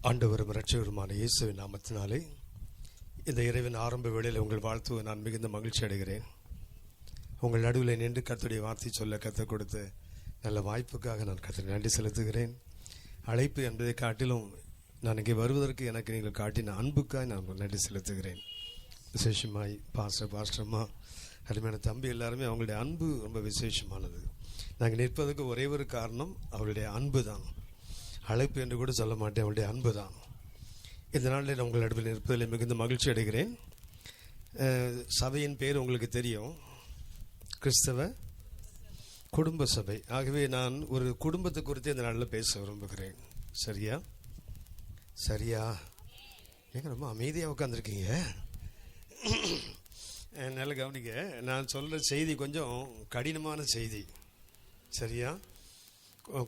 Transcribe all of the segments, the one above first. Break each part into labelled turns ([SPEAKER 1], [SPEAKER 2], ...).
[SPEAKER 1] ஆண்டவரும் இரட்சகருமான இயேசுவின் நாமத்தினாலே இந்த இரவின் ஆரம்ப வேளையில் உங்கள் வாழ்த்துவை நான் மிகுந்த மகிழ்ச்சி அடைகிறேன். உங்கள் நடுவில் நின்று கர்த்தருடைய வார்த்தை சொல்ல கற்றுக் கொடுத்த நல்ல வாய்ப்புக்காக நான் கர்த்தருக்கு நன்றி செலுத்துகிறேன். அழைப்பு என்பதை காட்டிலும் நான் இங்கே வருவதற்கு எனக்கு நீங்கள் காட்டின அன்புக்காக நான் நன்றி செலுத்துகிறேன். விசேஷமாய் பாஸ்டர்மா அருமையான தம்பி எல்லாருமே அவங்களுடைய அன்பு ரொம்ப விசேஷமானது. நாங்கள் நிற்பதற்கு ஒரே ஒரு காரணம் அவருடைய அன்பு தான். அழைப்பு என்று கூட சொல்ல மாட்டேன், அவருடைய அன்பு தான். இந்த நாளில் நான் உங்கள் நடுவில் இருப்பதில் மிகுந்த மகிழ்ச்சி அடைகிறேன். சபையின் பேர் உங்களுக்கு தெரியும், கிறிஸ்தவ குடும்ப சபை. ஆகவே நான் ஒரு குடும்பத்தை குறித்து இந்த நாளில் பேச விரும்புகிறேன். சரியா சரியா ஏங்க ரொம்ப அமைதியாக உட்காந்துருக்கீங்க? நல்லா கவனிங்க, நான் சொல்கிற செய்தி கொஞ்சம் கடினமான செய்தி. சரியா,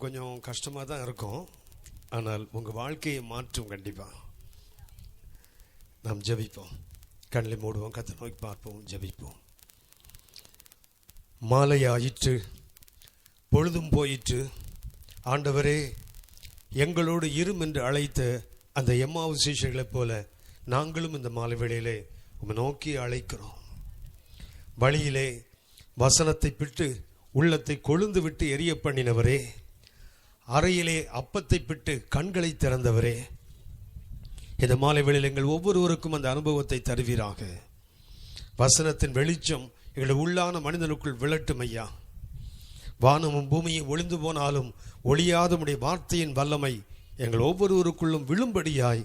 [SPEAKER 1] கொஞ்சம் கஷ்டமாக தான் இருக்கும், ஆனால் உங்கள் வாழ்க்கையை மாற்றும். கண்டிப்பாக நாம் ஜெபிப்போம், கண்ணில் மூடுவோம், கர்த்தரை நோக்கி பார்ப்போம், ஜெபிப்போம். மாலை ஆயிற்று, பொழுதும் போயிற்று. ஆண்டவரே, எங்களோடு இரும் என்று அழைத்த அந்த எம்மாவு சீஷர்களைப் போல நாங்களும் இந்த மாலை வேளையிலே உம்மை நோக்கி அழைக்கிறோம். வழியிலே வசனத்தை பிட்டு உள்ளத்தை கொழுந்து விட்டு எரிய பண்ணினவரே, அறையிலே அப்பத்தை பிட்டு கண்களை திறந்தவரே, இந்த மாலை வேளையில் எங்கள் ஒவ்வொருவருக்கும் அந்த அனுபவத்தை தருவீராக. வசனத்தின் வெளிச்சம் எங்களுடைய உள்ளான மனிதனுக்குள் விளட்டும் ஐயா. வானமும் பூமியும் ஒளிந்து போனாலும் ஒளியாத உம்முடைய வார்த்தையின் வல்லமை எங்கள் ஒவ்வொருவருக்குள்ளும் விழும்படியாய்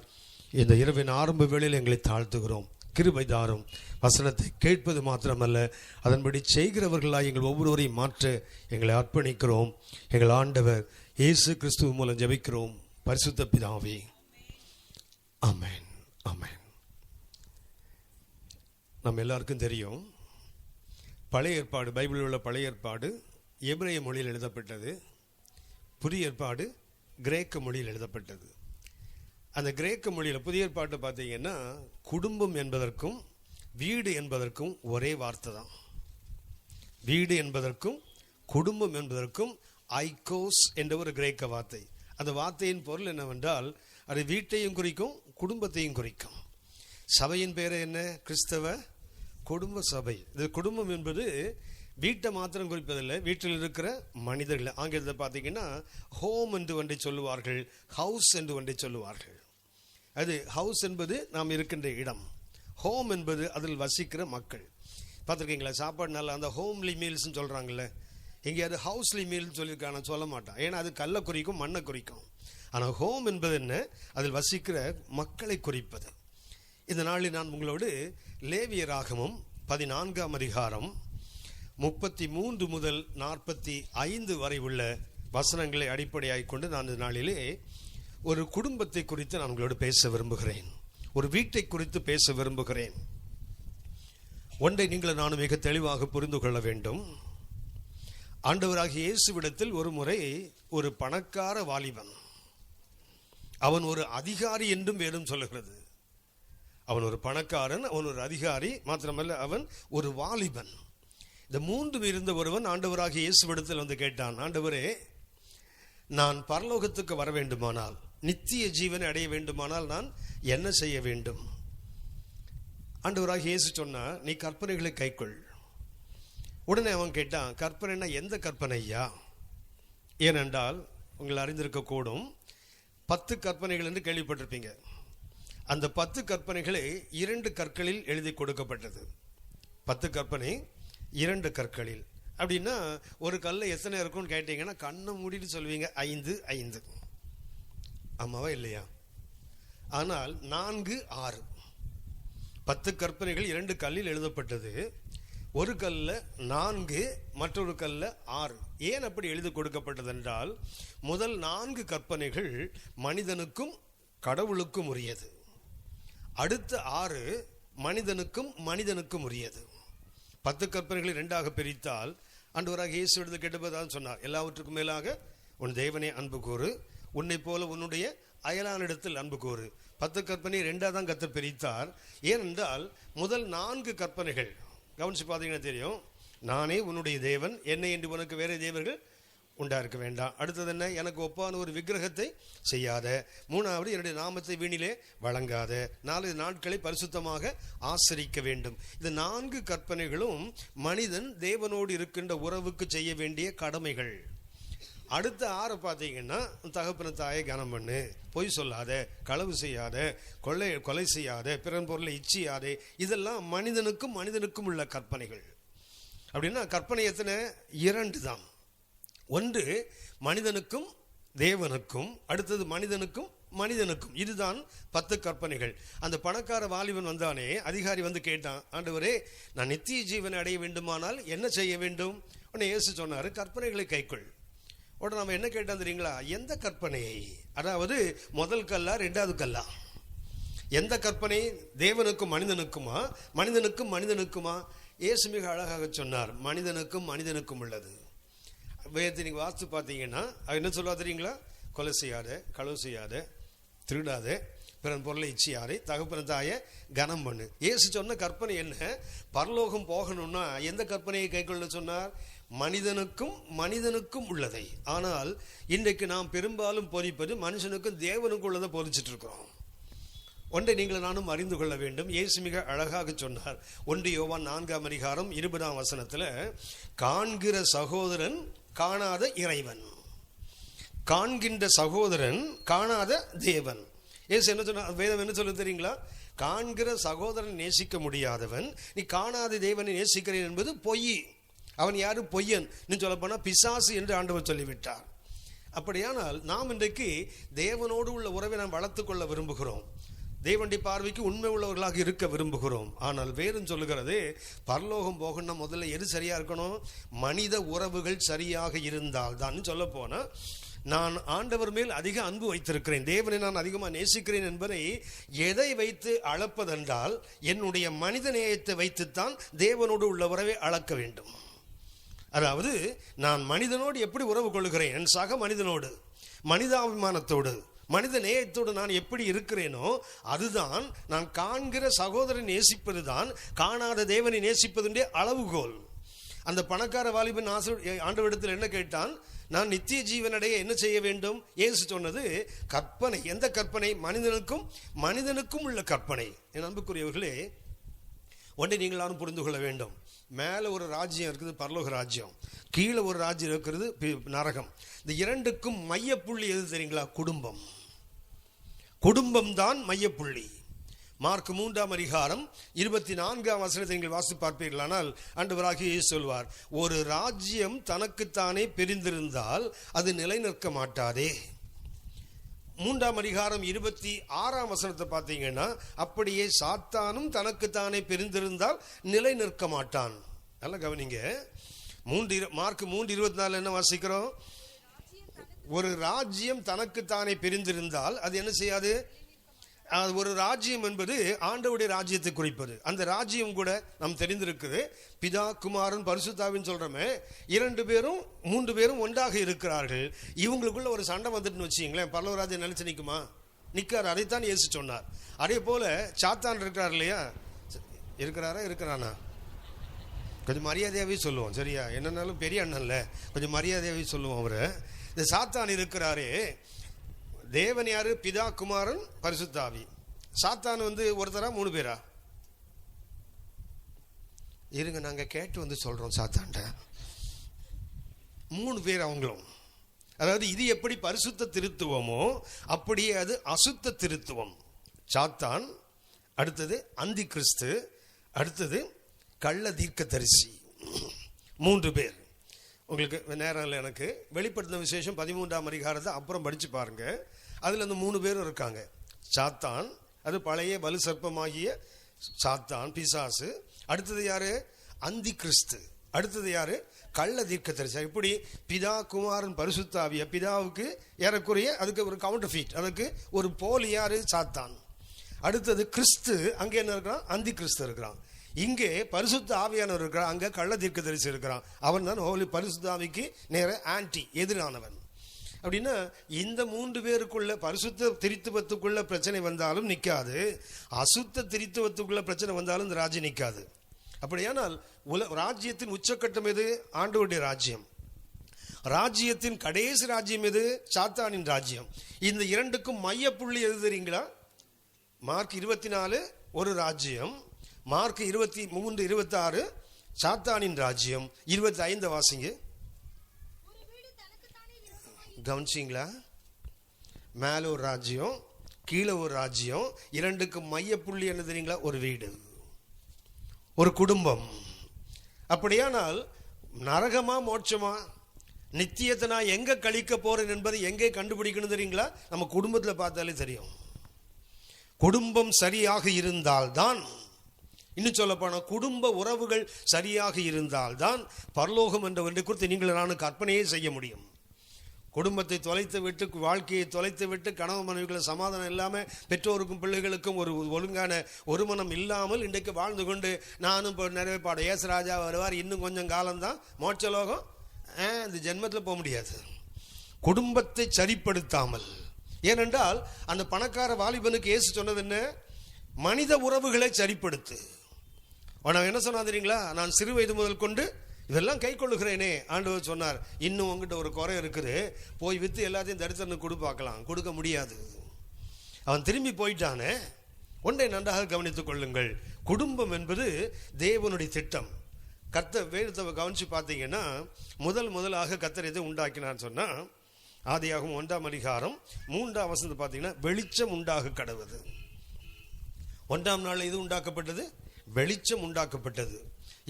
[SPEAKER 1] இந்த இரவின் ஆரம்ப வேளையில் எங்களை தாழ்த்துகிறோம். கிருபை தாரும். வசனத்தை கேட்பது மாத்திரமல்ல, அதன்படி செய்கிறவர்களாய் எங்கள் ஒவ்வொருவரையும் மாற்ற எங்களை அர்ப்பணிக்கிறோம். எங்கள் ஆண்டவர் இயேசு கிறிஸ்துவ மூலம் ஜெபிக்கிறோம், பரிசுத்த பிதாவே, ஆமென் ஆமென். நம்ம எல்லாருக்கும் தெரியும், பழைய ஏற்பாடு, பைபிளில் உள்ள பழைய ஏற்பாடு எபிரேய மொழியில் எழுதப்பட்டது, புதிய ஏற்பாடு கிரேக்க மொழியில் எழுதப்பட்டது. அந்த கிரேக்க மொழியில் புதிய ஏற்பாட்டை பார்த்தீங்கன்னா குடும்பம் என்பதற்கும் வீடு என்பதற்கும் ஒரே வார்த்தை தான். வீடு என்பதற்கும் குடும்பம் என்பதற்கும் ஐகோஸ் என்ற ஒரு கிரேக்க வார்த்தை. அந்த வார்த்தையின் பொருள் என்னவென்றால், அது வீட்டையும் குறிக்கும் குடும்பத்தையும் குறிக்கும். சபையின் பேர் என்ன? கிறிஸ்தவ குடும்ப சபை. இது குடும்பம் என்பது வீட்டை மாத்திரம் குறிப்பதில்லை, வீட்டில் இருக்கிற மனிதர்கள். ஆங்கிலத்தில் பார்த்தீங்கன்னா ஹோம் என்று ஒன்றை சொல்லுவார்கள், ஹவுஸ் என்று ஒன்றை சொல்லுவார்கள். அது ஹவுஸ் என்பது நாம் இருக்கின்ற இடம், ஹோம் என்பது அதில் வசிக்கிற மக்கள். பார்த்துருக்கீங்களா? சாப்பாடு நல்லா அந்த ஹோம்லி மீல்ஸ்ன்னு சொல்கிறாங்கல்ல, எங்கேயாவது ஹவுஸ்லி மீல்னு சொல்லியிருக்காங்க, சொல்ல மாட்டான். ஏன்னா அது கல்லை குறிக்கும், மண்ணை குறிக்கும். ஆனால் ஹோம் என்பது என்ன? அதில் வசிக்கிற மக்களை குறிப்பது. இந்த நாளில் நான் உங்களோடு லேவியராகமம் 14ஆம் அதிகாரம் 33 முதல் 45 வரை உள்ள வசனங்களை அடிப்படையாக கொண்டு நான் இந்த நாளிலே ஒரு குடும்பத்தை குறித்து நான் உங்களோடு பேச விரும்புகிறேன், ஒரு வீட்டை குறித்து பேச விரும்புகிறேன். ஒன்றை நீங்கள் நான் மிக தெளிவாக புரிந்து கொள்ள வேண்டும். ஆண்டவராகிய இயேசுவிடத்தில் ஒரு முறை ஒரு பணக்கார வாலிபன், அவன் ஒரு அதிகாரி என்றும் வேதம் சொல்லுகிறது. அவன் ஒரு பணக்காரன், அவன் ஒரு அதிகாரி, மாத்திரமல்ல அவன் ஒரு வாலிபன். இந்த மூன்றும் இருந்த ஒருவன் ஆண்டவராகிய இயேசுவிடத்தில் வந்து கேட்டான், ஆண்டவரே, நான் பரலோகத்துக்கு வர வேண்டுமானால், நித்திய ஜீவனை அடைய வேண்டுமானால் நான் என்ன செய்ய வேண்டும்? ஆண்டவராகிய இயேசு சொன்னா, நீ கற்பனைகளை கைக்கொள். உடனே அவன் கேட்டான், கற்பனைனா எந்த கற்பனையா? ஏனென்றால் உங்களை அறிந்திருக்க கூடும், 10 கற்பனைகள் என்று கேள்விப்பட்டிருப்பீங்க. அந்த 10 கற்பனைகளை 2 கற்களில் எழுதி கொடுக்கப்பட்டது. 10 கற்பனை 2 கற்களில். அப்படின்னா ஒரு கல்ல எத்தனை இருக்கும்னு கேட்டீங்கன்னா கண்ணை மூடிட்டு சொல்வீங்க 5 5. ஆமாவா இல்லையா? ஆனால் 4 6 10 கற்பனைகள் 2 கல்லில் எழுதப்பட்டது. ஒரு கல்ல 4, மற்றொரு கல்ல 6. ஏன் அப்படி எழுதி கொடுக்கப்பட்டது என்றால், முதல் 4 கற்பனைகள் மனிதனுக்கும் கடவுளுக்கும் உரியது. அடுத்த 6 மனிதனுக்கும் உரியது. 10 கற்பனைகளை 2ஆக பிரித்தால், ஆண்டவராகிய இயேசு எடுத்து கேட்டபோது சொன்னார், எல்லாவற்றுக்கும் மேலாக உன் தேவனை அன்பு கூறு, உன்னை போல உன்னுடைய அயலானிடத்தில் அன்பு கூறு. 10 கற்பனை 2ஆக தான் கர்த்தர் பிரித்தார். ஏனென்றால் முதல் 4 கற்பனைகள் கவனிச்சு பார்த்தீங்கன்னா தெரியும், நானே உன்னுடைய தேவன், என்னை என்று உனக்கு வேற தேவர்கள் உண்டாயிருக்க வேண்டாம். அடுத்தது என்ன? எனக்கு ஒப்பான ஒரு விக்கிரகத்தை செய்யாத. மூணாவது, என்னுடைய நாமத்தை வீணிலே வழங்காத. 4 நாட்களை பரிசுத்தமாக ஆசரிக்க வேண்டும். இந்த 4 கற்பனைகளும் மனிதன் தேவனோடு இருக்கின்ற உறவுக்கு செய்ய வேண்டிய கடமைகள். அடுத்த 6 பார்த்தீங்கன்னா, தகப்பன தாயை கனம் பண்ணு, பொய் சொல்லாத, களவு செய்யாத, கொலை செய்யாத, பிறன் பொருளை இச்சியாதே. இதெல்லாம் மனிதனுக்கும் உள்ள கற்பனைகள். அப்படின்னா கற்பனை எத்தனை? 2 தான். ஒன்று மனிதனுக்கும் தேவனுக்கும், அடுத்தது மனிதனுக்கும். இதுதான் 10 கற்பனைகள். அந்த பணக்கார வாலிபன் வந்தானே, அதிகாரி வந்து கேட்டான், ஆண்டவரே, நான் நித்திய ஜீவனை அடைய வேண்டுமானால் என்ன செய்ய வேண்டும்? உடனே இயேசு சொன்னார், கற்பனைகளை கைக்கொள். உடனே நம்ம என்ன கேட்டான் தெரியுங்களா? எந்த கற்பனையை? அதாவது முதல் கல்லா 2வது கல்லா? எந்த கற்பனை? தேவனுக்கும் மனிதனுக்குமா? இயேசு மிக அழகாக சொன்னார், மனிதனுக்கும் உள்ளது. வேதத்தை நீங்கள் வாசித்து பார்த்தீங்கன்னா என்ன சொல்லுவா தெரியுங்களா? கொலை செய்யாத, களவு செய்யாத, திருடாத, பிறன் பொருளை இச்சியாதே, தகப்பன தாயை கனம் பண்ணு. இயேசு சொன்ன கற்பனை என்ன? பரலோகம் போகணும்னா எந்த கற்பனையை கைக்கொள்ள சொன்னார்? மனிதனுக்கும் உள்ளதை. ஆனால் இன்றைக்கு நாம் பெரும்பாலும் போதிப்பது மனுஷனுக்கும் தேவனுக்கும் உள்ளதை போதிச்சுட்டு இருக்கிறோம். ஒன்றை நீங்கள் நானும் அறிந்து கொள்ள வேண்டும். இயேசு மிக அழகாக சொன்னார். 1 யோவான் 4ஆம் அதிகாரம் 20ஆம் வசனத்துல, காண்கிற சகோதரன் காணாத இறைவன், காண்கின்ற சகோதரன் காணாத தேவன். இயேசு என்ன சொன்னார்? வேதம் என்ன சொல்ல தெரியுங்களா? காண்கிற சகோதரன் நேசிக்க முடியாதவன், நீ காணாத தேவனை நேசிக்கிறேன் என்பது பொய். அவன் யாரு? பொய்யன். இன்னும் சொல்ல போனா பிசாசு என்று ஆண்டவர் சொல்லிவிட்டார். அப்படியானால் நாம் இன்றைக்கு தேவனோடு உள்ள உறவை நாம் வளர்த்துக் கொள்ள விரும்புகிறோம். தேவனுடைய பார்வைக்கு உண்மை உள்ளவர்களாக இருக்க விரும்புகிறோம். ஆனால் வேறும் சொல்லுகிறது, பரலோகம் போகணும்னா முதல்ல எது சரியா இருக்கணும்? மனித உறவுகள் சரியாக இருந்தால் தான். சொல்ல போனா, நான் ஆண்டவர் மேல் அதிக அன்பு வைத்திருக்கிறேன், தேவனை நான் அதிகமாக நேசிக்கிறேன் என்பதை எதை வைத்து அளப்பதென்றால், என்னுடைய மனித நேயத்தை வைத்துத்தான் தேவனோடு உள்ள உறவை அளக்க வேண்டும். அதாவது நான் மனிதனோடு எப்படி உறவு கொள்கிறேன், என் சக மனிதனோடு மனிதாபிமானத்தோடு மனித நேயத்தோடு நான் எப்படி இருக்கிறேனோ அதுதான் நான் காண்கிற சகோதரனை நேசிப்பது தான் காணாத தேவனை நேசிப்பதுடைய அளவுகோல். அந்த பணக்கார வாலிபன் ஆண்டவரிடத்தில் என்ன கேட்டான்? நான் நித்திய ஜீவனடைய என்ன செய்ய வேண்டும்? இயேசு சொன்னது கற்பனை. எந்த கற்பனை? மனிதனுக்கும் உள்ள கற்பனை. என் அன்புக்குரியவர்களே, ஒன்றை நீங்களாரும் புரிந்து கொள்ள வேண்டும். மேலே ஒரு ராஜ்யம் இருக்குது, பரலோக ராஜ்யம். கீழே ஒரு ராஜ்யம் இருக்கிறது, நரகம். இந்த 2க்கும் மையப்புள்ளி எது தெரியுங்களா? குடும்பம் தான் மையப்புள்ளி. மார்க் 3ஆம் அதிகாரம் 24ஆம் வசனத்தை நீங்கள் வாசித்து பார்ப்பீர்களானால் ஆண்டவராகிய இயேசு சொல்வார், ஒரு ராஜ்யம் தனக்குத்தானே பிரிந்திருந்தால் அது நிலை நிற்க மாட்டாதே. 3ஆம் அதிகாரம் 26ஆம் வசனத்தை பார்த்தீங்கன்னா, அப்படியே சாத்தானும் தனக்குத்தானே பிரிந்திருந்தால் நிலை நிற்க மாட்டான். நல்லா கவனிங்க. மார்க் 3:24 என்ன வாசிக்கிறோம்? ஒரு ராஜ்யம் தனக்குத்தானே பிரிந்திருந்தால் அது என்ன செய்யாது? ஒரு ராஜ்யம் என்பது ஆண்டவருடைய ராஜ்யத்தை குறிப்பது. அந்த ராஜ்யம் கூட நாம் தெரிந்திருக்குது. பிதா, குமாரன், பரிசுத்தாவின் சொல்றோமே, 2 பேரும் 3 பேரும் ஒன்றாக இருக்கிறார்கள். இவங்களுக்குள்ள ஒரு சண்டை வந்துட்டுன்னு வச்சுங்களேன், பரலோக ராஜ்யம் நிலைச்சு நிற்குமா? நிற்காரு. அதைத்தான் இயேசு சொன்னார். அதே போல சாத்தான் இருக்கிறார் இல்லையா? இருக்கிறானா? கொஞ்சம் மரியாதையாவே சொல்லுவோம், சரியா? என்னன்னாலும் பெரிய அண்ணன்ல, கொஞ்சம் மரியாதையாவே சொல்லுவோம். அவரு இந்த சாத்தான் இருக்கிறாரே, தேவன் யாரு? பிதா, குமாரன், பரிசுத்தாவி. சாத்தான் ஒருத்தரா 3 பேரா? இருங்க, நாங்க கேட்டு சொல்றோம். சாத்தான்ட 3 பேர் அவங்களும். அதாவது இது எப்படி பரிசுத்த திருத்துவமோ அப்படியே அது அசுத்த திருத்துவம். சாத்தான், அடுத்தது அந்தி கிறிஸ்து, அடுத்தது கள்ள தீர்க்கதரிசி. 3 பேர். உங்களுக்கு நேரம் இல்லை. எனக்கு வெளிப்படுத்தின விசேஷம் 13ஆம் அதிகாரத்தை அப்புறம் படிச்சு பாருங்க. அதுல அந்த 3 பேரும் இருக்காங்க. சாத்தான், அது பழைய வலு சர்ப்பமாகிய சாத்தான், பிசாசு. அடுத்தது யாரு? அந்தி கிறிஸ்து. அடுத்தது யாரு? கள்ள தீர்க்கதரிசி. இப்படி பிதா, குமாரன், பரிசுத்தாவிய பிதாவுக்கு ஏறக்குறைய அதுக்கு ஒரு கவுண்டர் ஃபீட், அதுக்கு ஒரு போலி யாரு? சாத்தான். அடுத்தது கிறிஸ்து. அங்கே என்ன இருக்கிறான்? அந்தி கிறிஸ்து இருக்கிறான். இங்கே பரிசுத்த ஆவியானவர் இருக்கிறான், அங்க கள்ள தீர்க்கதரிசி இருக்கிறான். அவன் தான் ஹோலி பரிசுத்த ஆவிக்கு நேர ஆன்டி, எதிரானவன். அப்படின்னா இந்த 3 பேருக்குள்ள பரிசுத்த திரித்துவத்துக்குள்ள பிரச்சனை வந்தாலும் நிற்காது, அசுத்த திரித்துவத்துக்குள்ள பிரச்சனை வந்தாலும் இந்த ராஜ்யம் நிற்காது. அப்படியானால் ராஜ்யத்தின் உச்சக்கட்டம் எது? ஆண்டவருடைய ராஜ்யம். ராஜ்யத்தின் கடைசி ராஜ்யம் எது? சாத்தானின் ராஜ்யம். இந்த இரண்டுக்கும் மையப்புள்ளி எது தெரியுங்களா? மார்க் 24 ஒரு ராஜ்யம், மார்க் 23:26 சாத்தானின் ராஜ்யம். 25 வாசிங்க. கவனிச்சிங்களா? மேல ஒரு ராஜ்யம், கீழே ஒரு ராஜ்யம். இரண்டுக்கு மையப்புள்ளி என்ன தெரியுங்களா? ஒரு வீடு, ஒரு குடும்பம். அப்படியானால் நரகமா மோட்சமா, நித்தியத்தை நான் எங்க கழிக்க போறேன் என்பதை எங்கே கண்டுபிடிக்கணும் தெரியுங்களா? நம்ம குடும்பத்துல பார்த்தாலே தெரியும். குடும்பம் சரியாக இருந்தால்தான், இன்னும் சொல்ல போனா குடும்ப உறவுகள் சரியாக இருந்தால்தான் பரலோகம் என்ற ஒன்றை குறித்து நீங்கள் நானும் கற்பனையே செய்ய முடியும். குடும்பத்தை தொலைத்து விட்டு, வாழ்க்கையை தொலைத்து விட்டு, கணவன் மனைவிகளை சமாதானம் இல்லாமல், பெற்றோருக்கும் பிள்ளைகளுக்கும் ஒரு ஒழுங்கான ஒரு மனம் இல்லாமல் இன்றைக்கு வாழ்ந்து கொண்டு, நானும் இப்போ நிறைய பாடம் ஏசுராஜா வருவார், இன்னும் கொஞ்சம் காலம்தான் மோட்சலோகம், இந்த ஜென்மத்தில் போக முடியாது. குடும்பத்தை சரிப்படுத்தாமல், ஏனென்றால் அந்த பணக்கார வாலிபனுக்கு இயேசு சொன்னது என்ன? மனித உறவுகளை சரிப்படுத்து. அவன் என்ன சொன்னா தெரியுங்களா? நான் சிறு வயது முதல் கொண்டு இதெல்லாம் கை கொள்ளுகிறேனே. ஆண்டவர் சொன்னார், இன்னும் உங்ககிட்ட ஒரு குறை இருக்குது, போய் வித்து எல்லாத்தையும் தரிசனம் கொடு பார்க்கலாம். கொடுக்க முடியாது. அவன் திரும்பி போயிட்டானே. ஒன்றை நன்றாக கவனித்துக் கொள்ளுங்கள். குடும்பம் என்பது தேவனுடைய திட்டம். கர்த்தர் வேதத்தை கவனிச்சு பார்த்தீங்கன்னா, முதலாக கர்த்தர் எதை உண்டாக்கினார் சொன்னா, ஆதியாகமம் 1ஆம் அதிகாரம் 3ஆம் வசனத்தை பார்த்தீங்கன்னா, வெளிச்சம் உண்டாக கடவுது. 1ஆம் நாள் இது உண்டாக்கப்பட்டது, வெளிச்சம் உண்டாக்கப்பட்டது.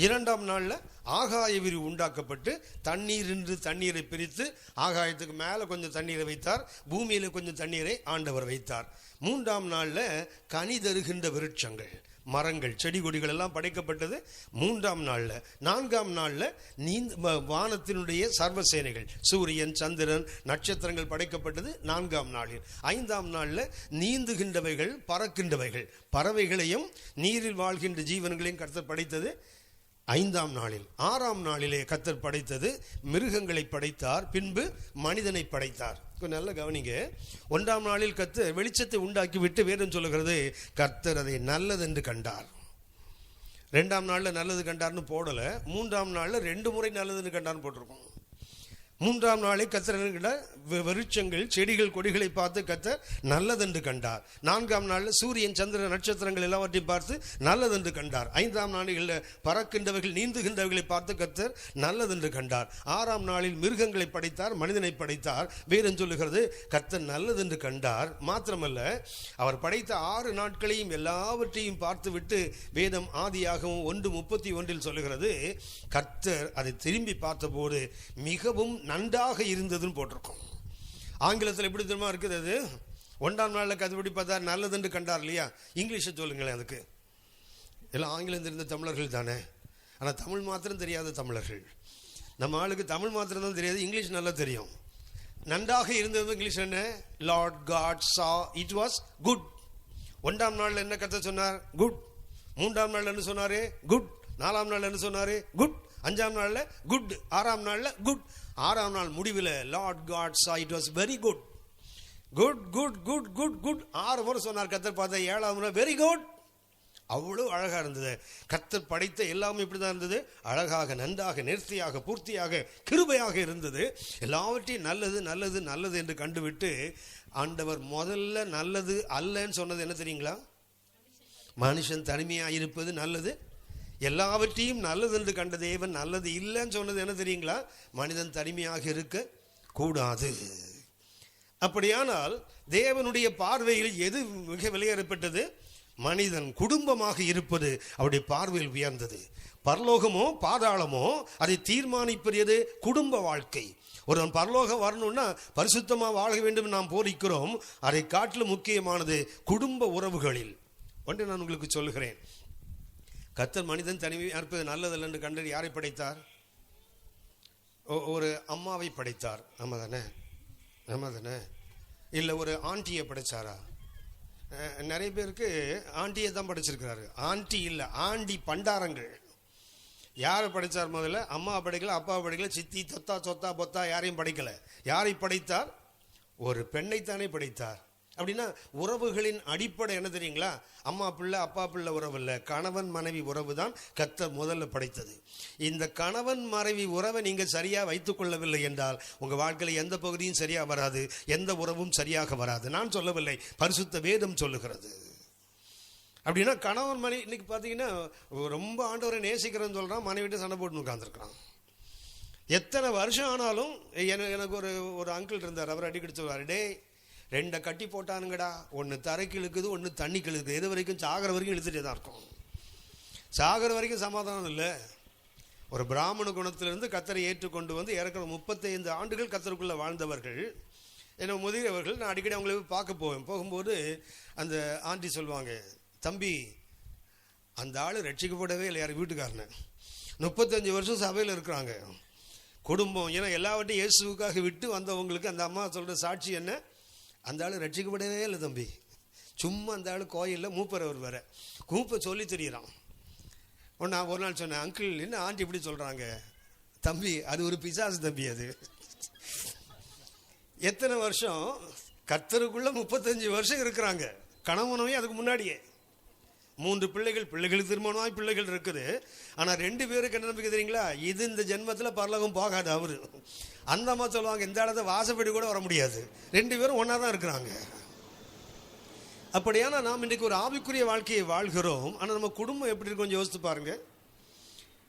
[SPEAKER 1] 2ஆம் நாள்ல ஆகாய விரிவு உண்டாக்கப்பட்டு தண்ணீர் என்று தண்ணீரை பிரித்து ஆகாயத்துக்கு மேல கொஞ்சம் தண்ணீரை வைத்தார், பூமியில கொஞ்சம் தண்ணீரை ஆண்டவர் வைத்தார். 3ஆம் நாள்ல கனி தருகின்ற விருட்சங்கள், மரங்கள், செடி கொடிகள் எல்லாம் படைக்கப்பட்டது 3ஆம் நாள்ல. 4ஆம் நாள்ல வானத்தினுடைய சர்வசேனைகள், சூரியன், சந்திரன், நட்சத்திரங்கள் படைக்கப்பட்டது 4ஆம் நாளில். 5ஆம் நாள்ல நீந்துகின்றவைகள், பறக்கின்றவைகள், பறவைகளையும் நீரில் வாழ்கின்ற ஜீவன்களையும் கர்த்தர் படைத்தது 5ஆம் நாளில். 6ஆம் நாளிலே கர்த்தர் படைத்தது மிருகங்களை படைத்தார், பின்பு மனிதனை படைத்தார். நல்ல கவனிங்க. 1ஆம் நாளில் கர்த்தர் வெளிச்சத்தை உண்டாக்கி விட்டு வேதம் சொல்லுகிறது, கர்த்தர் அதை நல்லது என்று கண்டார். 2ஆம் நாள்ல நல்லது கண்டார்னு போடல, 3ஆம் நாள்ல 2 முறை நல்லதுன்னு கண்டார்னு போட்டிருக்கோம். 3ஆம் நாளை கர்த்தர் விருட்சங்கள், செடிகள், கொடிகளை பார்த்து கர்த்தர் நல்லதென்று கண்டார். 4ஆம் நாளில் சூரியன், சந்திரன், நட்சத்திரங்கள் எல்லாவற்றையும் பார்த்து நல்லதென்று கண்டார். 5ஆம் நாளில் பறக்கின்றவர்கள், நீந்துகின்றவர்களை பார்த்து கர்த்தர் நல்லதென்று கண்டார். 6ஆம் நாளில் மிருகங்களை படைத்தார், மனிதனை படைத்தார். வேதம் சொல்லுகிறது கர்த்தர் நல்லதென்று கண்டார். மாத்திரமல்ல, அவர் படைத்த 6 நாட்களையும் எல்லாவற்றையும் பார்த்து விட்டு வேதம் ஆதியாகமம் 1:31 சொல்லுகிறது, கர்த்தர் அதை திரும்பி பார்த்தபோது மிகவும் நன்றாக இருந்ததுன்னு போட்டிருக்கும். ஆங்கிலத்தில் எப்படி தெரியுமா இருக்குது அது? 1ஆம் நாளில் கதுபடி பார்த்தா நல்லதுன்னு கண்டார் இல்லையா? இங்கிலீஷை சொல்லுங்களேன். அதுக்கு எல்லாம் ஆங்கிலம் தெரிந்த தமிழர்கள் தானே. ஆனால் தமிழ் மாத்திரம் தெரியாத தமிழர்கள். நம்ம ஆளுக்கு தமிழ் மாத்திரம் தான் தெரியாது, இங்கிலீஷ் நல்லா தெரியும். நன்றாக இருந்தது இங்கிலீஷ் என்ன? Lord God saw it was good. 1ஆம் நாளில் என்ன கர்த்தர் சொன்னார்? குட். 3ஆம் நாள் என்ன சொன்னாரு? குட். 4ஆம் நாள் என்ன சொன்னாரு? குட். 5ஆம் நாள்ல குட். 6ஆம் நாள்ல குட். 6ஆம் நாள் முடிவில் Lord God saw it was very good. Good good good good good 6 முறை சொன்னார் கர்த்தர். பார்த்தா 7ஆம் முறை வெரி குட். அவ்வளவு அழகா இருந்தது. கர்த்தர் படைத்த எல்லாமே இப்படிதான் இருந்தது, அழகாக, நன்றாக, நேர்த்தியாக, பூர்த்தியாக, கிருபையாக இருந்தது. எல்லாவற்றையும் நல்லது நல்லது நல்லது என்று கண்டுவிட்டு ஆண்டவர் முதல்ல நல்லது அல்லன்னு சொன்னது என்ன தெரியுங்களா? மனுஷன் தனிமையாக இருப்பது நல்லது. எல்லாவற்றையும் நல்லது என்று கண்ட தேவன் நல்லது இல்லைன்னு சொன்னது என்ன தெரியுங்களா? மனிதன் தனிமையாக இருக்க கூடாது. அப்படியானால் தேவனுடைய பார்வையில் எது மிக விலையேறப்பட்டது? மனிதன் குடும்பமாக இருப்பது அவருடைய பார்வையில் உயர்ந்தது. பரலோகமோ பாதாளமோ அதை தீர்மானிப்பது குடும்ப வாழ்க்கை. ஒருவன் பரலோகம் வரணும்னா பரிசுத்தமாக வாழ வேண்டும் நாம் போதிக்கிறோம். அதை காட்டிலும் முக்கியமானது குடும்ப உறவுகளில். ஒன்று நான் உங்களுக்கு சொல்லுகிறேன். கர்த்தர் மனிதன் தனிமையாக இருப்பது நல்லதல்ல என்று கண்டு யாரை படைத்தார்? ஒரு அம்மாவை படைத்தார். ஆமா தானே? ஆமா தானே? இல்லை ஒரு ஆண்டியை படைச்சாரா? நிறைய பேருக்கு ஆண்டியை தான் படைச்சிருக்கிறாரு. ஆண்டி இல்லை, ஆண்டி பண்டாரங்கள். யாரை படைச்சார்? முதல்ல அம்மா படைக்கல, அப்பா படைக்கல, சித்தி, தொத்தா, சொத்தா, பொத்தா யாரையும் படைக்கல. யாரை படைத்தார்? ஒரு பெண்ணைத்தானே படைத்தார். அப்படின்னா உறவுகளின் அடிப்படை என்ன தெரியுங்களா? அம்மா பிள்ளை அப்பா பிள்ளை உறவு இல்லை, கணவன் மனைவி உறவு தான் கர்த்தர் முதல்ல படைத்தது. இந்த கணவன் மனைவி உறவை நீங்கள் சரியாக வைத்துக் கொள்ளவில்லை என்றால் உங்கள் வாழ்க்கையில் எந்த பகுதியும் சரியாக வராது, எந்த உறவும் சரியாக வராது. நான் சொல்லவில்லை, பரிசுத்த வேதம் சொல்லுகிறது. அப்படின்னா கணவன் மனைவி இன்னைக்கு பார்த்தீங்கன்னா ரொம்ப ஆண்டவரை நேசிக்கிறேன்னு சொல்கிறான், மனைவிட்டு சண்டை போட்டு உட்காந்துருக்கிறான். எத்தனை வருஷம் ஆனாலும் எனக்கு ஒரு அங்கிள் இருந்தார், அவர் அடிக்கடி சொல்வார், டே 2 கட்டி போட்டானுங்கடா, ஒன்று தரைக்கு இழுக்குது, ஒன்று தண்ணிக்கு இழுக்குது, எது வரைக்கும் சாகிற வரைக்கும் இழுத்துட்டே தான் இருக்கும். சாகிற வரைக்கும் சமாதானம் இல்லை. ஒரு பிராமண குணத்திலிருந்து கர்த்தரை ஏற்றுக்கொண்டு வந்து இறக்குற 35 ஆண்டுகள் கர்த்தருக்குள்ளே வாழ்ந்தவர்கள், என்ன முதியவர்கள். நான் அடிக்கடி அவங்கள பார்க்க போகும்போது அந்த ஆண்டி சொல்லுவாங்க, தம்பி அந்த ஆள் ரட்சிக்கப்படவே இல்லை, யார் வீட்டுக்காரனை 35 வருஷம் சபையில் இருக்கிறாங்க, குடும்பம். ஏன்னா எல்லாவற்றையும் இயேசுவுக்காக விட்டு வந்தவங்களுக்கு அந்த அம்மா சொல்கிற சாட்சி என்ன, அந்த ஆள் ரட்சிக்கப்படவே இல்லை தம்பி. சும்மா அந்த ஆள் கோயிலில் மூப்பரவர் வேற கூப்ப சொல்லி தெரியுறான். நான் ஒரு நாள் சொன்னேன், அங்கிள் என்ன ஆண்டி இப்படி சொல்கிறாங்க? தம்பி அது ஒரு பிசாசு தம்பி. அது எத்தனை வருஷம் கர்த்தருக்குள்ள 35 வருஷம் இருக்கிறாங்க. கணவனவே அதுக்கு முன்னாடியே 3 பிள்ளைகளுக்கு திருமணமாய் பிள்ளைகள் இருக்குது. ஆனால் 2 பேருக்கு என்ன நம்பிக்கை தெரியுங்களா? இது இந்த ஜென்மத்தில் பரலோகம் போகாது. அவரு அந்த அம்மா சொல்லுவாங்க, இந்த இடத்த வாசப்படி கூட வர முடியாது. 2 பேரும் ஒன்றா தான் இருக்கிறாங்க. அப்படியான நாம் இன்றைக்கு ஒரு ஆவிக்குரிய வாழ்க்கையை வாழ்கிறோம். ஆனால் நம்ம குடும்பம் எப்படி இருக்கும் கொஞ்சம் யோசித்து பாருங்க.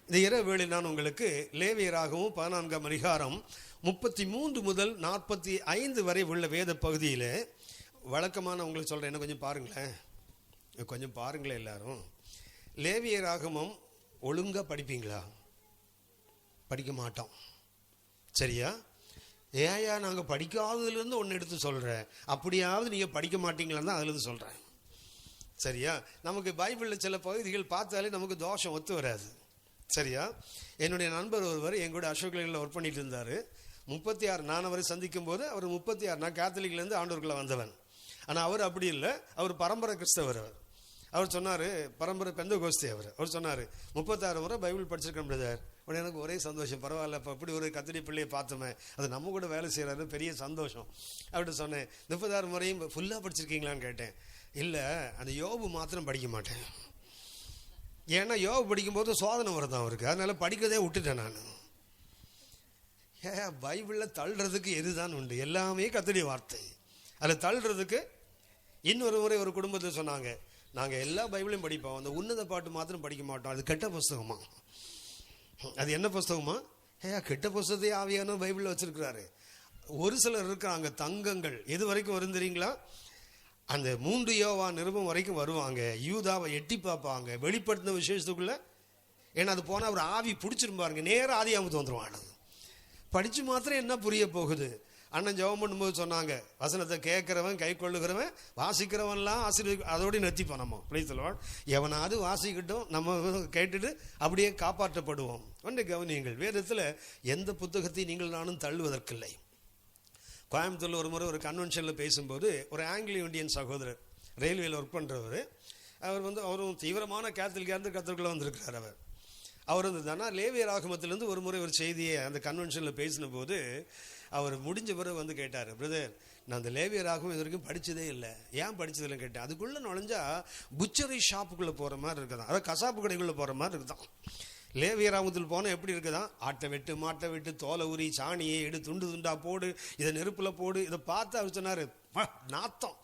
[SPEAKER 1] இந்த இரவு வேளை நான் உங்களுக்கு லேவியராகவும் 14ஆம் அதிகாரம் 33 முதல் 45 வரை உள்ள வேத பகுதியில் வழக்கமான உங்களுக்கு சொல்கிறேன், என்ன கொஞ்சம் பாருங்களேன், கொஞ்சம் பாருங்களேன் எல்லாரும். லேவியராகமம் ஒழுங்காக படிப்பீங்களா? படிக்க மாட்டோம். சரியா? ஏயா நாங்கள் படிக்காததுலேருந்து ஒன்று எடுத்து சொல்கிறேன், அப்படியாவது நீங்கள் படிக்க மாட்டீங்களான்னு தான் அதுலேருந்து சொல்கிறேன். சரியா? நமக்கு பைபிளில் சில பகுதிகள் பார்த்தாலே நமக்கு தோஷம் ஒத்து வராது. சரியா? என்னுடைய நண்பர் ஒருவர் என் கூட அசோக்லைனில் ஒர்க் பண்ணிட்டு இருந்தார். 36 நான் அவரை சந்திக்கும் போது அவர் 36, நான் கேத்தலிக்லேருந்து ஆண்டவர்களை வந்தவன். ஆனால் அவர் அப்படி இல்லை, அவர் பரம்பரை கிறிஸ்தவர். அவர் சொன்னார், பரம்பரை பெந்தகோஸ்தே. அவர் சொன்னார், 36 முறை பைபிள் படிச்சிருக்கேன் பிரதர். உடனே எனக்கு ஒரே சந்தோஷம், பரவாயில்ல, இப்போ அப்படி ஒரு கத்திரி பிள்ளையை பார்த்தோமே, அது நம்ம கூட வேலை செய்கிறாரு, பெரிய சந்தோஷம் அப்படி சொன்னேன். 36 முறையும் ஃபுல்லாக படிச்சிருக்கீங்களான்னு கேட்டேன். இல்லை, அந்த யோபு மாத்திரம் படிக்க மாட்டேன். ஏன்னா யோபு படிக்கும்போது சோதனை வருதான் அவருக்கு, அதனால படிக்கிறதே விட்டுட்டேன் நான். பைபிளில் தள்ளுறதுக்கு எதுதான் உண்டு, எல்லாமே கத்திரி வார்த்தை. அதில் தள்ளுறதுக்கு இன்னொரு முறை ஒரு குடும்பத்தில் சொன்னாங்க, நாங்கள் எல்லா பைபிளையும் படிப்போம், அந்த உன்னத பாட்டு மாத்திரம் படிக்க மாட்டோம், அது கெட்ட புஸ்தகமா. அது என்ன புஸ்தகமா? கெட்ட புஸ்தகத்தை ஆவியான பைபிளில் வச்சிருக்கிறாரு. ஒரு சிலர் இருக்காங்க தங்கங்கள், எது வரைக்கும் வரும் தெரியுங்களா? அந்த 3 யோவான் நிருபம் வரைக்கும் வருவாங்க, யூதாவை எட்டி பார்ப்பாங்க, வெளிப்படுத்தின விசேஷத்துக்குள்ள. ஏன்னா அது போனால் அவர் ஆவி பிடிச்சிருப்பாருங்க, நேராக ஆதியாகமத்துக்கு வந்துடுவாங்க. படித்து மாத்திரம் என்ன புரிய போகுது? அண்ணன் ஜெபம் பண்ணும்போது சொன்னாங்க, வசனத்தை கேட்கிறவன் கை கொள்ளுகிறவன் வாசிக்கிறவன்லாம் அதோடு நிறுத்திப்போம். நம்ம அப்படி சொல்லுவாள், எவனாவது வாசிக்கிட்டோம், நம்ம கேட்டுட்டு அப்படியே காப்பாற்றப்படுவோம். ஒன்று கவனியுங்கள், வேதத்தில் எந்த புத்தகத்தையும் நீங்கள் நானும் தள்ளுவதற்கில்லை. கோயம்புத்தூரில் ஒரு முறை ஒரு கன்வென்ஷனில் பேசும்போது ஒரு ஆங்கிலோ இந்தியன் சகோதரர், ரயில்வேயில் ஒர்க் பண்ணுறவர், அவரும் தீவிரமான கேத்தலிக்காக கத்தருக்குள்ளே வந்திருக்கிறார். அவர் வந்து லேவியராகமத்திலேருந்து ஒரு முறை ஒரு செய்தியை அந்த கன்வென்ஷனில் பேசின போது அவர் முடிஞ்ச பிறகு வந்து கேட்டார், பிரதர் நான் அந்த லேவியராகவும் இது வரைக்கும் படித்ததே இல்லை, ஏன் படித்ததில்லைன்னு கேட்டேன். அதுக்குள்ளே நுழைஞ்சா புச்சரி ஷாப்புக்குள்ளே போகிற மாதிரி இருக்குதான், அதாவது கசாப்பு கடைக்குள்ளே போகிற மாதிரி இருக்குதான். லேவியராகமத்தில் போனால் எப்படி இருக்குதான், ஆட்டை வெட்டு மாட்டை வெட்டு தோலை உரி சாணியை எடு துண்டு துண்டா போடு, இதை நெருப்பில் போடு. இதை பார்த்து அவர் சொன்னார், நாத்தம்.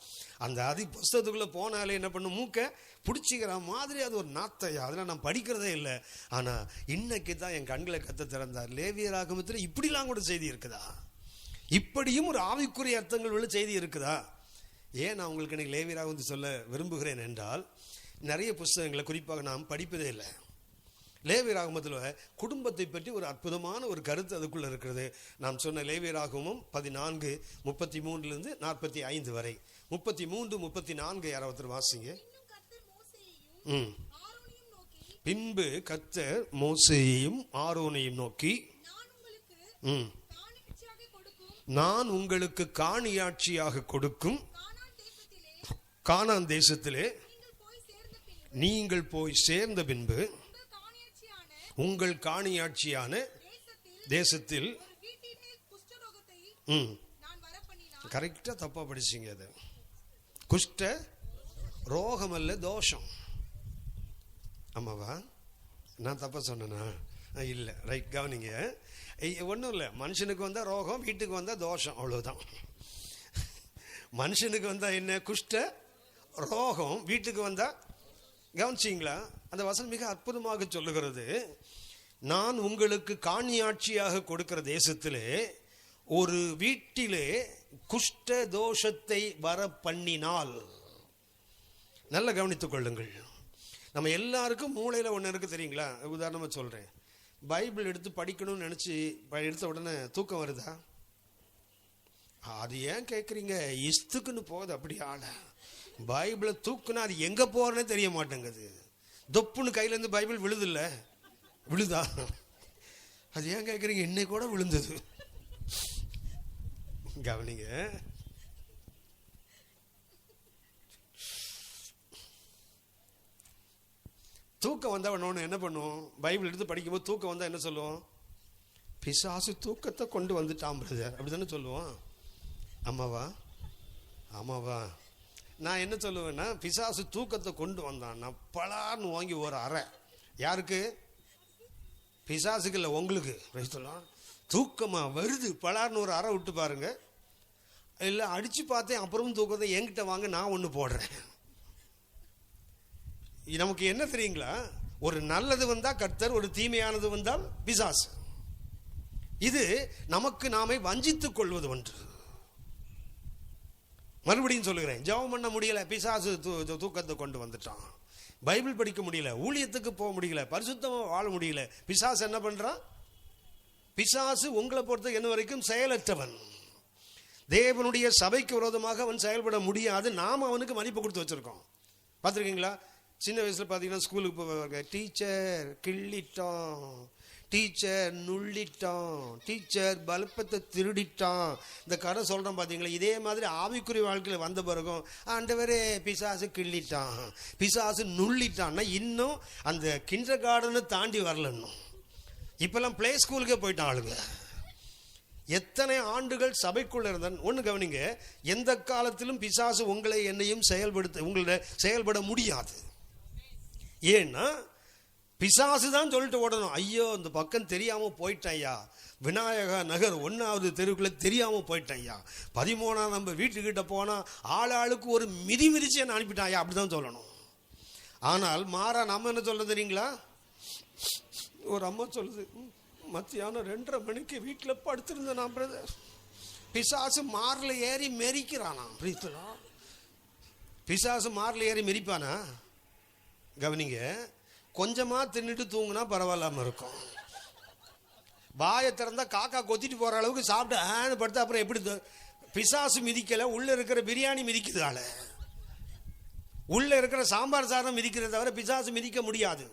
[SPEAKER 1] அந்த புஸ்தகத்துக்குள்ளே போனாலே என்ன பண்ணும், மூக்கை பிடிச்சிக்கிற மாதிரி அது ஒரு நாத்தையா, அதெல்லாம் நான் படிக்கிறதே இல்லை. ஆனால் இன்னைக்கு தான் என் கண்களை கத்த திறந்தார், லேவியராகமத்தில் இப்படிலாம் கூட செய்தி இருக்குதா, இப்படியும் ஒரு ஆவிக்குரிய அர்த்தங்கள் உள்ள செய்தி இருக்குதா. ஏன் நான் உங்களுக்கு இன்னைக்கு லேவியராகமத்தை சொல்ல விரும்புகிறேன் என்றால், நிறைய புஸ்தகங்களை குறிப்பாக நாம் படிப்பதே இல்லை. லேவியராகமத்தில் குடும்பத்தை பற்றி ஒரு அற்புதமான ஒரு கருத்து அதுக்குள்ள இருக்கிறது. நாம் சொன்ன லேவியராகமம் 14:33 45 வரை, 33, 34 யாராவது வாசிங்க. பின்பு கர்த்தர் மோசேயையும் ஆரோனையும் நோக்கி, நான் உங்களுக்கு காணியாட்சியாக கொடுக்கும் கானான் தேசத்திலே நீங்கள் போய் சேர்ந்த பின்பு உங்கள் காணியாட்சியான தேசத்தில் கரெக்டா தப்பா படிச்சீங்க. அது குஷ்ட ரோகம் அல்ல, தோஷம். ஆமாவா? நான் தப்பா சொன்னேனா? இல்லை, ரைட். கவனிங்க. ஒன்றும் இல்லை, மனுஷனுக்கு வந்தால் ரோகம், வீட்டுக்கு வந்தால் தோஷம், அவ்வளோதான். மனுஷனுக்கு வந்தால் என்ன? குஷ்ட ரோகம். வீட்டுக்கு வந்தால், கவனிச்சிங்களா? அந்த வசனம் மிக அற்புதமாக சொல்லுகிறது. நான் உங்களுக்கு காணியாட்சியாக கொடுக்கிற தேசத்திலே ஒரு வீட்டிலே குஷ்ட தோஷத்தை வர பண்ணினால். நல்ல கவனித்துக் கொள்ளுங்கள். நம்ம எல்லாருக்கும் மூளையில் ஒன்று இருக்குது தெரியுங்களா? உதாரணமாக சொல்கிறேன். பைபிள் எடுத்து படிக்கணும்னு நினச்சி எடுத்த உடனே தூக்கம் வருதா? அது ஏன் கேட்குறீங்க? இஸ்துக்குன்னு போகுது அப்படி ஆள. பைபிளை தூக்குனா அது எங்கே போகிறேன்னே தெரிய மாட்டேங்குது. தொப்புன்னு கையிலேருந்து பைபிள் விழுதில்ல, விழுதா? அது ஏன் கேட்குறீங்க? இன்னைக்கு கூட விழுந்தது. கவனிங்க. தூக்கம் வந்தா ஒன்று என்ன பண்ணுவோம்? பைபிள் எடுத்து படிக்கும்போது தூக்கம் வந்தா என்ன சொல்லுவோம்? பிசாசு தூக்கத்தை கொண்டு வந்துட்டான் பிரதர், அப்படி தானே சொல்லுவோம். ஆமாவா? ஆமாவா? நான் என்ன சொல்லுவேன்னா, பிசாசு தூக்கத்தை கொண்டு வந்தான், நான் பலான்னு வாங்கி ஒரு அறை. யாருக்கு? பிசாசுக்கு இல்லை, உங்களுக்கு. தூக்கமா வருது, பலார்னு ஒரு அறை விட்டு பாருங்க. இல்லை அடிச்சு பார்த்தேன், அப்புறமும் தூக்கத்தை என்கிட்ட வாங்க, நான் ஒன்று போடுறேன். நமக்கு என்ன தெரியுங்களா? ஒரு நல்லது வந்தா கர்த்தர், ஒரு தீமையானது வந்தால் பிசாசு. இது நமக்கு நாமே வஞ்சித்துக் கொள்வது ஒன்று. மறுபடியும் சொல்லுகிறேன், ஜெபம் பண்ண முடியல, பிசாசு தூக்கத்தை கொண்டு வந்துட்டான். பைபிள் படிக்க முடியல, ஊழியத்துக்கு போக முடியல, பரிசுத்தமா வாழ முடியல. பிசாசு என்ன பண்றான்? பிசாசு உங்களை பொறுத்த என்ன வரைக்கும் செயலற்றவன். தேவனுடைய சபைக்கு விரோதமாக அவன் செயல்பட முடியாது. நாம அவனுக்கு மதிப்பு கொடுத்து வச்சிருக்கோம். பார்த்துருக்கீங்களா? சின்ன வயசுல பார்த்தீங்கன்னா ஸ்கூலுக்கு போவாங்க, டீச்சர் கிள்ளிட்டான், டீச்சர் நுள்ளிட்டான், டீச்சர் பல்பத்தை திருடிட்டான். இந்த கதை சொல்கிறோம் பார்த்தீங்களா? இதே மாதிரி ஆவிக்குரிய வாழ்க்கையில் வந்த பிறகும் ஆண்டவரே பிசாசு கிள்ளிட்டான், பிசாசு நுள்ளிட்டான்னா இன்னும் அந்த கிண்டர் கார்டனை தாண்டி வரல. இன்னும் இப்பெல்லாம் பிளே ஸ்கூலுக்கே போயிட்டான் ஆளுங்க. எத்தனை ஆண்டுகள் சபைக்குள்ள இருந்த ஒன்று கவனிங்க, எந்த காலத்திலும் பிசாசு உங்களை என்னையும் செயல்பட முடியாது. ஏன்னா பிசாசு தான் சொல்லிட்டு ஓடணும். ஐயோ இந்த பக்கம் தெரியாம போயிட்டேன் ஐயா, விநாயகா நகர் 1வது தெருவுக்குள்ள தெரியாம போயிட்டேன் ஐயா, 13ஆம் நம்ம வீட்டுக்கிட்ட போனா ஆளுக்கு ஒரு மிதிச்சு என்ன அனுப்பிட்டான் ஐயா, அப்படிதான் சொல்லணும். ஆனால் மாறா நம்ம என்ன சொல்றது தெரியுங்களா? ஒரு அம்மா சொல்லுது, மத்தியானம் 2:30 மணிக்கு வீட்டில் படுத்திருந்தேன் நான் பிரதர், பிசாசு மார்ல ஏறி மெரிக்கிறானா. பிசாசு மார்ல ஏறி மெரிப்பானா? கவனிங்க, கொஞ்சமா தின்னுட்டு தூங்குனா பரவாயில்லாம இருக்கும். வாயை திறந்தா காக்கா கொத்திட்டு போற அளவுக்கு சாப்பிட்டு படுத்தா அப்புறம் எப்படி? பிசாசு மிதிக்கல, உள்ள இருக்கிற பிரியாணி மிதிக்குதால, உள்ள இருக்கிற சாம்பார் சாதம் மிதிக்கிறத தவிர பிசாசு மிதிக்க முடியாது.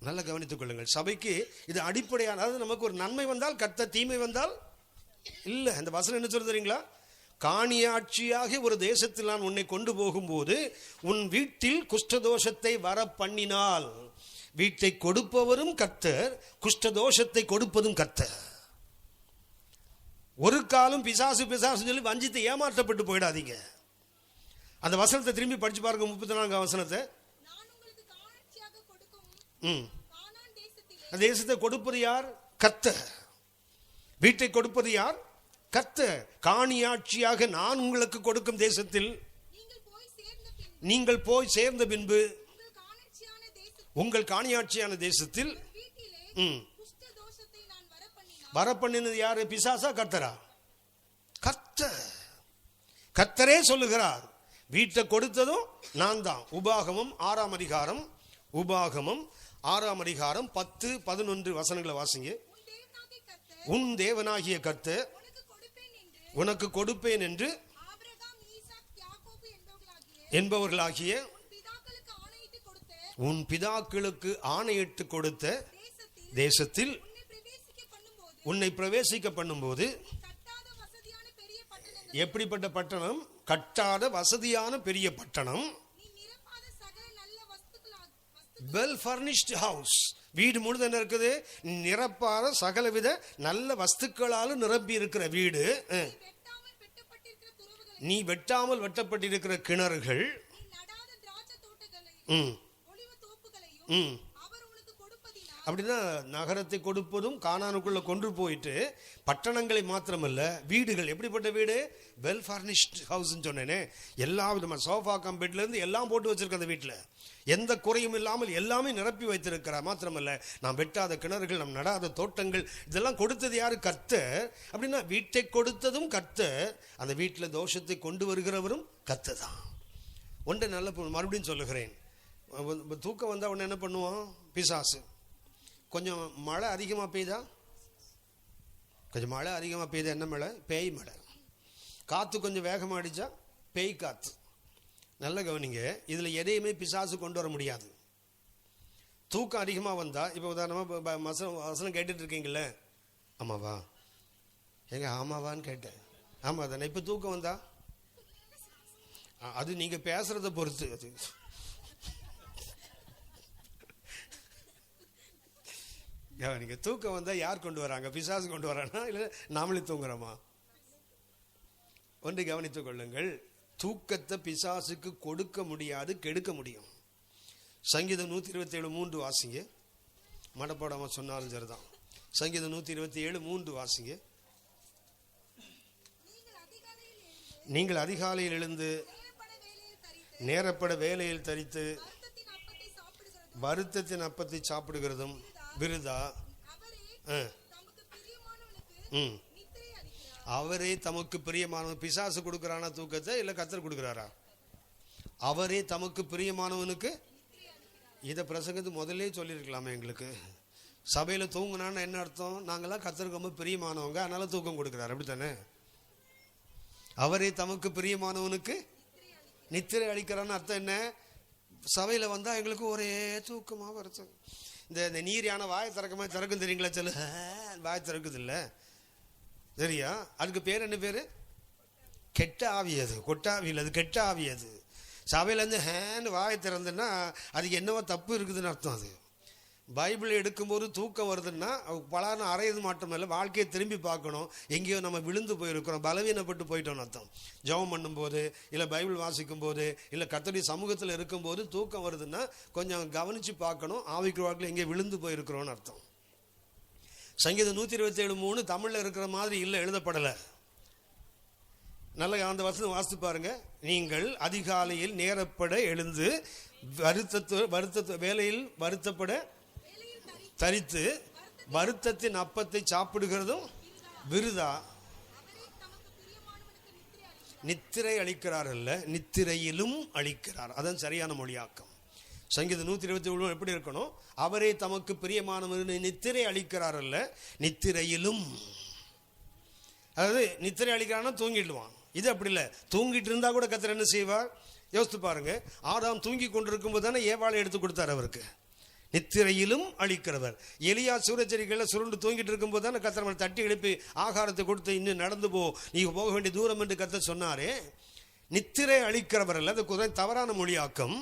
[SPEAKER 1] நல்லா கவனித்துக் கொள்ளுங்கள். சபைக்கு இது அடிப்படையான, அதாவது நமக்கு ஒரு நன்மை வந்தால் கர்த்தர், தீமை வந்தால் இல்லை. அந்த வசனம் என்ன சொல்றது தெரியுங்களா? காணியாட்சியாக ஒரு தேசத்தில் நான் உன்னை கொண்டு போகும்போது உன் வீட்டில் குஷ்டதோஷத்தை வர பண்ணினால், வீட்டை கொடுப்பவரும் கர்த்தர், குஷ்டதோஷத்தை கொடுப்பதும் கர்த்தர். ஒரு காலம் பிசாசு பிசாசு சொல்லி வஞ்சித்து ஏமாற்றப்பட்டு போயிடாதீங்க. அந்த வசனத்தை திரும்பி படிச்சு பாருங்க, 34ஆம் வசனத்தை. தேசத்தை கொடுப்பது யார்? கர்த்தர். வீட்டை கொடுப்பது யார்? கர்த்தர். காணியாட்சியாக நான் உங்களுக்கு கொடுக்கும் தேசத்தில் நீங்கள் போய் சேர்ந்த பின்பு உங்கள் காணியாட்சியான தேசத்தில் வரப்பண்ணினது யாரு? பிசாசா கர்த்தரா? கர்த்தர். கர்த்தரே சொல்லுகிறார், வீட்டை கொடுத்ததும் நான் தான். உபாகமம் 6ஆம் அதிகாரம், உபாகமம் 6ஆம் அதிகாரம் 10, 11 வசனங்களை வாசிங்க. உன் தேவனாகிய கர்த்தர் உனக்கு கொடுப்பேன் என்று என்பவர்களாகிய உன் பிதாக்களுக்கு ஆணையிட்டு கொடுத்த தேசத்தில் உன்னை பிரவேசிக்க பண்ணும்போது, எப்படிப்பட்ட பட்டணம்? கட்டாத வசதியான பெரிய பட்டணம், வெல் ஃபர்னிஷ்டு ஹவுஸ். வீடு முழுது என்ன இருக்குது? நிரப்பாத சகலவித நல்ல வஸ்துக்களால் நிரப்பி இருக்கிற வீடு. நீ வெட்டாமல் வெட்டப்பட்டிருக்கிற கிணறுகள், அப்படின்னா நகரத்தை கொடுப்பதும் கானானுக்குள்ள கொண்டு போயிட்டு பட்டணங்களை மாத்திரமல்ல, வீடுகள், எப்படிப்பட்ட வீடு, வெல் ஃபர்னிஷ்ட் ஹவுஸ் சொன்னேனே, எல்லா விதமான சோஃபா கம்பெட்ல இருந்து எல்லாம் போட்டு வச்சிருக்க அந்த வீட்டில், எந்த குறையும் இல்லாமல் எல்லாமே நிரப்பி வைத்திருக்கிறார். மாத்திரமல்ல, நாம் வெட்டாத கிணறுகள், நாம் நடாத தோட்டங்கள், இதெல்லாம் கொடுத்தது யாரு? கர்த்தர். அப்படின்னா வீட்டை கொடுத்ததும் கர்த்தர், அந்த வீட்டில் தோஷத்தை கொண்டு வருகிறவரும் கர்த்தர் தான். ஒன்றை நல்ல மறுபடியும் சொல்லுகிறேன், தூக்கம் வந்தால் உடனே என்ன பண்ணுவோம்? பிசாசு. கொஞ்சம் மழை அதிகமாக பெய்தா, கொஞ்சம் மழை அதிகமாக பெய்தா என்ன மழை? பேய் மழை. காற்று கொஞ்சம் வேகமாக அடித்தா பேய் காற்று. நல்ல கவனிங்க, இதில் எதையுமே பிசாசு கொண்டு வர முடியாது. தூக்கம் அதிகமாக வந்தால், இப்போ உதாரணமாக வசனம் கேட்டுட்டு இருக்கீங்களே, ஆமாவா எங்க ஆமாவான்னு கேட்டேன், ஆமாம் தானே. இப்போ தூக்கம் வந்தா அது நீங்கள் பேசுகிறத பொறுத்து. அது நீங்க தூக்கம் வந்தா யார் கொண்டு வராங்க? பிசாசு கொண்டு வரானா இல்லை நாமளே தூங்குறோமா? ஒன்று கவனித்துக் கொள்ளுங்கள், தூக்கத்தை பிசாசுக்கு கொடுக்க முடியாது, கெடுக்க முடியும். சங்கீதம் 127:3 வாசிங்க. மடப்படாம சொன்னாலும் சரிதான். சங்கீதம் 127:3 வாசிங்க. நீங்கள் அதிகாலையில் எழுந்து நேரப்பட வேலையில் தரித்து வருத்தத்தின் அப்பத்தை சாப்பிடுகிறதும் விருதா. அவரே தமக்கு பிரியமானவன். பிசாசு கொடுக்கிறானா தூக்கத்தை, இல்ல கர்த்தர் கொடுக்கிறாரா? அவரே தமக்கு பிரியமானவனுக்கு. இதை பிரசங்கத்து முதல்ல சொல்லியிருக்கலாமே எங்களுக்கு. சபையில தூங்கினான்னு என்ன அர்த்தம்? நாங்களாம் கர்த்தருக்கு ரொம்ப பிரியமானவங்க, அதனால தூக்கம் கொடுக்கிறார், அப்படித்தானே? அவரே தமக்கு பிரியமானவனுக்கு நித்திரை அளிக்கிறான்னு அர்த்தம் என்ன? சபையில வந்தா எங்களுக்கு ஒரே தூக்கமா வருது. இந்த நீர் யானை வாயை திறக்கும் தெரியுங்களா? சொல்ல வாய் திறக்குது இல்ல, சரியா? அதுக்கு பேர் என்ன பேரு? கெட்ட ஆவியது. கொட்டாவியில் அது கெட்ட ஆவியது. சபையில இருந்து ஹேன்னு வாயை திறந்துன்னா அதுக்கு என்னவோ தப்பு இருக்குதுன்னு அர்த்தம். அது பைபிள் எடுக்கும்போது தூக்கம் வருதுன்னா பலரும் அறையது மட்டும் இல்லை, வாழ்க்கையை திரும்பி பார்க்கணும். எங்கேயோ நம்ம விழுந்து போயிருக்கிறோம், பலவீனப்பட்டு போயிட்டோம்னு அர்த்தம். ஜெபம் பண்ணும்போது, இல்லை பைபிள் வாசிக்கும் போது, இல்லை கர்த்தருடைய சமூகத்தில் இருக்கும்போது தூக்கம் வருதுன்னா கொஞ்சம் கவனித்து பார்க்கணும், ஆவிக்குரிய வாழ்க்கையில் எங்கேயோ விழுந்து போயிருக்கிறோன்னு அர்த்தம். சங்கீதம் 127:3 தமிழில் இருக்கிற மாதிரி இல்லை, எழுதப்படலை. நல்ல அந்த வசனம் வாசித்து பாருங்க. நீங்கள் அதிகாலையில் நேரப்பட எழுந்து வேலையில் வருத்தப்பட தரித்து வருத்தத்தின் அப்பத்தை சாப்பிடுகிறதும் விருதா. நித்திரை அளிக்கிறார் அல்ல, நித்திரையிலும் அளிக்கிறார். அதான் சரியான மொழியாக்கம். சங்கீதம் 127 எப்படி இருக்கணும்? அவரே தமக்கு பிரியமானவர் நித்திரை அளிக்கிறார் அல்ல, நித்திரையிலும். அதாவது நித்திரை அளிக்கிறான்னா தூங்கிடுவான். இது அப்படி இல்லை, தூங்கிட்டு இருந்தா கூட கர்த்தர் என்ன செய்வார்? யோசித்து பாருங்க. ஆதாம் தூங்கி கொண்டிருக்கும் போது தானே ஏவாளை எடுத்து கொடுத்தார் அவருக்கு. நித்திரையிலும் அளிக்கிறவர். எலியா சூரச்செடிகளில் சுருண்டு தூங்கிட்டு இருக்கும் போது தானே கர்த்தர் தட்டி எழுப்பி ஆகாரத்தை கொடுத்து இன்னும் நடந்து போ, நீங்க போக வேண்டிய தூரம் என்று கர்த்தர் சொன்னாரே. நித்திரை அளிக்கிறவர் அல்ல, அது தவறான மொழியாக்கம்.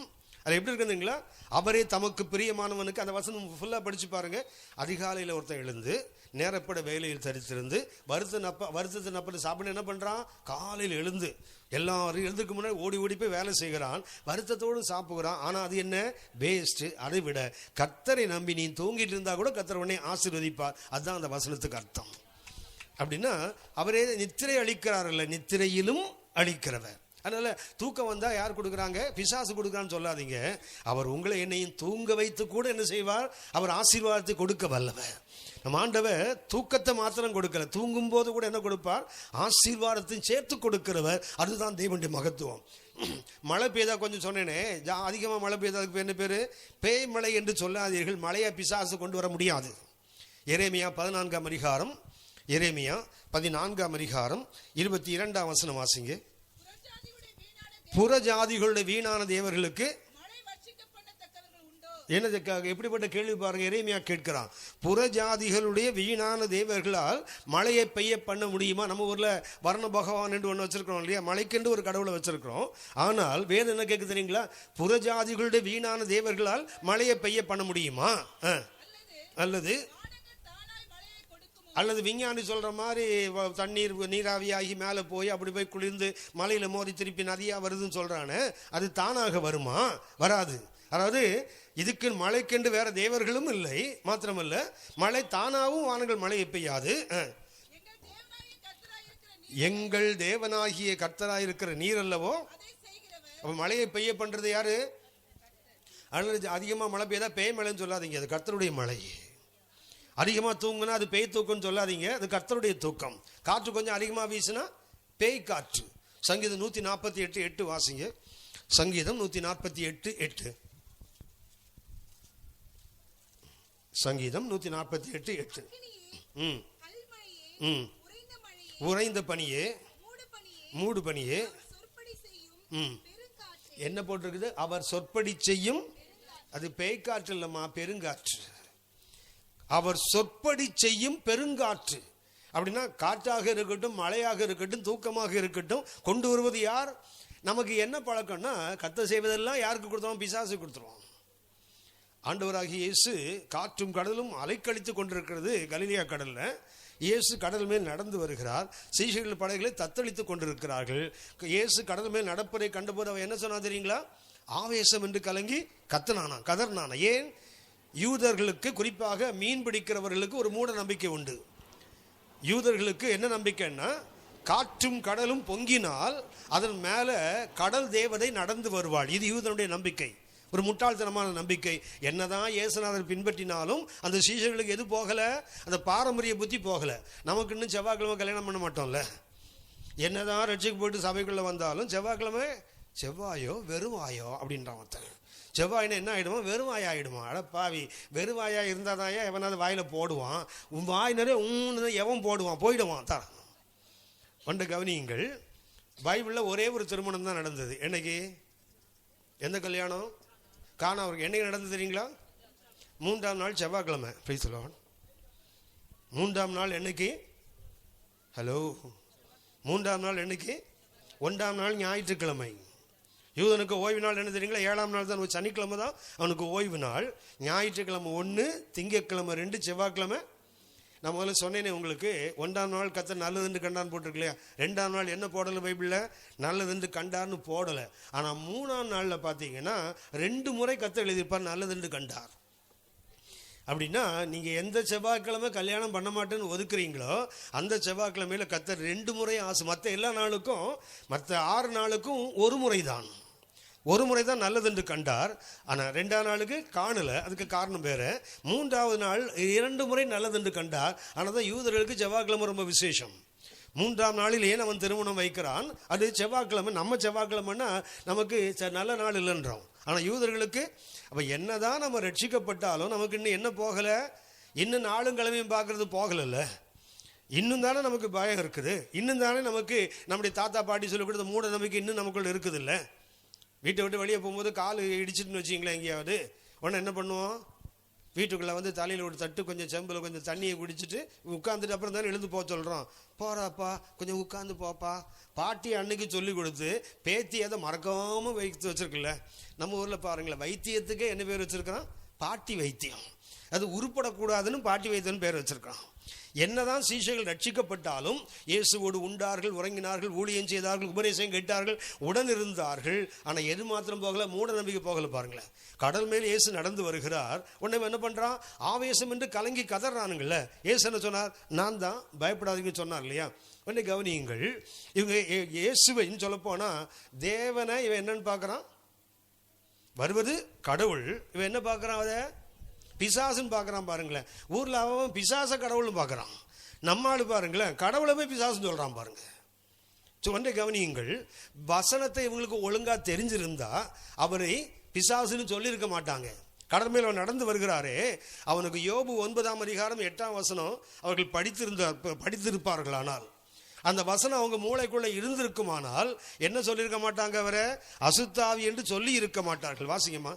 [SPEAKER 1] அது எப்படி இருக்குதுங்களா? அவரே தமக்கு பிரியமானவனுக்கு. அந்த வசனம் ஃபுல்லா படிச்சு பாருங்க. அதிகாலையில் ஒருத்தன் எழுந்து நேரப்பட வேலையில் தரித்திருந்து வருத்தத்தின் அப்படி சாப்பிட என்ன பண்றான்? காலையில் எழுந்து எல்லாரும் எழுதுக்கு முன்னாடி ஓடி ஓடி போய் வேலை செய்கிறான், வருத்தத்தோடு சாப்பிடுறான். ஆனா அது என்ன? வேஸ்ட். அதை விட கர்த்தரை நம்பி நீ தூங்கிட்டு இருந்தா கூட கர்த்தர் உடனே ஆசீர்வதிப்பார். அதுதான் அந்த வசனத்துக்கு அர்த்தம். அப்படின்னா அவரே நித்திரை அளிக்கிறார் அல்ல, நித்திரையிலும் அளிக்கிறவர். அதனால தூக்கம் வந்தா யார் கொடுக்குறாங்க? பிசாசு கொடுக்குறான்னு சொல்லாதீங்க. அவர் உங்களை என்னையும் தூங்க வைத்து கூட என்ன செய்வார்? அவர் ஆசீர்வாதத்தை கொடுக்க வல்லவர். நம்ம ஆண்டவர் தூக்கத்தை மாத்திரம் கொடுக்கல, தூங்கும் போது கூட என்ன கொடுப்பார்? ஆசீர்வாதத்தையும் சேர்த்து கொடுக்கிறவர். அதுதான் தேவனுடைய மகத்துவம். மழை பெய்தா கொஞ்சம் சொன்னேனே, அதிகமாக மழை பெய்தா அதுக்கு என்ன பேரு? பேய் மழை என்று சொல்லாதீர்கள். மழையை பிசாசு கொண்டு வர முடியாது. எரேமியா 14ஆம் அதிகாரம், எரேமியா 14ஆம் அதிகாரம் 22ஆம் வசனம் வாசிங்க. புறஜாதிகளுடைய வீணான தேவர்களுக்கு என்னதுக்காக? எப்படிப்பட்ட கேள்வி பாருங்க. எரேமியா கேட்கிறான், புறஜாதிகளுடைய வீணான தேவர்களால் மழையை பெய்ய பண்ண முடியுமா? நம்ம ஊர்ல வர்ண பகவான் என்று ஒன்று வச்சிருக்கிறோம் இல்லையா, மழைக்கென்று ஒரு கடவுளை வச்சிருக்கிறோம். ஆனால் வேறு என்ன கேட்க தெரியுங்களா? புறஜாதிகளுடைய வீணான தேவர்களால் மழையை பெய்ய பண்ண முடியுமா? அல்லது அல்லது விஞ்ஞானி சொல்ற மாதிரி தண்ணீர் நீராவியாகி மேலே போய் அப்படி போய் குளிர்ந்து மலையில மோதி திருப்பி நதியா வருதுன்னு சொல்றானே, அது தானாக வருமா? வராது. அதாவது இதுக்கு மழைக்கென்று வேற தேவர்களும் இல்லை, மாத்திரமல்ல மழை தானாகவும் வானங்கள் மழையை பெய்யாது. எங்கள் தேவனாகிய கர்த்தராயிருக்கிற நீர் அல்லவோ. அப்ப மழையை பெய்ய பண்றது யாரு? அல்லது அதிகமா மழை பெய்தா பேய் மழைன்னு சொல்லாதீங்க, அது கர்த்தருடைய மழை. அதிகமா தூங்குனா அது பேய் தூக்கம்னு சொல்லாதீங்க, அது கர்த்தருடைய தூக்கம். காற்று கொஞ்சம் அதிகமா வீசுனா பேய் காற்று. சங்கீதம் 148:8 வாசிங்க. சங்கீதம் 148:8. சங்கீதம் 148:8. உறைந்த பனியே, மூடு பனியே. என்ன போட்டிருக்குது? அவர் சொற்படி செய்யும். அது பேய்காற்று இல்லம்மா, பெருங்காற்று. அவர் சொற்படி செய்யும் பெருங்காற்று. அப்படின்னா காற்றாக இருக்கட்டும், மழையாக இருக்கட்டும், தூக்கமாக இருக்கட்டும், கொண்டு வருவது யார்? நமக்கு என்ன பழக்கம்னா, கர்த்தர் செய்வதெல்லாம் யாருக்கு கொடுத்தோம்? பிசாசு கொடுத்துருவோம். ஆண்டவராகிய இயேசு காற்றும் கடலும் அலைக்கழித்து கொண்டிருக்கிறது கலிலேயா கடல்ல. இயேசு கடல் மேல் நடந்து வருகிறார். சீஷர்கள் படகுகளை தத்தளித்து கொண்டிருக்கிறார்கள். இயேசு கடல் மேல் நடப்பதை கண்டபோது அவன் என்ன சொன்னா தெரியுங்களா? ஆவேசம் என்று கலங்கி கதர்னானா. ஏன்? யூதர்களுக்கு, குறிப்பாக மீன் பிடிக்கிறவர்களுக்கு ஒரு மூட நம்பிக்கை உண்டு. யூதர்களுக்கு என்ன நம்பிக்கைன்னா, காற்றும் கடலும் பொங்கினால் அதன் மேல கடல் தேவதை நடந்து வருவாள். இது யூதனுடைய நம்பிக்கை. ஒரு முட்டாள்தனமான நம்பிக்கை. என்னதான் இயேசுநாதர் பின்பற்றினாலும் அந்த சீஷர்களுக்கு எது போகல? அந்த பாரம்பரிய புத்தி போகல. நமக்கு இன்னும் செவ்வாய்க்கிழமை கல்யாணம் பண்ண மாட்டோம்ல. என்னதான் ரட்சிக்கு போயிட்டு சபைக்குள்ள வந்தாலும் செவ்வாய்க்கிழமை செவ்வாயோ வெறுவாயோ அப்படின்றான் ஒருத்தன். செவ்வாயினா என்ன ஆயிடுமா? வெறுவாயா ஆயிடுமா? அட பாவி, வெறுவாயா இருந்தாதான் எவனாவது வாயில போடுவான். வாய் நிறைய எவன் போடுவான்? போயிடுவான் தான். பண்டு கவனியுங்கள், பைபிள்ல ஒரே ஒரு திருமணம் தான் நடந்தது. என்னைக்கு? எந்த கல்யாணம்? காணா. அவருக்கு என்னைக்கு நடந்தது தெரியுங்களா? 3ஆம் நாள் செவ்வாய்க்கிழமை. Praise the Lord. 3ஆம் நாள் என்னைக்கு? ஹலோ, 3ஆம் நாள் என்னைக்கு? 1ஆம் நாள் ஞாயிற்றுக்கிழமை. யூதனுக்கு ஓய்வு நாள் என்ன தெரியுங்களா? 7ஆம் நாள் தான், சனிக்கிழமை தான் அவனுக்கு ஓய்வு நாள். ஞாயிற்றுக்கிழமை 1, திங்கட்கிழமை 2, செவ்வாய்க்கிழமை. நான் முதல்ல சொன்னேனே உங்களுக்கு, 1ஆம் நாள் கர்த்தர் நல்லதுன்னு கண்டான்னு போட்டிருக்கு இல்லையா? 2ஆம் நாள் என்ன போடலை பைபிளில்? நல்லதுன்னு கண்டார்னு போடலை. ஆனால் 3ஆம் நாளில் பார்த்தீங்கன்னா 2 முறை கர்த்தர் எழுதியிருப்பார் நல்லதுன்னு கண்டார். அப்படின்னா நீங்கள் எந்த செவ்வாய்க்கிழமை கல்யாணம் பண்ண மாட்டேன்னு ஒதுக்குறீங்களோ அந்த செவ்வாய்க்கிழமையில கர்த்தர் 2 முறை ஆசை. மற்ற எல்லா நாளுக்கும், மற்ற 6 நாளுக்கும் ஒரு முறை தான் நல்லதென்று கண்டார். ஆனால் 2ஆம் நாளுக்கு காணல. அதுக்கு காரணம் வேற. 3ஆவது நாள் 2 முறை நல்லதென்று கண்டார். ஆனால் தான் யூதர்களுக்கு செவ்வாய்க்கிழமை ரொம்ப விசேஷம். 3ஆம் நாளில் ஏன் அவன் திருமணம் வைக்கிறான்? அது செவ்வாய்க்கிழமை. நம்ம செவ்வாய்க்கிழமைன்னா நமக்கு நல்ல நாள் இல்லைன்றோம். ஆனால் யூதர்களுக்கு. அப்போ என்னதான் நம்ம ரட்சிக்கப்பட்டாலும் நமக்கு இன்னும் என்ன போகலை? இன்னும் நாளும் கிழமையும் பார்க்கறது போகலைல்ல. இன்னும் தானே நமக்கு பயம் இருக்குது. இன்னும் தானே நமக்கு நம்முடைய தாத்தா பாட்டி சொல்லி கொடுத்த மூட நம்பிக்கை இன்னும் நமக்குள்ள இருக்குது இல்லை? வீட்டை விட்டு வெளியே போகும்போது கால் இடிச்சிட்டுன்னு வச்சிங்களேன் எங்கேயாவது, உடனே என்ன பண்ணுவோம்? வீட்டுக்குள்ளே வந்து தலையில் ஒரு தட்டு, கொஞ்சம் செம்பில் கொஞ்சம் தண்ணியை குடிச்சிட்டு உட்காந்துட்டு அப்புறம் தானே எழுந்து போக சொல்கிறோம். போகிறாப்பா, கொஞ்சம் உட்காந்து போப்பா. பாட்டி அன்னைக்கு சொல்லி கொடுத்து பேத்தி அதை மறக்காமல் வைத்து வச்சிருக்குல்ல. நம்ம ஊரில் பாருங்களேன், வைத்தியத்துக்கே என்ன பேர் வச்சிருக்கிறான்? பாட்டி வைத்தியம். அது உருப்படக்கூடாதுன்னு பாட்டி வைத்தியம்னு பேர் வச்சிருக்கான். என்னதான் சீஷர்கள் ரட்சிக்கப்பட்டாலும் இயேசுவோடு உண்டார்கள், உறங்கினார்கள், ஊழியம் செய்தார்கள், உபதேசம் கேட்டார்கள், உடன் இருந்தார்கள். ஆனால் எது மாத்திரம் போகல? மூட நம்பிக்கை போகல. பாருங்களேன், கடல் மேல் இயேசு நடந்து வருகிறார். உடனே என்ன பண்றான்? ஆவேசம் என்று கலங்கி கதறானுங்கள்ல. இயேசு என்ன சொன்னார்? நான் தான், பயப்படாதீங்கன்னு சொன்னார் இல்லையா? உடனே கவனியுங்கள், இவங்க இயேசுவை சொல்ல போனா தேவனை இவன் என்னன்னு பார்க்கறான்? வருவது கடவுள். இவன் என்ன பார்க்கறான்? அதை பிசாசுன்னு பார்க்குறான். பாருங்களேன், ஊரில் அவன் பிசாச கடவுள்னு பார்க்குறான். நம்மால் பாருங்களேன், கடவுளை போய் பிசாசுன்னு சொல்கிறான். பாருங்க, ஒன்றை கவனியுங்கள். வசனத்தை இவங்களுக்கு ஒழுங்காக தெரிஞ்சிருந்தா அவரை பிசாசுன்னு சொல்லியிருக்க மாட்டாங்க. கடல் மேல் அவன் நடந்து வருகிறாரே, அவனுக்கு யோபு 9ஆம் அதிகாரம் 8ஆம் வசனம் அவர்கள் படித்திருப்பார்கள். ஆனால் அந்த வசனம் அவங்க மூளைக்குள்ள இருந்திருக்குமானால் என்ன சொல்லியிருக்க மாட்டாங்க? அவரை அசுத்தாவி என்று சொல்லி இருக்க மாட்டார்கள். வாசிங்கம்மா.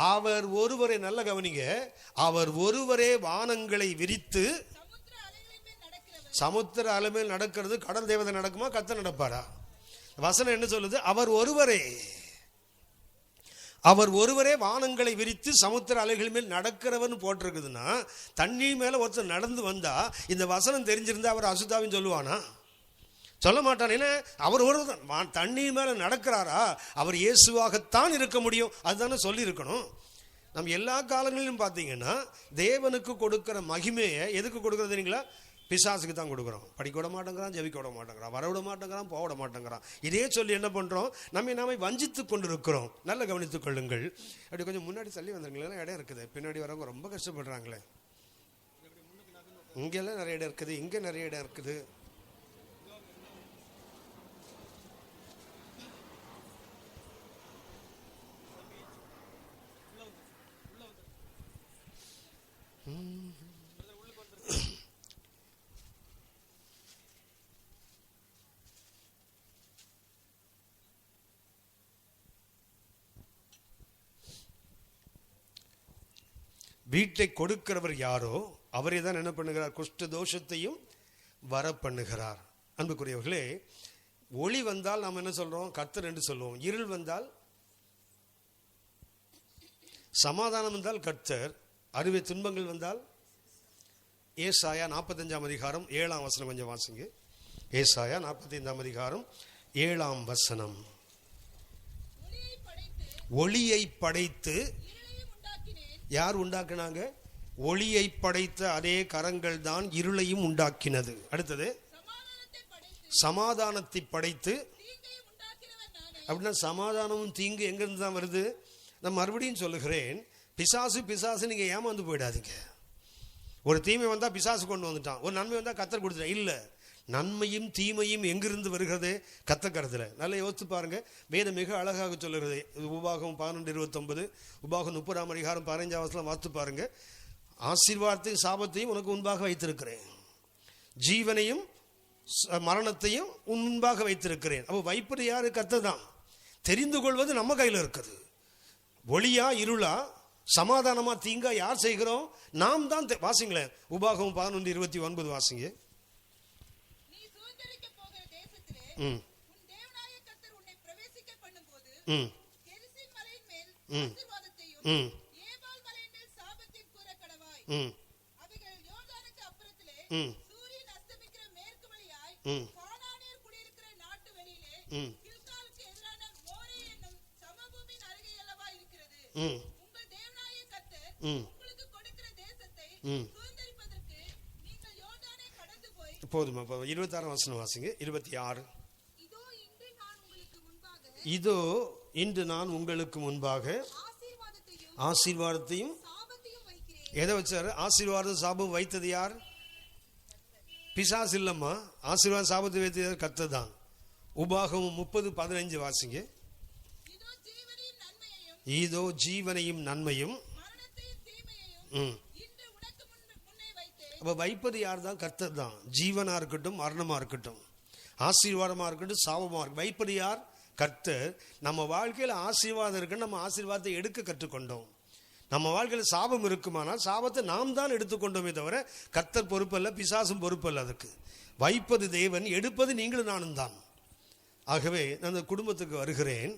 [SPEAKER 1] அவர் ஒருவரே, நல்ல கவனிங்க, அவர் ஒருவரே வானங்களை விரித்து சமுத்திர அலைமேல் நடக்கிறது. கடல் தேவதை நடக்குமா? கர்த்தர் நடப்பாரா? வசனம் என்ன சொல்லுது? அவர் ஒருவரே. அவர் ஒருவரே வானங்களை விரித்து சமுத்திர அலைகள் மேல் நடக்கிறவர்னு போட்டிருக்குதுன்னா, தண்ணி மேல ஒருத்தர் நடந்து வந்தா இந்த வசனம் தெரிஞ்சிருந்தா அவர் அசுத்தாவின்னு சொல்லுவானா? சொல்ல மாட்டான். ஏன்னா அவர் ஒரு தண்ணீர் மேல நடக்கிறாரா, அவர் இயேசுவாகத்தான் இருக்க முடியும். அதுதானே சொல்லி இருக்கணும். நம்ம எல்லா காலங்களிலும் பார்த்தீங்கன்னா தேவனுக்கு கொடுக்கிற மகிமையை எதுக்கு கொடுக்கறது தெரியுங்களா? பிசாசுக்கு தான் கொடுக்குறோம். படிக்க விட மாட்டேங்கிறான், ஜெபிக்க விட மாட்டேங்கிறான், வர விட மாட்டேங்கிறான், போக விட மாட்டேங்கிறான். இதே சொல்லி என்ன பண்ணுறோம்? நாம வஞ்சித்து கொண்டு இருக்கிறோம். நல்ல கவனித்துக் கொள்ளுங்கள். அப்படி கொஞ்சம் முன்னாடி தள்ளி வந்துருங்களா, இடம் இருக்குது. பின்னாடி வரவங்க ரொம்ப கஷ்டப்படுறாங்களே. இங்கெல்லாம் நிறைய இடம் இருக்குது, இங்கே நிறைய இடம் இருக்குது. வீட்டை கொடுக்கிறவர் யாரோ அவரே தான் என்ன பண்ணுகிறார்? குஷ்ட தோஷத்தையும் வர பண்ணுகிறார். அன்புக்குரியவர்களே, ஒளி வந்தால் நாம் என்ன சொல்றோம்? கர்த்தர் என்று சொல்லுவோம். இருள் வந்தால், சமாதானம் வந்தால் கர்த்தர், அறுவை துன்பங்கள் வந்தால் ஏசாயா 45 அதிகாரம் 7 வசனம் கொஞ்சம் வாசிங்க. ஏசாயா 45 அதிகாரம் 7 வசனம். ஒளியை படைத்து யார் உண்டாக்குனாங்க? ஒளியை படைத்த அதே கரங்கள் தான் இருளையும் உண்டாக்கினது. அடுத்தது சமாதானத்தை படைத்து. அப்படின்னா சமாதானமும் தீங்கு எங்கிருந்து தான் வருது? நான் மறுபடியும் சொல்லுகிறேன், பிசாசு நீங்க ஏமாந்து போயிடாதீங்க. ஒரு தீமை வந்தா பிசாசு கொண்டு வந்துட்டான், ஒரு நன்மை வந்தா கர்த்தர் கொடுத்துட்டான். இல்ல, நன்மையும் தீமையும் எங்கிருந்து வருகிறது? கர்த்தர்கரத்துல. நல்லா யோசித்து பாருங்க. வேதம் மிக அழகாக சொல்லுகிறது. உபாகம் 12:29, உபாகம் 30 அதிகாரம் 15 வசனம் வாசித்து பாருங்க. ஆசீர்வாதத்தையும் சாபத்தையும் உனக்கு முன்பாக வைத்திருக்கிறேன், ஜீவனையும் மரணத்தையும் உன் முன்பாக வைத்திருக்கிறேன். அப்போ வைப்பது யாரு? கர்த்தர் தான். தெரிந்து கொள்வது நம்ம கையில் இருக்குது. ஒளியா இருளா, சமாதானமா தீங்கா யார் செய்கிறோம்? நாம் தான். வாசிங்களேன், உபாகம் 11:29 வாசிங்க. போதுமா? 26 வசனம் வாசிங்க. 26. இதோ இன்று நான் உங்களுக்கு முன்பாக ஆசீர்வாதத்தையும். எதை வச்சாரு? ஆசீர்வாதம் சாபம் வைத்தது யார்? பிசாசு இல்லம்மா. ஆசீர்வாத சாபத்தை வைத்தது கர்த்தர் தான். உபாகம் 30:15 வாசிங்க. இதோ ஜீவனையும் நன்மையும். அப்ப வைப்பது யார் தான்? கர்த்தர் தான். ஜீவனா இருக்கட்டும், மரணமா இருக்கட்டும், ஆசீர்வாதமா இருக்கட்டும், சாபமா இருக்கட்டும், வைப்பது யார்? கர்த்தர். நம்ம வாழ்க்கையில் ஆசீர்வாதம் இருக்குன்னு நம்ம ஆசீர்வாதத்தை எடுக்க கற்றுக்கொண்டோம். நம்ம வாழ்க்கையில் சாபம் இருக்குமானால் சாபத்தை நாம் தான் எடுத்துக்கொண்டோமே தவிர கர்த்தர் பொறுப்பல்ல, பிசாசும் பொறுப்பல்ல. அதுக்கு வைப்பது தேவன், எடுப்பது நீங்களும் நானும் தான். ஆகவே நான் அந்த குடும்பத்துக்கு வருகிறேன்.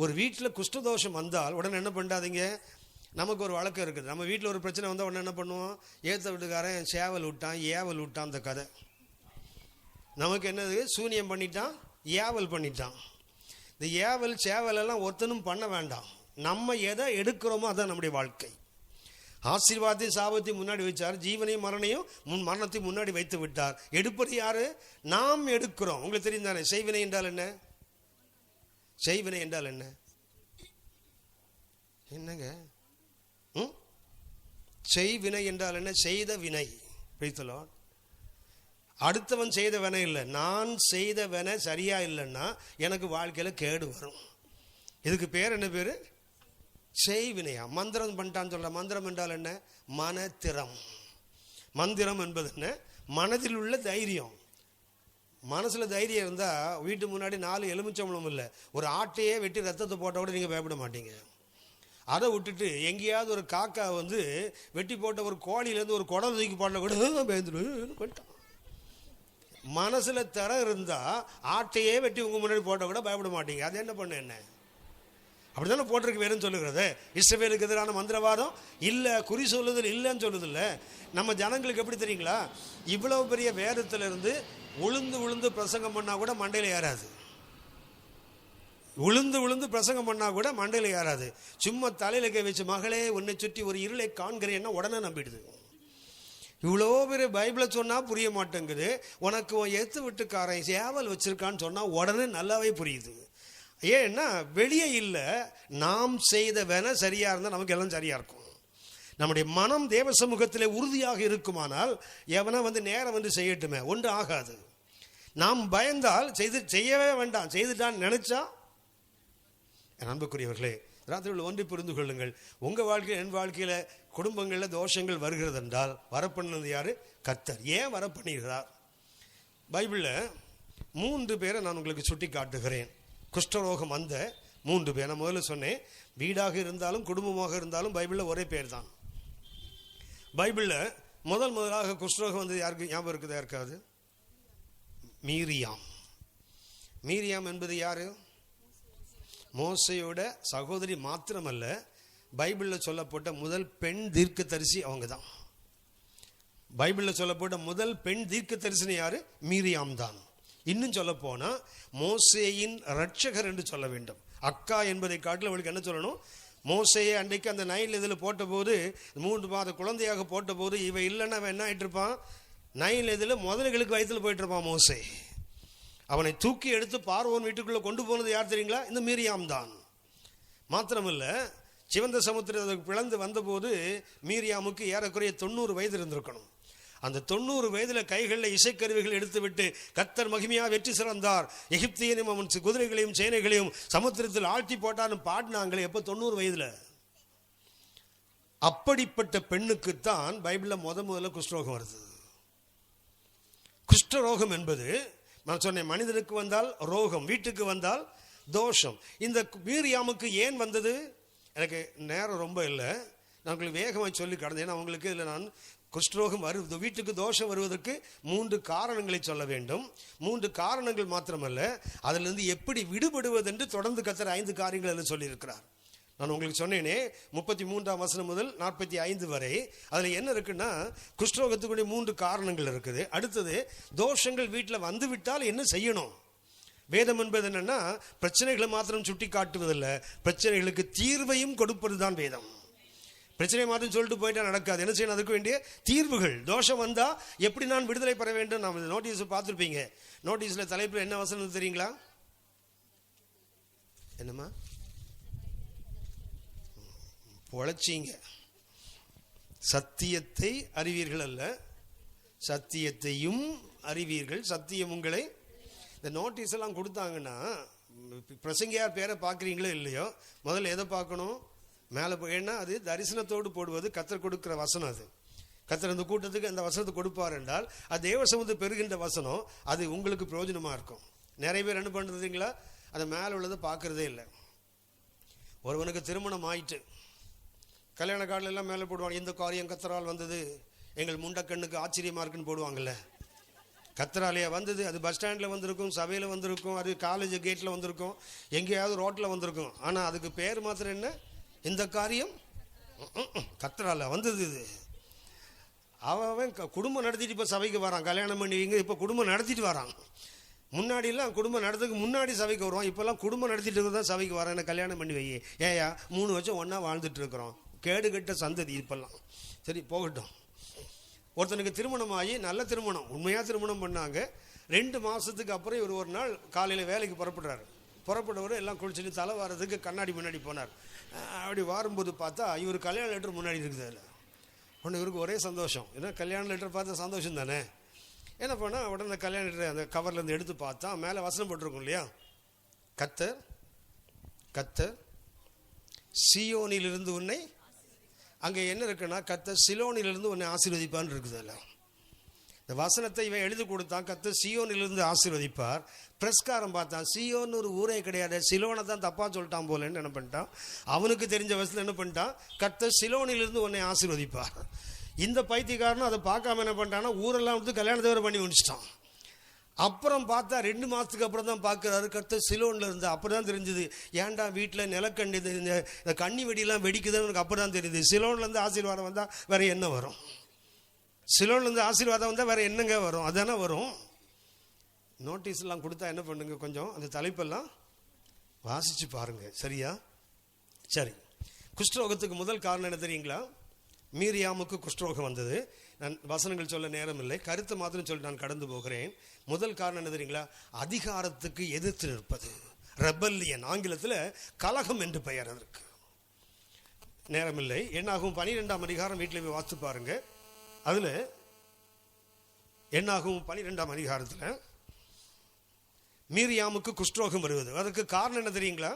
[SPEAKER 1] ஒரு வீட்டில் குஷ்டதோஷம் வந்தால் உடனே என்ன பண்ணாதீங்க. நமக்கு ஒரு வழக்கம் இருக்குது. நம்ம வீட்டில் ஒரு பிரச்சனை வந்தால் உடனே என்ன பண்ணுவோம்? ஏற்ற வீட்டுக்காரன் சேவல் விட்டான், ஏவல் விட்டான். அந்த கதை நமக்கு என்னது? சூனியம் பண்ணிட்டான், ஏவல் பண்ணிட்டான். இந்த ஏவல் சேவல் எல்லாம் ஒருத்தனும் பண்ண வேண்டாம். நம்ம எதை எடுக்கிறோமோ அதான் நம்முடைய வாழ்க்கை. ஆசீர்வாதத்தையும் சாபத்தையும் முன்னாடி வச்சார், ஜீவனையும் மரணத்தையும் முன்னாடி வைத்து விட்டார். எடுப்பது யாரு? நாம் எடுக்கிறோம். உங்களுக்கு தெரியும் தானே செய்வினை என்றால் என்ன? செய்வினை என்றால் என்ன? என்னங்க செய்வினை என்றால் என்ன? செய்த வினை. பிடித்தலோன் அடுத்தவன் செய்த வினை இல்லை, நான் செய்த வினை சரியா இல்லைன்னா எனக்கு வாழ்க்கையில கேடு வரும். இதுக்கு பேர் என்ன பேரு? செய்வினையா. மந்திரம் பண்ணிட்டான்னு சொல்ற. மந்திரம் என்றால் என்ன? மனத்திரம். மந்திரம் என்பது என்ன? மனதில் உள்ள தைரியம். மனசுல தைரியம் இருந்தா வீட்டு முன்னாடி 4 எலுமிச்சம்பழம் இல்லை, ஒரு ஆட்டையே வெட்டி ரத்தத்தை போட்ட கூட நீங்க பயப்பட மாட்டீங்க. அதை விட்டுட்டு எங்கேயாவது ஒரு காக்கா வந்து வெட்டி போட்ட ஒரு கோழியிலேருந்து ஒரு குடல் தூக்கி போட்ட கூட பயந்துட்டு. மனசுல தர இருந்தா ஆட்டையே வெட்டி உங்க முன்னாடி போட்ட கூட பயப்பட மாட்டீங்க. அது என்ன பண்ண என்ன? அப்படித்தானே போட்டிருக்கு. வேறும் சொல்லுகிறது இஸ்ரவேலுக்கு எதிரான மந்திரவாதம் இல்லை, குறி சொல்லுதல் இல்லைன்னு சொல்லுது இல்லை. நம்ம ஜனங்களுக்கு எப்படி தெரியுங்களா, இவ்வளவு பெரிய வேதத்திலிருந்து உளுந்து உளுந்து பிரசங்கம் பண்ணால் கூட மண்டையில் ஏறாது. உளுந்து உளுந்து பிரசங்கம் பண்ணால் கூட மண்டையில் ஏறாது. சும்மா தலையில் கை வச்சு மகளே உன்னை சுற்றி ஒரு இருளை காண்கிறேன்னா உடனே நம்பிடுது. இவ்வளோ பெரிய பைபிளை சொன்னால் புரிய மாட்டேங்குது. உனக்கு எத்து வீட்டுக்காரன் சேவல் வச்சிருக்கான்னு சொன்னால் உடனே நல்லாவே புரியுது. ஏன்னா வெளியே இல்லை, நாம் செய்த வேணா சரியாக இருந்தால் நமக்கு எல்லாம் சரியாக இருக்கும். நம்முடைய மனம் தேவ சமூகத்தில் உறுதியாக இருக்குமானால் எவனா நேரம் செய்யட்டுமே, ஒன்று ஆகாது. நாம் பயந்தால் செய்யவே வேண்டாம், செய்துட்டான்னு நினைச்சா. என் அன்புக்குரியவர்களே, ராத்திரியில் ஒன்றை புரிந்து கொள்ளுங்கள். உங்கள் வாழ்க்கையில் என் வாழ்க்கையில் குடும்பங்களில் தோஷங்கள் வருகிறது என்றால் வரப்பண்ணது யாரு? கர்த்தர். ஏன் வரப்பண்ணுகிறார்? பைபிளில் 3 பேரை நான் உங்களுக்கு சுட்டி காட்டுகிறேன். குஷ்டரோகம் வந்த 3 பேர். நான் முதல்ல சொன்னேன், வீடாக இருந்தாலும் குடும்பமாக இருந்தாலும் பைபிளில் ஒரே பேர் தான். பைபிளில் முதலாக குஷ்டரோகம் வந்தது யாருக்கு ஞாபகம் இருக்குதா? இருக்காது. மீரியாம். மீரியாம் என்பது யாரு? மோசையோட சகோதரி மாத்திரமல்ல, பைபிளில் சொல்லப்பட்ட முதல் பெண் தீர்க்கதரிசி அவங்க தான். பைபிளில் சொல்லப்பட்ட முதல் பெண் தீர்க்கதரிசனி யாரு? மீரியாம் தான். இன்னும் சொல்ல போனா மோசேயின் ரட்சகர் என்று சொல்ல வேண்டும். அக்கா என்பதை காட்டில் அவளுக்கு என்ன சொல்லணும்? மோசையை அன்றைக்கு அந்த நைல் இதில் போட்ட போது, 3 மாத குழந்தையாக போட்ட போது, இவ இல்லைன்னா அவன் என்ன ஆயிட்டு இருப்பான்? நைல் இதில் முதல்களுக்கு வயிற்றுல போயிட்டு இருப்பான் மோசே. அவனை தூக்கி எடுத்து பார்வோன் வீட்டுக்குள்ள கொண்டு போனது யார் தெரியுங்களா? இந்த மீரியாம் தான். மாத்திரமல்ல, சிவந்த சமுத்திரத்துக்கு பிளந்து வந்தபோது மீரியாமுக்கு ஏறக்குறைய 90 வயது இருந்திருக்கணும். அந்த 90 வயதில் கைகளில் இசைக்கருவிகள் எடுத்துவிட்டு கர்த்தர் மகிமையாக வெற்றி சிறந்தார், எகிப்தியனையும் அவன் குதிரைகளையும் சேனைகளையும் சமுத்திரத்தில் ஆழ்த்தி போட்டான்னு பாடினாங்களே. எப்போ? 90 வயதில். அப்படிப்பட்ட பெண்ணுக்குத்தான் பைபிளில் முதல்ல குஷ்டரோகம் வருது. குஷ்டரோகம் என்பது நான் சொன்னேன், மனிதனுக்கு வந்தால் ரோகம், வீட்டுக்கு வந்தால் தோஷம். இந்த மீரியாமுக்கு ஏன் வந்தது? எனக்கு நேரம் ரொம்ப இல்லை, நான் உங்களுக்கு வேகமாக சொல்லி கடந்தேன். ஏன்னா அவங்களுக்கு இதில் நான் குஷ்டரோகம் வருவது, வீட்டுக்கு தோஷம் வருவதற்கு 3 காரணங்களை சொல்ல வேண்டும். 3 காரணங்கள் மாத்திரமல்ல, அதிலிருந்து எப்படி விடுபடுவது என்று தொடர்ந்து கர்த்தர் 5 காரியங்கள் அதில் சொல்லியிருக்கிறார். நான் உங்களுக்கு சொன்னேனே 33ஆம் வசனம் முதல் 45 வரை அதில் என்ன இருக்குன்னா, குஷ்டரோகத்துக்குரிய 3 காரணங்கள் இருக்குது. அடுத்தது, தோஷங்கள் வீட்டில் வந்து விட்டால் என்ன செய்யணும்? வேதம் என்பது என்னன்னா, பிரச்சனைகளை மாத்திரம் சுட்டி காட்டுவதில்லை, பிரச்சனைகளுக்கு தீர்வையும் கொடுப்பது தான் வேதம். பிரச்சனை மாத்திரம் சொல்லிட்டு போயிட்டா நடக்காது. என்ன செய்யணும்? அதுக்கு வேண்டிய தீர்வுகள். தோஷம் வந்தா எப்படி நான் விடுதலை பெற வேண்டும்? நாம் நோட்டீஸ் பார்த்துருப்பீங்க. நோட்டீஸில் தலைப்பில் என்ன வசனம் தெரியுங்களா? என்னம்மா? பொழைச்சிங்க. சத்தியத்தை அறிவீர்கள் அல்ல, சத்தியத்தையும் அறிவீர்கள், சத்தியம் உங்களை. இந்த நோட்டீஸ் எல்லாம் கொடுத்தாங்கன்னா, பிரசங்கியார் பேரை பார்க்குறீங்களோ இல்லையோ, முதல்ல எதை பார்க்கணும்? மேலே ஏன்னா அது தரிசனத்தோடு போடுவது கர்த்தர் கொடுக்குற வசனம். அது கர்த்தர் அந்த கூட்டத்துக்கு அந்த வசனத்தை கொடுப்பார் என்றால் அது தேவ சமூகத்தை பெறுகின்ற வசனம், அது உங்களுக்கு பிரயோஜனமாக இருக்கும். நிறைய பேர் என்ன பண்ணுறதுங்களா, அதை மேலே உள்ளதை பார்க்குறதே இல்லை. ஒருவனுக்கு திருமணம் ஆயிட்டு கல்யாண கார்டில் எல்லாம் மேலே போடுவாங்க, இந்த காரியம் கர்த்தரால் வந்தது, எங்கள் முண்டக்கண்ணுக்கு ஆச்சரியமாக இருக்குன்னு போடுவாங்கல்ல. கர்த்தராலேயே வந்தது. அது பஸ் ஸ்டாண்டில் வந்திருக்கும், சபையில் வந்திருக்கும், அது காலேஜ் கேட்டில் வந்திருக்கும், எங்கேயாவது ரோட்டில் வந்திருக்கும். ஆனால் அதுக்கு பேர் மாத்திரம் என்ன? இந்த காரியம் கர்த்தரால வந்தது. இது அவன் குடும்பம் நடத்திட்டு இப்போ சபைக்கு வரான். கல்யாணம் பண்ணுவீங்க, இப்போ குடும்பம் நடத்திட்டு வரான். முன்னாடிலாம் குடும்பம் நடத்துக்கு முன்னாடி சபைக்கு வருவான், இப்போல்லாம் குடும்பம் நடத்திட்டு தான் சபைக்கு வரான். என்ன கல்யாணம் பண்ணி வை, ஏயா 3 வருஷம் ஒன்றா வாழ்ந்துட்டு இருக்கிறோம், கேடு கட்ட சந்ததி இப்பெல்லாம். சரி போகட்டும். ஒருத்தனுக்கு திருமணம் ஆகி, நல்ல திருமணம், உண்மையாக திருமணம் பண்ணாங்க. 2 மாதத்துக்கு அப்புறம் இவர் ஒரு நாள் காலையில் வேலைக்கு புறப்படுறாரு. புறப்பட்டவர் எல்லாம் குளிச்சுட்டு தலை வாரத்துக்கு கண்ணாடி முன்னாடி போனார். அப்படி வாரும்போது பார்த்தா இவர் கல்யாண லெட்டர் முன்னாடி இருக்குது. அதில் ஒன்று இவருக்கு ஒரே சந்தோஷம். ஏன்னா கல்யாண லெட்டர் பார்த்தா சந்தோஷம் தானே. என்ன பண்ணால் உடனே அந்த கல்யாண லெட்டர் அந்த கவர்லேருந்து எடுத்து பார்த்தா மேலே வசனம் போட்டிருக்கும் இல்லையா, கர்த்தர் கர்த்தர் சீயோனிலிருந்து உன்னை, அங்கே என்ன இருக்குன்னா கர்த்தர் சிலோனிலிருந்து உன்னை ஆசீர்வதிப்பான்னு இருக்குது. அதில் இந்த வசனத்தை இவன் எழுதி கொடுத்தான், கர்த்தர் சீயோனிலிருந்து ஆசீர்வதிப்பார். பிரஸ்காரம் பார்த்தான், சீயோன்னு ஒரு ஊரே கிடையாது, சிலோனை தான் தப்பாக சொல்லிட்டான் போலன்னு என்ன பண்ணிட்டான், அவனுக்கு தெரிஞ்ச வசனம் என்ன பண்ணிட்டான், கர்த்தர் சிலோனிலிருந்து உன்னை ஆசீர்வதிப்பார். இந்த பைத்தியக்காரனும் அதை பார்க்காம என்ன பண்ணிட்டான்னா ஊரெல்லாம் வந்து கல்யாணத்தை வேறு பண்ணி முடிச்சிட்டான். அப்புறம் பார்த்தா 2 மாதத்துக்கு அப்புறம் தான் பார்க்குறாரு, கர்த்தர் சிலோனில் இருந்தா. அப்புறம் தான் தெரிஞ்சுது, ஏன்டா வீட்டில் நிலக்கண்ணி இந்த கண்ணி வெடியெல்லாம் வெடிக்குதுன்னு எனக்கு அப்புறம் தான் தெரியுது. சிலோன்லேருந்து ஆசீர்வாதம் வந்தால் வேற என்ன வரும்? சிலோன்லேருந்து ஆசீர்வாதம் வந்தால் வேற என்னங்க வரும்? அதானே வரும். நோட்டீஸ்லாம் கொடுத்தா என்ன பண்ணுங்க, கொஞ்சம் அந்த தலைப்பெல்லாம் வாசிச்சு பாருங்க. சரியா? சரி. குஷ்டரோகத்துக்கு முதல் காரணம் என்ன தெரியுங்களா? மீரியாமுக்கு குஷ்டரோகம் வந்தது. நான் வசனங்கள் சொல்ல நேரம் இல்லை, கருத்தை மாத்திரம் சொல்லி நான் கடந்து போகிறேன். முதல் காரணம் என்ன தெரியுங்களா? அதிகாரத்துக்கு எதிர்த்து நிற்பது, ரெபல்லியன். ஆங்கிலத்தில் கலகம் என்று பெயர் அதற்கு. நேரம் இல்லை. என்னாகும் 12ஆம் அதிகாரம் வீட்டில் போய் வாசித்து பாருங்க. அதில் என்னாகும் 12ஆம் அதிகாரத்தில் மீரியாமுக்கு குஷ்டரோகம் வருவது. அதற்கு காரணம் என்ன தெரியுங்களா?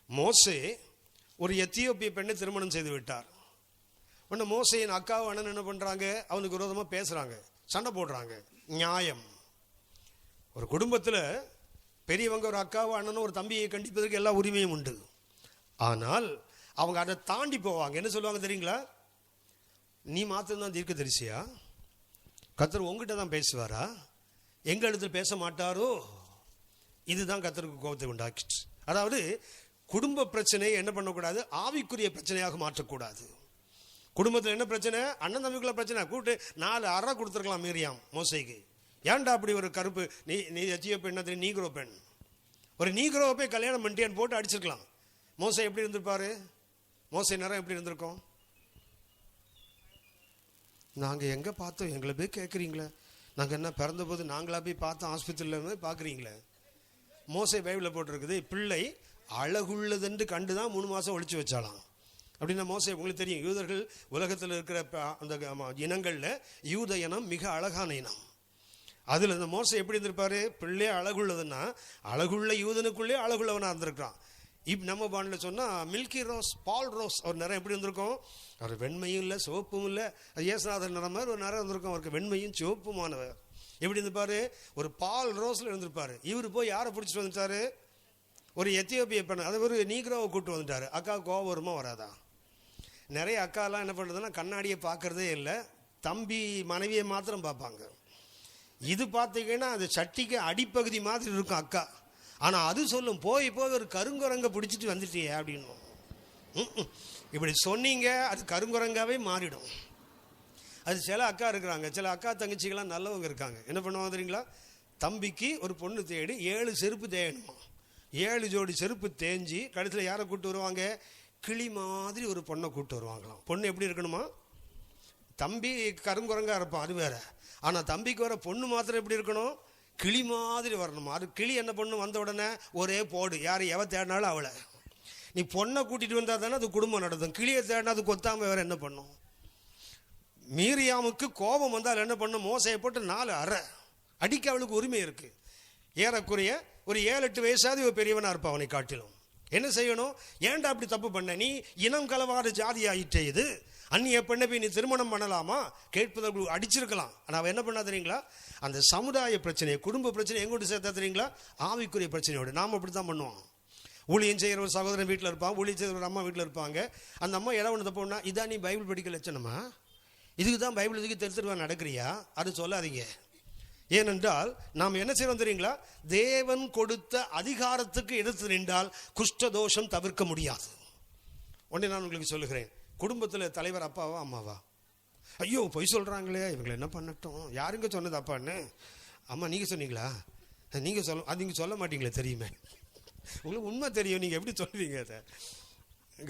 [SPEAKER 1] மோசே ஒரு எத்தியோப்பிய பெண்ணை திருமணம் செய்து விட்டார். உடனே மோசையின் அக்காவும் அண்ணன் என்ன பண்றாங்க? அவனுக்கு விரோதமாக பேசுறாங்க, சண்டை போடுறாங்க. நியாயம். ஒரு குடும்பத்தில் பெரியவங்க ஒரு அக்காவோ அண்ணனும் ஒரு தம்பியை கண்டிப்பதற்கு எல்லா உரிமையும் உண்டு. ஆனால் அவங்க அதை தாண்டி போவாங்க. என்ன சொல்லுவாங்க தெரியுங்களா? நீ மாத்திரம்தான் தீர்க்கதரிசியா? கர்த்தர் உங்ககிட்ட தான் பேசுவாரா? எங்க இடத்துல பேச மாட்டாரோ? இதுதான் கர்த்தருக்கு கோபத்தை உண்டாக்கிச்சு. அதாவது குடும்ப பிரச்சனையை என்ன பண்ணக்கூடாது? ஆவிக்குரிய பிரச்சனையாக மாற்றக்கூடாது. குடும்பத்தில் என்ன பிரச்சனை? அண்ணன் தம்பிக்குள்ள பிரச்சனை. கூட்டு 4 அறை கொடுத்துருக்கலாம் மீரியாம் மோசைக்கு. ஏன்டா அப்படி ஒரு கருப்பு, நீ எத்தியோப்பிய பெண், அது நீக்ரோ பெண், ஒரு நீக்ரோவை போய் கல்யாணம் பண்ணிட்டேன்னு போட்டு அடிச்சிருக்கலாம். மோசை எப்படி இருந்திருப்பாரு? மோசை நேரம் எப்படி இருந்திருக்கோம்? நாங்கள் எங்கே பார்த்தோம்? எங்களை போய் கேட்குறீங்களே, நாங்கள் என்ன பிறந்த போது நாங்களா போய் பார்த்தோம், ஆஸ்பத்திரியில் பார்க்குறீங்களே. மோசை பைபிளில் போட்டிருக்குது, பிள்ளை அழகுள்ளதென்று கண்டு தான் 3 மாதம் ஒழிச்சு வச்சாலாம். அப்படின்னா மோசை உங்களுக்கு தெரியும், யூதர்கள் உலகத்தில் இருக்கிற அந்த இனங்களில் யூத இனம் மிக அழகான இனம். அதில் இந்த மோசை எப்படி இருந்திருப்பாரு? பிள்ளை அழகுள்ளதுன்னா அழகுள்ள யூதனுக்குள்ளே அழகுள்ளவனாக இருந்திருக்கிறான். நம்ம பாண்டில் சொன்னால் மில்கி ரோஸ், பால் ரோஸ். அவர் நிறம் எப்படி இருந்திருக்கும்? அவர் வெண்மையும் இல்லை சிவப்பும் இல்லை. அது இயேசுநாதர் நிறம் மாதிரி ஒரு நிறம் இருந்திருக்கும். அவருக்கு வெண்மையும் சிவப்புமானவர். எப்படி இருந்திருப்பாரு? ஒரு பால் ரோஸில் இருந்திருப்பாரு. இவர் போய் யாரை பிடிச்சிட்டு வந்துட்டாரு? ஒரு எத்தியோப்பிய பெண், அது ஒரு நீக்ரோவை கூப்பிட்டு வந்துட்டாரு. அக்கா கோவம் வருமா வராதா? நிறைய அக்காலாம் என்ன பண்ணுறதுன்னா கண்ணாடியை பார்க்கறதே இல்லை, தம்பி மனைவியை மாத்திரம் பார்ப்பாங்க. இது பார்த்தீங்கன்னா அது சட்டிக்கு அடிப்பகுதி மாதிரி இருக்கும் அக்கா. ஆனால் அது சொல்லும், போய் போய் ஒரு கருங்குரங்க பிடிச்சிட்டு வந்துட்டியே அப்படின்னு. இப்படி சொன்னீங்க, அது கருங்குரங்காவே மாறிடும். அது சில அக்கா இருக்கிறாங்க, சில அக்கா தங்கச்சிகள்லாம் நல்லவங்க இருக்காங்க. என்ன பண்ணுவாங்க தெரியுங்களா? தம்பிக்கு ஒரு பொண்ணு தேடி 7 செருப்பு தேயணுமா. 7 ஜோடி செருப்பு தேஞ்சி கழுத்தில் யாரை கூப்பிட்டு வருவாங்க? கிளி மாதிரி ஒரு பொண்ணை கூப்பிட்டு வருவாங்களாம். பொண்ணு எப்படி இருக்கணுமா? தம்பி கருங்குரங்கா இருப்பான், அது வேற. ஆனால் தம்பிக்கு வர பொண்ணு மாத்திரம் எப்படி இருக்கணும்? கிளி மாதிரி வரணுமா. அது கிளி என்ன பொண்ணு வந்த உடனே ஒரே போடு, யார் எவ தேடினாலும் அவளை. நீ பொண்ணை கூட்டிட்டு வந்தா தானே அது குடும்பம் நடத்தும். கிளியை தேடினா அது கொத்தாம வேற என்ன பண்ணும்? மீரியாமுக்கு கோபம் வந்தால் என்ன பண்ணும்? மோசையை போட்டு 4 அறை அடிக்க அவளுக்கு உரிமை இருக்கு. ஏறக்குறைய ஒரு 7-8 வயசாவது இவ பெரியவனா இருப்பா அவனை காட்டிலும். என்ன செய்யணும்? ஏன்டா அப்படி தப்பு பண்ண? நீ இனம் கலவாத ஜாதி ஆயிட்டே. இது அந்நிய பெண்ணை போய் நீ திருமணம் பண்ணலாமா? கேட்பதற்கு அடிச்சிருக்கலாம். ஆனால் அவன் என்ன பண்ணா தெரியுங்களா? அந்த சமுதாய பிரச்சனையை, குடும்ப பிரச்சனை எங்கோட்டு சேர்த்தா தெரியுங்களா? ஆவிக்குரிய பிரச்சனையோடு. நாம் அப்படி தான் பண்ணுவோம். ஊழியம் செய்கிற ஒரு சகோதரன் வீட்டில் இருப்பான், ஊழியம் செய்கிற ஒரு அம்மா வீட்டில் இருப்பாங்க. அந்த அம்மா இடம் ஒன்று தப்புனா, இதான் நீ பைபிள் படிக்க லட்சணமா? இதுக்கு தான் பைபிள் இதுக்கு தெரிஞ்சிருவா நடக்கிறியா? அது சொல்லாதீங்க. ஏனென்றால் நாம் என்ன செய்வோம் தெரியுங்களா? தேவன் கொடுத்த அதிகாரத்துக்கு எதிர்த்து நின்றால் குஷ்டதோஷம் தவிர்க்க முடியாது. ஒன்றே நான் உங்களுக்கு சொல்லுகிறேன், குடும்பத்தில் தலைவர் அப்பாவா அம்மாவா? ஐயோ பொய் சொல்கிறாங்களே, இவங்களை என்ன பண்ணட்டும்? யாருங்க சொன்னது அப்பான்னு? அம்மா நீங்கள் சொன்னீங்களா? நீங்கள் சொல்ல, அது நீங்கள் சொல்ல மாட்டீங்களே, தெரியுமே. உங்களுக்கு உண்மை தெரியும், நீங்கள் எப்படி சொல்லுவீங்க? அதை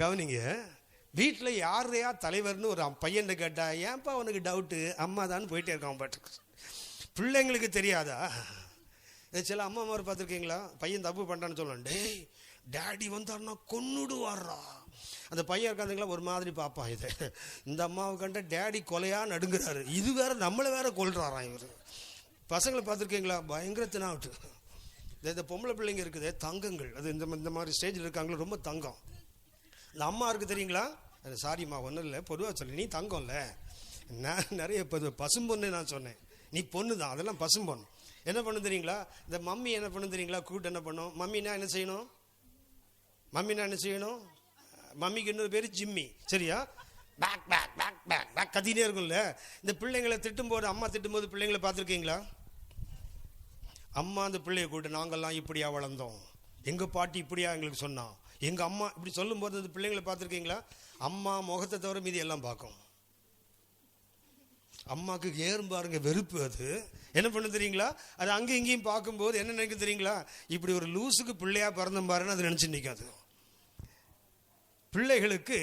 [SPEAKER 1] கவனிங்க. வீட்டில் யாரையா தலைவர்னு ஒரு பையன் கேட்டா, ஏன்ப்பா அவனுக்கு டவுட்டு? அம்மா தான் போயிட்டே இருக்கான் பாட்டு. பிள்ளைங்களுக்கு தெரியாதா? சில அம்மா மாதிரி பார்த்துருக்கீங்களா? பையன் தப்பு பண்ணுறான்னு சொல்லலாம், டேய் டேடி வந்தாருன்னா கொன்னுடுவாரா. அந்த பையன் இருக்காதுங்களா ஒரு மாதிரி பார்ப்பான். இது இந்த அம்மாவை கண்ட டேடி கொலையா நடுங்கிறாரு, இது வேற நம்மளை வேற கொல்றாராம் இவர். பசங்களை பார்த்துருக்கீங்களா? பயங்கர தினாவிட்டு. இந்த பொம்பளை பிள்ளைங்க இருக்குது தங்கங்கள், அது இந்த மாதிரி ஸ்டேஜில் இருக்காங்களோ ரொம்ப தங்கம். இந்த அம்மா இருக்குது தெரியுங்களா? சாரிம்மா ஒன்றும் இல்லை, பொதுவாக சொல்லி நீ தங்கம் இல்லை, நான் நிறைய பசும்பொண்ணு நான் சொன்னேன், நீ பொண்ணு தான், அதெல்லாம் பசும்பொண்ணு. என்ன பண்ணு தெரியுங்களா? இந்த மம்மி என்ன பண்ணு தெரியுங்களா? கூட்டு என்ன பண்ணும்? மம்மினா என்ன செய்யணும்? மம்மிக்கு இன்னொரு பேர் ஜிம்மி, சரியா? பேக் பேக் பேக் பேக் பேக் கத்தினே இருக்கும்ல. இந்த பிள்ளைங்களை திட்டும் போது, அம்மா திட்டும் போது பிள்ளைங்களை பார்த்துருக்கீங்களா? அம்மா அந்த பிள்ளையை கூப்பிட்டு, நாங்கள்லாம் இப்படியா வளர்ந்தோம், எங்கள் பாட்டி இப்படியா எங்களுக்கு சொன்னா, எங்கள் அம்மா இப்படி சொல்லும் போது அந்த பிள்ளைங்களை பார்த்துருக்கீங்களா? அம்மா முகத்தை தவிர மீதி எல்லாம் பார்க்கும். அம்மாவுக்கு ஏறும் பாருங்க வெறுப்பு. அது என்ன பண்ண தெரியுங்களா? அது அங்கேயும் இங்கேயும் பார்க்கும்போது என்ன நினைக்க தெரியுங்களா? இப்படி ஒரு லூசுக்கு பிள்ளையா பிறந்தம் பாருன்னு அது நினைச்சு நிற்காது. பிள்ளைகளுக்கு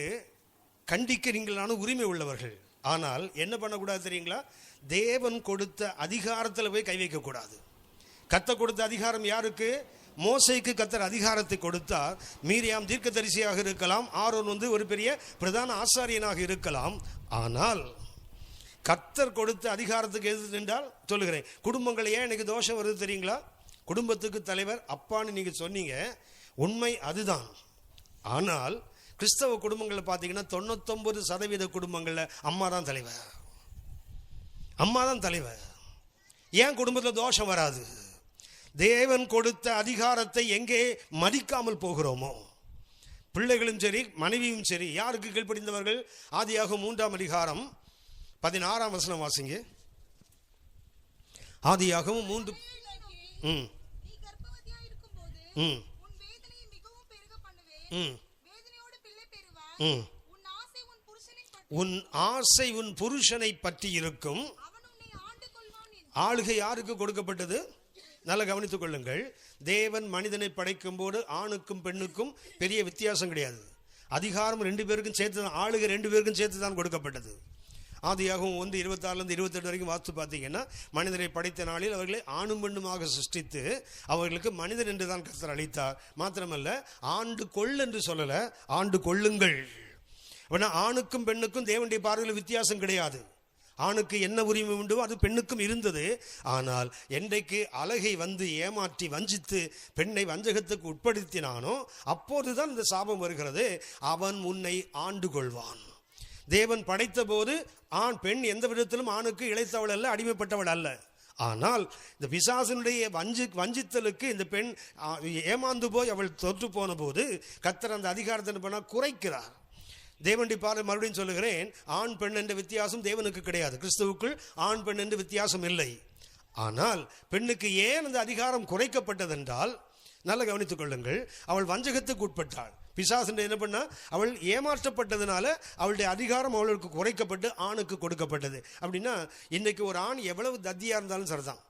[SPEAKER 1] கண்டிக்கிறீங்களான உரிமை உள்ளவர்கள். ஆனால் என்ன பண்ணக்கூடாது தெரியுங்களா? தேவன் கொடுத்த அதிகாரத்தில் போய் கை வைக்கக்கூடாது. கர்த்தர் கொடுத்த அதிகாரம் யாருக்கு? மோசேக்கு கர்த்தர் அதிகாரத்தை கொடுத்தார். மீரியாம் தீர்க்கதரிசியாக இருக்கலாம், ஆரோன் ஒரு பெரிய பிரதான ஆசாரியனாக இருக்கலாம். ஆனால் கர்த்தர் கொடுத்த அதிகாரத்துக்கு எது நின்றால் சொல்லுகிறேன், குடும்பங்கள் ஏன் எனக்கு தோஷம் வருது தெரியுங்களா? குடும்பத்துக்கு தலைவர் அப்பான்னு நீங்க சொன்னீங்க, உண்மை அதுதான். ஆனால் கிறிஸ்தவ குடும்பங்களில் பார்த்தீங்கன்னா 99% குடும்பங்களில் அம்மா தான் தலைவர். அம்மா தான் தலைவர். ஏன் குடும்பத்தில் தோஷம் வராது? தேவன் கொடுத்த அதிகாரத்தை எங்கே மதிக்காமல் போகிறோமோ. பிள்ளைகளும் சரி மனைவியும் சரி யாருக்கு கீழ்ப்படிந்தவர்கள்? ஆதியாகமம் 3ஆம் அதிகாரம் 16ஆம் வசனம் வாசிங்க. ஆதியாகமம் 3. உன் ஆசை உன் புருஷனை பற்றி இருக்கும். ஆளுகை யாருக்கு கொடுக்கப்பட்டது? நல்லா கவனித்துக் கொள்ளுங்கள். தேவன் மனிதனை படைக்கும் போது ஆணுக்கும் பெண்ணுக்கும் பெரிய வித்தியாசம் கிடையாது. அதிகாரம் 2 பேருக்கும் சேர்த்து தான், ஆளுகை 2 பேருக்கும் சேர்த்து தான் கொடுக்கப்பட்டது. ஆதியாகமம் 1:26 28 வரைக்கும் வாசித்து பார்த்தீங்கன்னா, மனிதரை படைத்த நாளில் அவர்களை ஆணும் பெண்ணுமாக சிருஷ்டித்து அவர்களுக்கு மனிதன் என்று தான் கர்த்தர் அளித்தார். மாத்திரமல்ல, ஆண்டு கொள் என்று சொல்லல, ஆண்டு கொள்ளுங்கள். ஆணுக்கும் பெண்ணுக்கும் தேவனுடைய பார்வையில் வித்தியாசம் கிடையாது. ஆணுக்கு என்ன உரிமை உண்டோ அது பெண்ணுக்கும் இருந்தது. ஆனால் என்றைக்கு அழகை ஏமாற்றி வஞ்சித்து பெண்ணை வஞ்சகத்துக்கு உட்படுத்தினானோ அப்போதுதான் இந்த சாபம் வருகிறது. அவன் உன்னை ஆண்டு கொள்வான். தேவன் படைத்த போது ஆண் பெண் எந்த விதத்திலும் ஆணுக்கு இளைத்தவள் அல்ல, அடிமைப்பட்டவள் அல்ல. ஆனால் இந்த பிசாசனுடைய வஞ்சித்தலுக்கு இந்த பெண் ஏமாந்து போய் அவள் தொற்று போன போது கர்த்தர் அந்த அதிகாரத்தை பண்ண குறைக்கிறார். தேவனுடைய பார்வை மறுபடியும் சொல்லுகிறேன், ஆண் பெண் என்ற வித்தியாசம் தேவனுக்கு கிடையாது. கிறிஸ்துவுக்குள் ஆண் பெண் என்று வித்தியாசம் இல்லை. ஆனால் பெண்ணுக்கு ஏன் அந்த அதிகாரம் குறைக்கப்பட்டதென்றால், நல்லா கவனித்துக் கொள்ளுங்கள், அவள் வஞ்சகத்துக்கு உட்பட்டாள். பிசாசு என்ன பண்ணா, அவள் ஏமாற்றப்பட்டதுனால அவளுடைய அதிகாரம் அவளுக்கு குறைக்கப்பட்டு ஆணுக்கு கொடுக்கப்பட்டது. அப்படின்னா இன்னைக்கு ஒரு ஆண் எவ்வளவு தத்தியா இருந்தாலும் சரிதான்,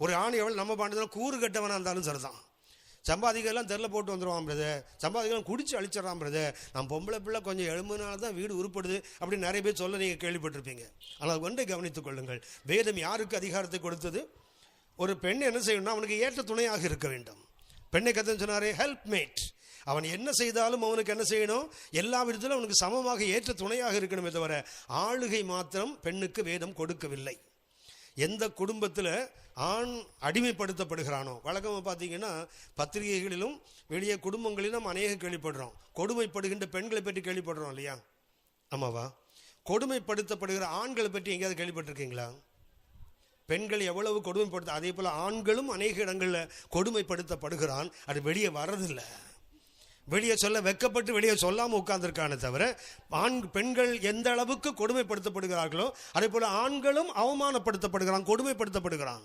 [SPEAKER 1] ஒரு ஆண் எவ்வளவு நம்ம பாண்டதுனா கூறு கட்டவனா இருந்தாலும் சரிதான், சம்பாதிக்கலாம் தெருல போட்டு வந்துடுவான் பிரதர், சம்பாதிக்கலாம் குடிச்சு அழிச்சிடறான் பிரதர், நான் பொம்பளை பிள்ளை கொஞ்சம் எழும்புனால தான் வீடு உருப்படுது அப்படின்னு நிறைய பேர் சொல்ல நீங்கள் கேள்விப்பட்டிருப்பீங்க. ஆனால் ஒன்றை கவனித்துக் கொள்ளுங்கள், வேதம் யாருக்கு அதிகாரத்தை கொடுத்தது? ஒரு பெண் என்ன செய்யணும்னா அவனுக்கு ஏற்ற துணையாக இருக்க வேண்டும். பெண்ணை கத்தன்னு சொன்னாரே, ஹெல்ப் மேட். அவன் என்ன செய்தாலும் அவனுக்கு என்ன செய்யணும்? எல்லா விதத்திலும் அவனுக்கு சமமாக ஏற்ற துணையாக இருக்கணுமே தவிர ஆளுகை மாத்திரம் பெண்ணுக்கு வேதம் கொடுக்கவில்லை. எந்த குடும்பத்தில் ஆண் அடிமைப்படுத்தப்படுகிறானோ, வழக்கமாக பார்த்தீங்கன்னா பத்திரிகைகளிலும் வெளியே குடும்பங்களிலும் அநேக கேள்விப்படுறோம், கொடுமைப்படுகின்ற பெண்களை பற்றி கேள்விப்படுறோம் இல்லையா? ஆமாவா? கொடுமைப்படுத்தப்படுகிற ஆண்களை பற்றி எங்கேயாவது கேள்விப்பட்டிருக்கீங்களா? பெண்கள் எவ்வளவு கொடுமைப்படுத்த, அதே போல் ஆண்களும் அநேக இடங்களில் கொடுமைப்படுத்தப்படுகிறான். அது வெளியே வர்றதில்லை, வெளியே சொல்ல வெக்கப்பட்டு வெளியே சொல்லாமல் உட்கார்ந்துருக்கானே தவிர பெண்கள் எந்த அளவுக்கு கொடுமைப்படுத்தப்படுகிறார்களோ அதே போல ஆண்களும் அவமானப்படுத்தப்படுகிறான், கொடுமைப்படுத்தப்படுகிறான்.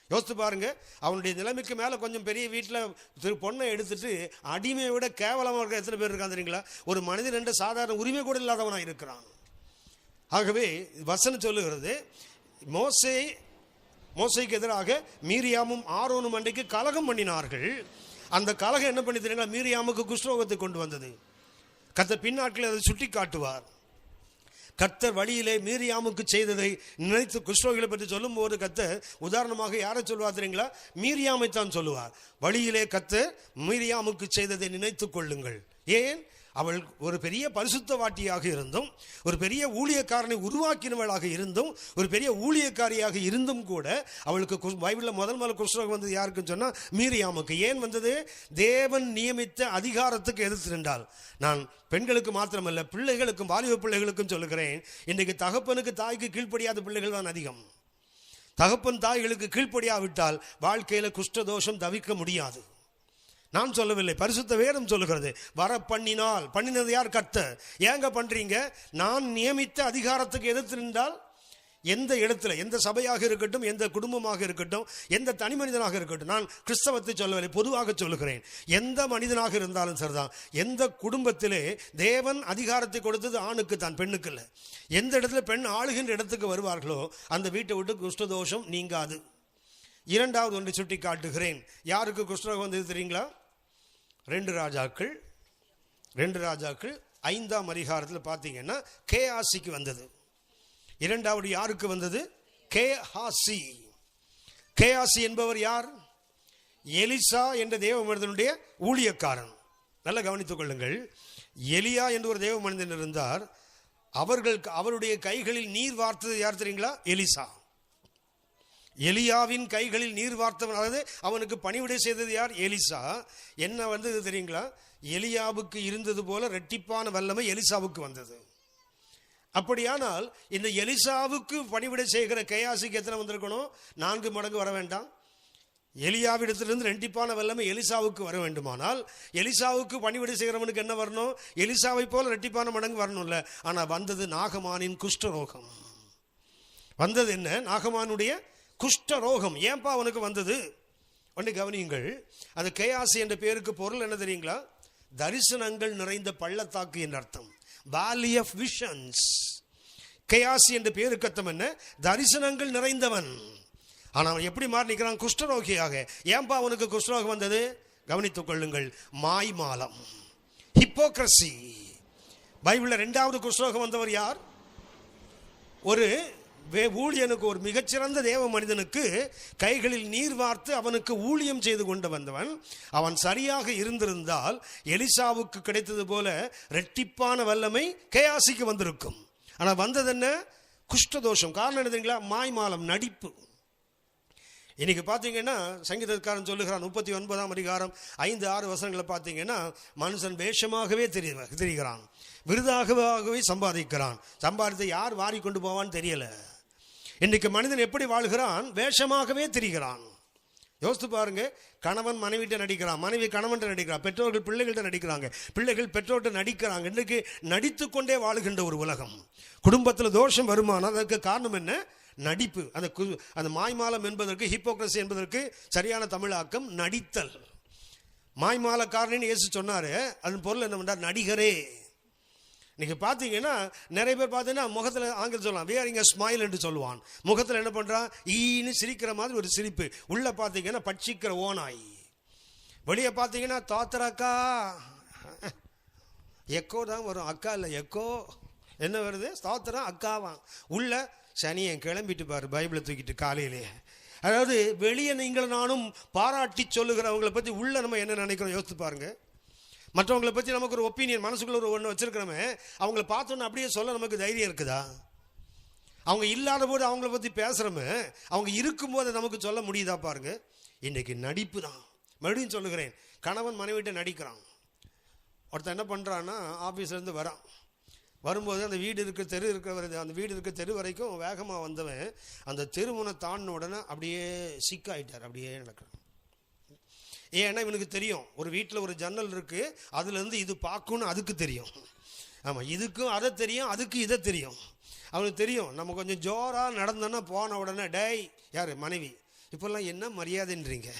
[SPEAKER 1] யோசித்து பாருங்க, அவனுடைய நிலைமைக்கு மேலே கொஞ்சம் பெரிய வீட்டில் பொண்ணை எடுத்துட்டு அடிமையை விட கேவலமாக இருக்க எத்தனை பேர் இருக்கான் தெரியுங்களா? ஒரு மனிதன் என்ற சாதாரண உரிமை கூட இல்லாதவனாக இருக்கிறான். ஆகவே வசனம் சொல்லுகிறது, மோசேக்கு எதிராக மீரியாமும் ஆரோனும் அன்றைக்கு கலகம் பண்ணினார்கள். அந்த கலகம் என்ன பண்ணி தெரியுங்களா? மீரியாமுக்கு குஷ்ரோகத்தை கொண்டு வந்தது. கர்த்தர் பின்னாட்களில் அதை சுட்டி காட்டுவார். கர்த்தர் வழியிலே மீரியாமுக்கு செய்ததை நினைத்து குஷ்ரோகிகளை பற்றி சொல்லும் போது கர்த்தர் உதாரணமாக யாரை சொல்லுவார் தெரியுங்களா? மீரியாமை தான் சொல்லுவார். வழியிலே கர்த்தர் மீரியாமுக்கு செய்ததை நினைத்து கொள்ளுங்கள். ஏன்? அவள் ஒரு பெரிய பரிசுத்தவாட்டியாக இருந்தும், ஒரு பெரிய ஊழியக்காரனை உருவாக்கினவளாக இருந்தும், ஒரு பெரிய ஊழியக்காரியாக இருந்தும் கூட அவளுக்கு பைபிளில் முதல் குஷ்ரோகம் வந்தது யாருக்குன்னு சொன்னால் மீரியாமுக்கு. ஏன் வந்தது? தேவன் நியமித்த அதிகாரத்துக்கு எதிர்த்து நின்றாள். நான் பெண்களுக்கு மாத்திரமல்ல, பிள்ளைகளுக்கும் வாலிப பிள்ளைகளுக்கும் சொல்லுகிறேன், இன்றைக்கு தகப்பனுக்கு தாய்க்கு கீழ்ப்படியாத பிள்ளைகள் தான் அதிகம். தகப்பன் தாய்களுக்கு கீழ்ப்படியாவிட்டால் வாழ்க்கையில் குஷ்டதோஷம் தவிர்க்க முடியாது. நான் சொல்லவில்லை, பரிசுத்த வேதம் சொல்லுகிறது. வர பண்ணினது யார்? கர்த்தர். ஏங்க பண்றீங்க? நான் நியமித்த அதிகாரத்துக்கு எதிர்த்து நின்றால் எந்த இடத்துல, எந்த சபையாக இருக்கட்டும், எந்த குடும்பமாக இருக்கட்டும், எந்த தனி மனிதனாக இருக்கட்டும், நான் கிறிஸ்தவத்தை சொல்லவில்லை, பொதுவாக சொல்லுகிறேன். எந்த மனிதனாக இருந்தாலும் சரிதான், எந்த குடும்பத்திலே தேவன் அதிகாரத்தை கொடுத்தது ஆணுக்கு தான், பெண்ணுக்கு இல்லை. எந்த இடத்துல பெண் ஆளுகின்ற இடத்துக்கு வருவார்களோ அந்த வீட்டை விட்டு குஷ்டதோஷம் நீங்காது. இரண்டாவது ஒன்றை சுட்டி காட்டுகிறேன். யாருக்கு குஷ்டரோகம் வந்தது தெரியுங்களா? 2 ராஜாக்கள் 5ஆம் அதிகாரத்தில் பார்த்தீங்கன்னா கேயாசிக்கு வந்தது. இரண்டாவது யாருக்கு வந்தது? கேயாசி. கேயாசி என்பவர் யார்? எலிசா என்ற தேவ மனிதனுடைய ஊழியக்காரன். நல்ல கவனித்துக் கொள்ளுங்கள். எலியா என்று ஒரு தேவ மனிதன் இருந்தார். அவருடைய கைகளில் நீர் வார்த்தது யார் தெரியுங்களா? எலிசா. எலியாவின் கைகளில் நீர் வார்த்தவன், அதாவது அவனுக்கு பணிவிடை செய்தது யார்? எலிசா. என்ன வந்தது தெரியுங்களா? எலியாவுக்கு இருந்தது போல இரட்டிப்பான வல்லமை எலிசாவுக்கு வந்தது. அப்படியானால் இந்த எலிசாவுக்கு பணிவிடை செய்கிற கேயாசிக்கு எத்தனை வந்திருக்கணும்? 4 மடங்கு வர வேண்டாம்? எலியாவிடத்திலிருந்து இரட்டிப்பான வல்லமை எலிசாவுக்கு வர வேண்டுமானால் எலிசாவுக்கு பணிவிடை செய்கிறவனுக்கு என்ன வரணும்? எலிசாவை போல இரட்டிப்பான மடங்கு வரணும்ல. ஆனால் வந்தது நாகமானின் குஷ்டரோகம். வந்தது என்ன? நாகமானுடைய குஷ்டரோகம். ஏன்பா அவனுக்கு வந்தது? ஒன்று கவனியுங்கள். அந்த கேயாசி என்ற பேருக்கு பொருள் என்ன தெரியுங்களா? தரிசனங்கள் நிறைந்த பள்ளத்தாக்கு என்ற அர்த்தம். வேலி ஆஃப் விஷன்ஸ். கேயாசி என்ற பேருக்கு அர்த்தம் என்ன? தரிசனங்கள் நிறைந்தவன். ஆனால் அவன் எப்படி மாறி நிற்கிறான்? குஷ்டரோகியாக. ஏன்பா அவனுக்கு குஷ்டரோகம் வந்தது? கவனித்துக் கொள்ளுங்கள். மாய்மாலம், ஹிப்போக்ரசி. பைபிளில் 2வது குஷ்டரோகம் வந்தவர் யார்? ஒரு ஊழியனுக்கு, ஒரு மிகச்சிறந்த தேவ மனிதனுக்கு கைகளில் நீர் வார்த்து அவனுக்கு ஊழியம் செய்து கொண்டு வந்தவன். அவன் சரியாக இருந்திருந்தால் எலிசாவுக்கு கிடைத்தது போல இரட்டிப்பான வல்லமை கேயாசிக்கு வந்திருக்கும். ஆனால் வந்தது என்ன? குஷ்டதோஷம். காரணம் என்ன தெரியுங்களா? மாய்மாலம், நடிப்பு. இன்னைக்கு பார்த்தீங்கன்னா சங்கீதக்காரன் சொல்லுகிறான் 39ஆம் அதிகாரம் 5-6 வசனங்களை பார்த்தீங்கன்னா, மனுஷன் வேஷமாகவே தெரிகிறான், விருதாகவே சம்பாதிக்கிறான். சம்பாதித்தை யார் வாரி கொண்டு போவான்னு தெரியல. இன்னைக்கு மனிதன் எப்படி வாழ்கிறான்? வேஷமாகவே தெரிகிறான். யோசித்து பாருங்க. கணவன் மனைவிட்ட நடிக்கிறான், மனைவி கணவன்கிட்ட நடிக்கிறான், பெற்றோர்கள் பிள்ளைகள்கிட்ட நடிக்கிறாங்க, பிள்ளைகள் பெற்றோர்கிட்ட நடிக்கிறாங்க. இன்றைக்கு நடித்து கொண்டே வாழுகின்ற ஒரு உலகம். குடும்பத்தில் தோஷம் வருமானால் அதற்கு காரணம் என்ன? நடிப்பு. அந்த மாய்மாலம் என்பதற்கு, ஹிப்போக்ரசி என்பதற்கு சரியான தமிழாக்கம் நடித்தல். மாய்மாலக்காரன் இயேசு சொன்னாரு. அதன் பொருள் என்ன பண்றார்? நடிகரே. இன்னைக்கு பார்த்தீங்கன்னா நிறைய பேர் பார்த்தீங்கன்னா முகத்தில் ஆங்கிலம் சொல்லலாம், வேறிங்க ஸ்மைல் என்று சொல்லுவான். முகத்தில் என்ன பண்ணுறான்? ஈன்னு சிரிக்கிற மாதிரி ஒரு சிரிப்பு. உள்ள பார்த்தீங்கன்னா பட்சிக்கிற ஓனாய். வெளியே பார்த்தீங்கன்னா தாத்தராக்கா எக்கோ தான் வரும், அக்கா இல்லை எக்கோ. என்ன வருது? தாத்தரா அக்காவான். உள்ள சனியை கிளம்பிட்டு பாரு பைபிளை தூக்கிட்டு காலையிலேயே. அதாவது வெளியே நீங்களும் நானும் பாராட்டி சொல்லுகிறவங்களை பற்றி உள்ள நம்ம என்ன நினைக்கிறோம் யோசித்து பாருங்க. மற்றவங்களை பற்றி நமக்கு ஒரு ஒப்பீனியன், மனசுக்குள்ள ஒரு ஒன்று வச்சிருக்கிறோமே, அவங்கள பார்த்தோன்னு அப்படியே சொல்ல நமக்கு தைரியம் இருக்குதா? அவங்க இல்லாத போது அவங்கள பற்றி பேசுகிறோமே, அவங்க இருக்கும்போது நமக்கு சொல்ல முடியுதா? பாருங்க. இன்றைக்கு நடிப்பு தான். மறுபடியும் சொல்லுகிறேன், கணவன் மனைவிட்ட நடிக்கிறான். ஒருத்தன் என்ன பண்ணுறான்னா, ஆஃபீஸ்லேருந்து வரான். வரும்போது அந்த வீடு இருக்க தெரு வரைக்கும் வேகமாக வந்தவன் அந்த தெருமுனை தாண்டின உடனே அப்படியே சிக்காயிட்டார். அப்படியே நடக்கிறான். ஏன்னா இவனுக்கு தெரியும், ஒரு வீட்டில் ஒரு ஜன்னல் இருக்கு, அதுலேருந்து இது பார்க்கணும்னு அதுக்கு தெரியும். ஆமாம், இதுக்கும் அதை தெரியும், அதுக்கு இதை தெரியும். அவனுக்கு தெரியும் நம்ம கொஞ்சம் ஜோராக நடந்தோன்னா போன உடனே டேய், யார்? மனைவி. இப்போல்லாம் என்ன மரியாதைன்றீங்க?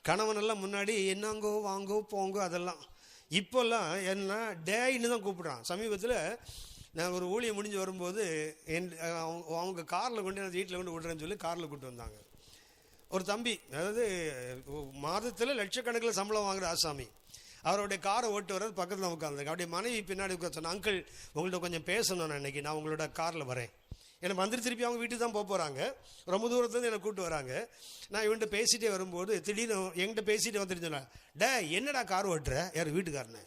[SPEAKER 1] கணவனெல்லாம் முன்னாடி என்னங்கோ வாங்கோ போங்கோ அதெல்லாம். இப்போல்லாம் என்ன டேன்னு தான் கூப்பிட்றான். சமீபத்தில் நான் ஒரு ஊழியம் முடிஞ்சு வரும்போது அவங்க காரில் கொண்டு வீட்டில் கொண்டு விடுறேன்னு சொல்லி காரில் கூப்பிட்டு வந்தாங்க. ஒரு தம்பி, அதாவது மாதத்தில் லட்சக்கணக்கில் சம்பளம் வாங்குற ஆசாமி. அவருடைய காரை ஓட்டு வர்றது பக்கத்தில் உட்காந்துருக்கு. அவருடைய மனைவி பின்னாடி உட்காந்து சொன்ன, அங்கிள் உங்கள்கிட்ட கொஞ்சம் பேசணும், நான் இன்னைக்கு நான் உங்களோட காரில் வரேன். என்னை வந்துட்டு திருப்பி அவங்க வீட்டுக்கு தான் போகிறாங்க. ரொம்ப தூரத்துலேருந்து என்னை கூப்பிட்டு வராங்க. நான் இவன்கிட்ட பேசிகிட்டே வரும்போது திடீர்னு என்கிட்ட பேசிகிட்டே வந்துட்டு சொன்னேன், டே என்னடா கார் ஓட்டுற? யார்? வீட்டுக்காரனே.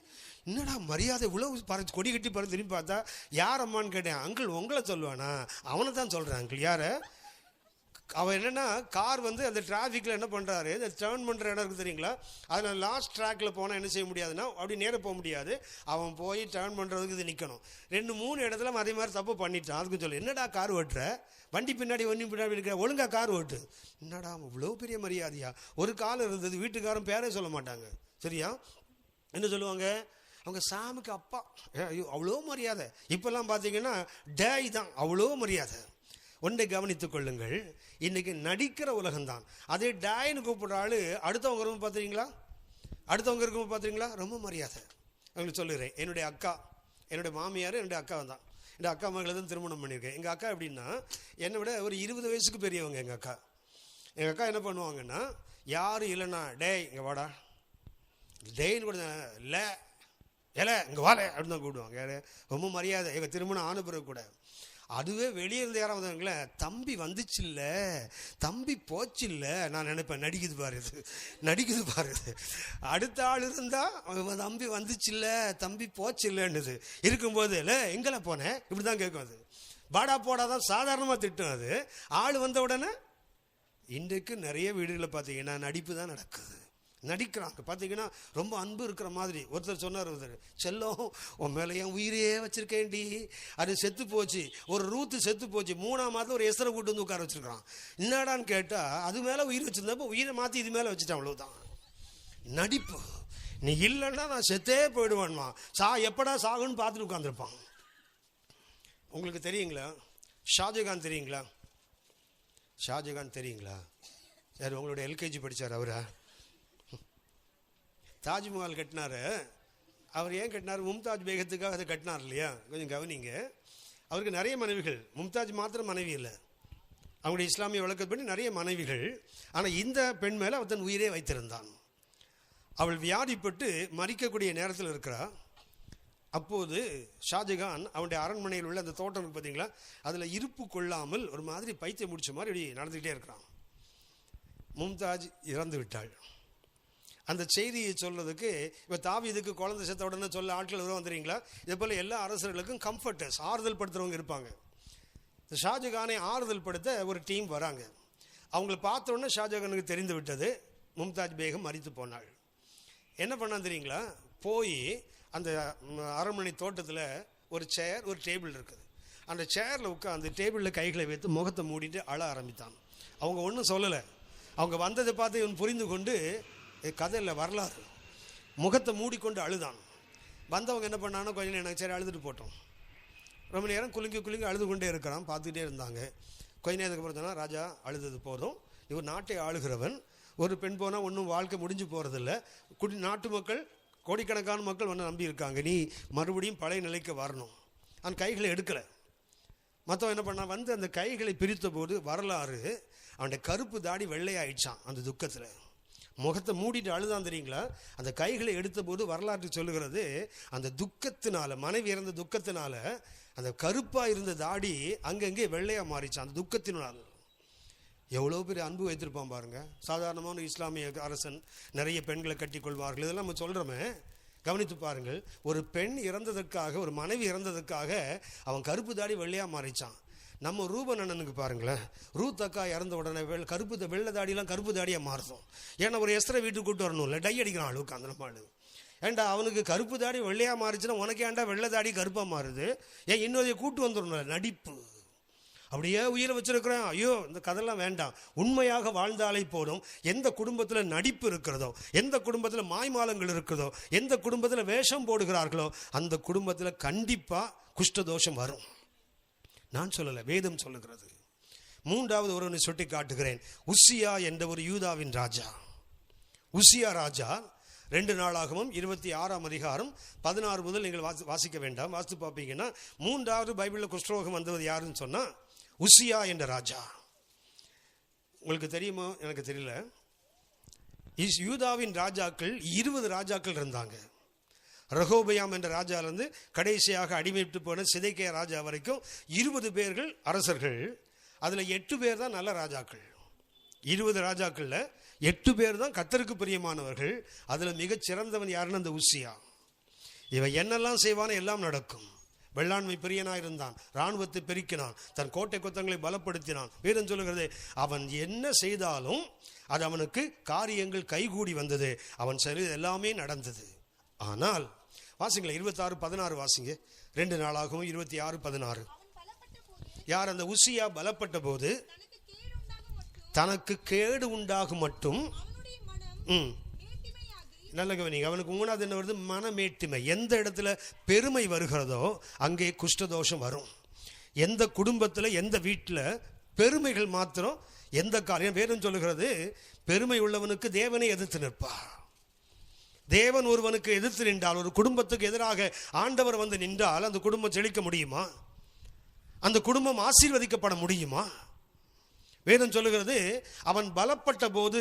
[SPEAKER 1] என்னடா மரியாதை இவ்வளவு பறந்து கொடி கட்டி பறந்து திரும்பி பார்த்தா யார் அம்மான்னு கேட்டேன். அங்கிள் உங்களை சொல்லுவானா? அவனை தான் சொல்கிறேன் அங்கிள். யாரை? அவன் என்னென்னா கார் அந்த டிராஃபிக்கில் என்ன பண்ணுறாரு, இந்த டேர்ன் பண்ணுற இடம் இருக்குது தெரியுங்களா, அதில் லாஸ்ட் ட்ராக்கில் போனால் என்ன செய்ய முடியாதுன்னா அப்படி நேராக போக முடியாது. அவன் போய் டேர்ன் பண்ணுறதுக்கு இது நிற்கணும். 2-3 இடத்துல அதே மாதிரி தப்பு பண்ணிட்டான். அதுக்கு சொல்லு, என்னடா கார் ஓட்டுற? வண்டி பின்னாடி இருக்கிற, ஒழுங்காக கார் ஓட்டு. என்னடா இவ்வளோ பெரிய மரியாதையா? ஒரு காலம் இருந்தது, வீட்டுக்காரன் பேரே சொல்ல மாட்டாங்க. சரியா? என்ன சொல்லுவாங்க? அவங்க சாமுக்கு அப்பா. ஐயோ அவ்வளோ மரியாதை. இப்போல்லாம் பார்த்தீங்கன்னா டேய் தான், அவ்வளோ மரியாதை. ஒன்றை கவனித்துக் கொள்ளுங்கள், இன்னைக்கு நடிக்கிற உலகம்தான். அதே டாயின்னு கூப்பிடுற ஆளு அடுத்தவங்க இருக்கும் பார்த்துறீங்களா? அடுத்தவங்க இருக்கும் பார்த்துறீங்களா? ரொம்ப மரியாதை. அவங்களுக்கு சொல்லுறேன், என்னுடைய அக்கா, என்னுடைய மாமியார் என்னுடைய அக்கா தான். எங்கள் அக்கா மகளை தான் திருமணம் பண்ணியிருக்கேன். எங்கள் அக்கா எப்படின்னா என்னை விட ஒரு 20 வயசுக்கு பெரியவங்க. எங்கள் அக்கா என்ன பண்ணுவாங்கன்னா, யாரும் இல்லைண்ணா டேய் இங்கே வாடா, டேய்ன்னு கூட இல்லை ஏல இங்கே வாழ அப்படின்னு தான் கூப்பிடுவாங்க. யார்? ரொம்ப மரியாதை. எங்கள் திருமணம் ஆன பிறகு கூட. அதுவே வெளியே இருந்து யாராவது வந்தவங்களேன், தம்பி வந்துச்சு இல்லை, தம்பி போச்சு இல்லை, நான் நினைப்பேன் நடிக்குது பாருது. அடுத்த ஆள் இருந்தால் தம்பி வந்துச்சு இல்லை, தம்பி போச்சு இல்லைன்னுது இருக்கும்போது இல்லை எங்கெல்லாம் போனேன் இப்படி தான் கேட்கும். அது பாடா போடாதான் சாதாரணமாக திட்டும். அது ஆள் வந்த உடனே இன்றைக்கு நிறைய வீடுகளில் பார்த்தீங்கன்னா நடிப்பு தான் நடக்குது. நடிக்கிறாங்க பார்த்தீங்கன்னா, ரொம்ப அன்பு இருக்கிற மாதிரி. ஒருத்தர் சொன்னார், செல்லம் உன் மேலே என் உயிரே வச்சிருக்கேன்டி, அது செத்து போச்சு, ஒரு ரூத்து செத்து போச்சு, 3ஆம் மாதம் ஒரு எசரை கூட்டு வந்து உட்கார வச்சிருக்கான். என்னடான்னு கேட்டால் அது மேலே உயிர் வச்சிருந்தப்போ உயிரை மாற்றி இது மேலே வச்சுட்டான். அவ்வளவுதான் நடிப்பு. நீ இல்லைன்னா நான் செத்தே போயிடுவான்மா, எப்படா சாகுன்னு பார்த்துட்டு உட்காந்துருப்பான். உங்களுக்கு தெரியுங்களா ஷாஜகான்? தெரியுங்களா? யார் உங்களோட எல்கேஜி படித்தார் அவரா? தாஜ்மஹால் கட்டினாரு. அவர் ஏன் கட்டினார்? மும்தாஜ் பேகத்துக்காக அதை கட்டினார் இல்லையா? கொஞ்சம் கவனிங்க. அவருக்கு நிறைய மனைவிகள். மும்தாஜ் மாத்திரம் மனைவி இல்லை, அவங்களுடைய இஸ்லாமிய வழக்கப்படி நிறைய மனைவிகள். ஆனால் இந்த பெண் மேலே அவர் தன் உயிரே வைத்திருந்தான். அவள் வியாதிப்பட்டு மறிக்கக்கூடிய நேரத்தில் இருக்கிறார். அப்போது ஷாஜகான் அவனுடைய அரண்மனையில் உள்ள அந்த தோட்டம் இருக்கு பார்த்தீங்களா, அதில் இருப்பு கொள்ளாமல் ஒரு மாதிரி பைத்தியம் முடிச்ச மாதிரி இப்படி நடந்துக்கிட்டே இருக்கிறான். மும்தாஜ் இறந்து விட்டாள். அந்த செய்தியை சொல்றதுக்கு இப்போ தாவீதுக்கு குழந்தை செத்த உடனே சொல்ல ஆட்கள் வந்துடுறீங்களா? இதே போல் எல்லா அரசர்களுக்கும் கம்ஃபர்டர்ஸ், ஆறுதல் படுத்துறவங்க இருப்பாங்க. ஷாஜகானை ஆறுதல் படுத்த ஒரு டீம் வராங்க. அவங்கள பார்த்த உடனே ஷாஜகானுக்கு தெரிந்து விட்டது, மும்தாஜ் பேகம் மரித்து போனாள். என்ன பண்ணான்னு தெரியுங்களா? போய் அந்த அரண்மனை தோட்டத்தில் ஒரு சேர், ஒரு டேபிள் இருக்குது. அந்த சேரில் உட்காந்து டேபிளில் கைகளை வைத்து முகத்தை மூடிட்டு அழ ஆரம்பித்தான். அவங்க ஒன்றும் சொல்லலை. அவங்க வந்ததை பார்த்து இவன் புரிந்து கொண்டு, கதையில் வரலாறு, முகத்தை மூடிக்கொண்டு அழுதான். வந்தவங்க என்ன பண்ணானோ, கொஞ்சம் எனக்கு சரி அழுதுட்டு போட்டோம். ரொம்ப நேரம் குலுங்கி அழுது கொண்டே இருக்கிறான். பார்த்துக்கிட்டே இருந்தாங்க. கொஞ்ச நேரத்துக்கு அப்புறம் தானே, ராஜா அழுதது போதும், இவர் நாட்டை ஆளுகிறவன், ஒரு பெண் போனால் ஒன்றும் வாழ்க்கை முடிஞ்சு போகிறதில்ல, நாட்டு மக்கள் கோடிக்கணக்கான மக்கள் ஒன்று நம்பி இருக்காங்க, நீ மறுபடியும் பழைய நிலைக்கு வரணும். அந்த கைகளை எடுக்கலை. மற்றவன் என்ன பண்ணான், வந்து அந்த கைகளை பிரித்த போது வரலாறு, அவனுடைய கருப்பு தாடி வெள்ளையாயிடுச்சான். அந்த துக்கத்தில் முகத்தை மூடிட்டு அழுதான் தெரியுங்களா? அந்த கைகளை எடுத்த போது வரலாற்று சொல்லுகிறது, அந்த துக்கத்தினால, மனைவி இறந்த துக்கத்தினால அந்த கருப்பாக இருந்த தாடி அங்கங்கே வெள்ளையாக மாறிச்சான். அந்த துக்கத்தினால் எவ்வளோ பெரிய அன்பு வைத்திருப்பான் பாருங்க. சாதாரணமான இஸ்லாமிய அரசன் நிறைய பெண்களை கட்டி கொள்வார்கள், இதெல்லாம் நம்ம சொல்கிறோமே. கவனித்து பாருங்கள், ஒரு பெண் இறந்ததற்காக, ஒரு மனைவி இறந்ததற்காக அவன் கருப்பு தாடி வெள்ளையாக மாறிச்சான். நம்ம ரூபன் அண்ணனுக்கு பாருங்களேன், ரூத் அக்கா இறந்த உடனே வெள்ளை தாடியெல்லாம் கருப்பு தாடியாக மாறும். ஏன்னா ஒரு எஸ்ரை வீட்டுக்கு கூட்டு வரணும்ல, டை அடிக்கிறான் அளவுக்கு அந்த நம்மளு. ஏன்டா அவனுக்கு கருப்பு தாடி வெள்ளையாக மாறிச்சுன்னா உனக்கு ஏன்டா வெள்ளை தாடி கருப்பாக மாறுது? ஏன் இன்னொரு கூட்டு வந்துடணும். நடிப்பு. அப்படியே உயிரை வச்சிருக்கிறேன். ஐயோ, இந்த கதையெல்லாம் வேண்டாம். உண்மையாக வாழ்ந்தாலே போதும். எந்த குடும்பத்தில் நடிப்பு இருக்கிறதோ, எந்த குடும்பத்தில் மாய்மாலங்கள் இருக்கிறதோ, எந்த குடும்பத்தில் வேஷம் போடுகிறார்களோ, அந்த குடும்பத்தில் கண்டிப்பாக குஷ்டதோஷம் வரும். நான் சொல்லலை, வேதம் சொல்லுகிறது. மூன்றாவது ஒருவனை சுட்டி காட்டுகிறேன். உசியா என்ற ஒரு யூதாவின் ராஜா. உசியா ராஜா 2 நாளாகவும் 26ஆம் அதிகாரம் 16 முதல் நீங்கள் வாசிக்க வேண்டாம், வாசித்து பார்ப்பீங்கன்னா, 3வது பைபிளில் குஷ்டரோகம் வந்தது யாருன்னு சொன்னா உசியா என்ற ராஜா. உங்களுக்கு தெரியுமா? எனக்கு தெரியல. யூதாவின் ராஜாக்கள் 20 ராஜாக்கள் இருந்தாங்க. ரகோபயாம் என்ற ராஜாவிலிருந்து கடைசியாக அடிமைட்டு போன சிதைக்கியா ராஜா வரைக்கும் 20 பேர்கள் அரசர்கள். அதில் 8 பேர் தான் நல்ல ராஜாக்கள். 20 ராஜாக்கள்ல 8 பேர் தான் கர்த்தருக்கு பிரியமானவர்கள். அதில் மிகச் சிறந்தவன் யாருன்னு அந்த உசியா. இவன் என்னெல்லாம் செய்வானோ எல்லாம் நடக்கும். வெள்ளாண்மை பிரியனாயிருந்தான், இராணுவத்தை பெருக்கினான், தன் கோட்டை கொத்தங்களை பலப்படுத்தினான். வேதம் சொல்லுகிறது, அவன் என்ன செய்தாலும் அது அவனுக்கு காரியங்கள் கைகூடி வந்தது, அவன் சரி எல்லாமே நடந்தது. ஆனால் வாசிங்களா 26:16 வாசிங்க. 2 நாளாகவும் 26:16. யார்? அந்த உசியா பலப்பட்ட போது தனக்கு கேடு உண்டாகும் மட்டும். நல்ல கவனிங்க. அவனுக்கு 3வது என்ன வருது? மனமேட்டிமை. எந்த இடத்துல பெருமை வருகிறதோ அங்கே குஷ்டதோஷம் வரும். எந்த குடும்பத்தில் எந்த வீட்டில் பெருமைகள் மாத்திரம் எந்த காரியம் வேதம் சொல்லுகிறது, பெருமை உள்ளவனுக்கு தேவனை எதிர்த்து நிற்பார். தேவன் ஒருவனுக்கு எதிர்த்து நின்றால், ஒரு குடும்பத்துக்கு எதிராக ஆண்டவர் வந்து நின்றால் அந்த குடும்பம் செழிக்க முடியுமா? அந்த குடும்பம் ஆசீர்வதிக்கப்பட முடியுமா? வேதம் சொல்லுகிறது, அவன் பலப்பட்ட போது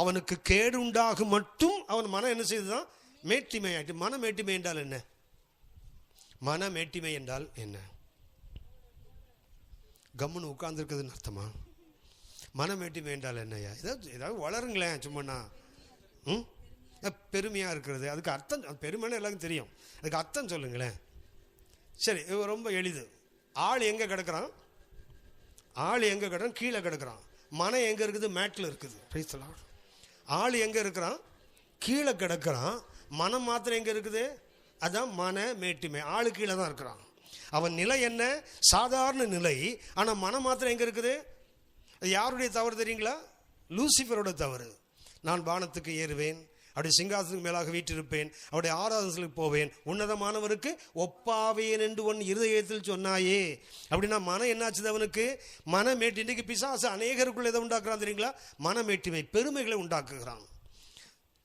[SPEAKER 1] அவனுக்கு கேடு உண்டாக மட்டும் அவன் மனம் என்ன செய்துதான் மேட்டிமை ஆயிட்டு. மன மேட்டிமை என்றால் என்ன? மன மேட்டிமை என்றால் என்ன? கம்முன்னு உட்கார்ந்துருக்குதுன்னு அர்த்தமா? மனமேட்டிமை என்றால் என்னையா? ஏதாவது வளருங்களேன். சும்மாண்ணா பெருமையாக இருக்கிறது, அதுக்கு அர்த்தம், பெருமைன்னு எல்லாருக்கும் தெரியும், அதுக்கு அர்த்தம் சொல்லுங்களேன். சரி, ரொம்ப எளிது. ஆள் எங்கே கிடக்கிறான்? ஆள் எங்கே கிடக்கிறான்? கீழே கிடக்கிறான். மனம் எங்கே இருக்குது? மேட்டில் இருக்குது. ஆள் எங்கே இருக்கிறான்? கீழே கிடக்கிறான். மனம் மாத்திரம் எங்கே இருக்குது? அதான் மன மேட்டிமை. ஆளு கீழே தான் இருக்கிறான். அவன் நிலை என்ன? சாதாரண நிலை. ஆனால் மனம் மாத்திரம் எங்கே இருக்குது? யாருடைய தவறு தெரியுங்களா? லூசிஃபரோட தவறு. நான் வானத்துக்கு ஏறுவேன், அப்படி சிங்காசனுக்கு மேலாக வீற்றிருப்பேன், அவருடைய ஆராதனைக்கு போவேன், உன்னதமானவருக்கு ஒப்பாவேன் என்று உன் இருதயத்தில் சொன்னாயே. அப்படின்னா மனம் என்னாச்சு அவனுக்கு? மனமேட்டி. இன்றைக்கு பிசாசு அநேகருக்குள்ள எதை உண்டாக்குறான் தெரியுங்களா? மனமேட்டிமை, பெருமைகளை உண்டாக்குகிறான்.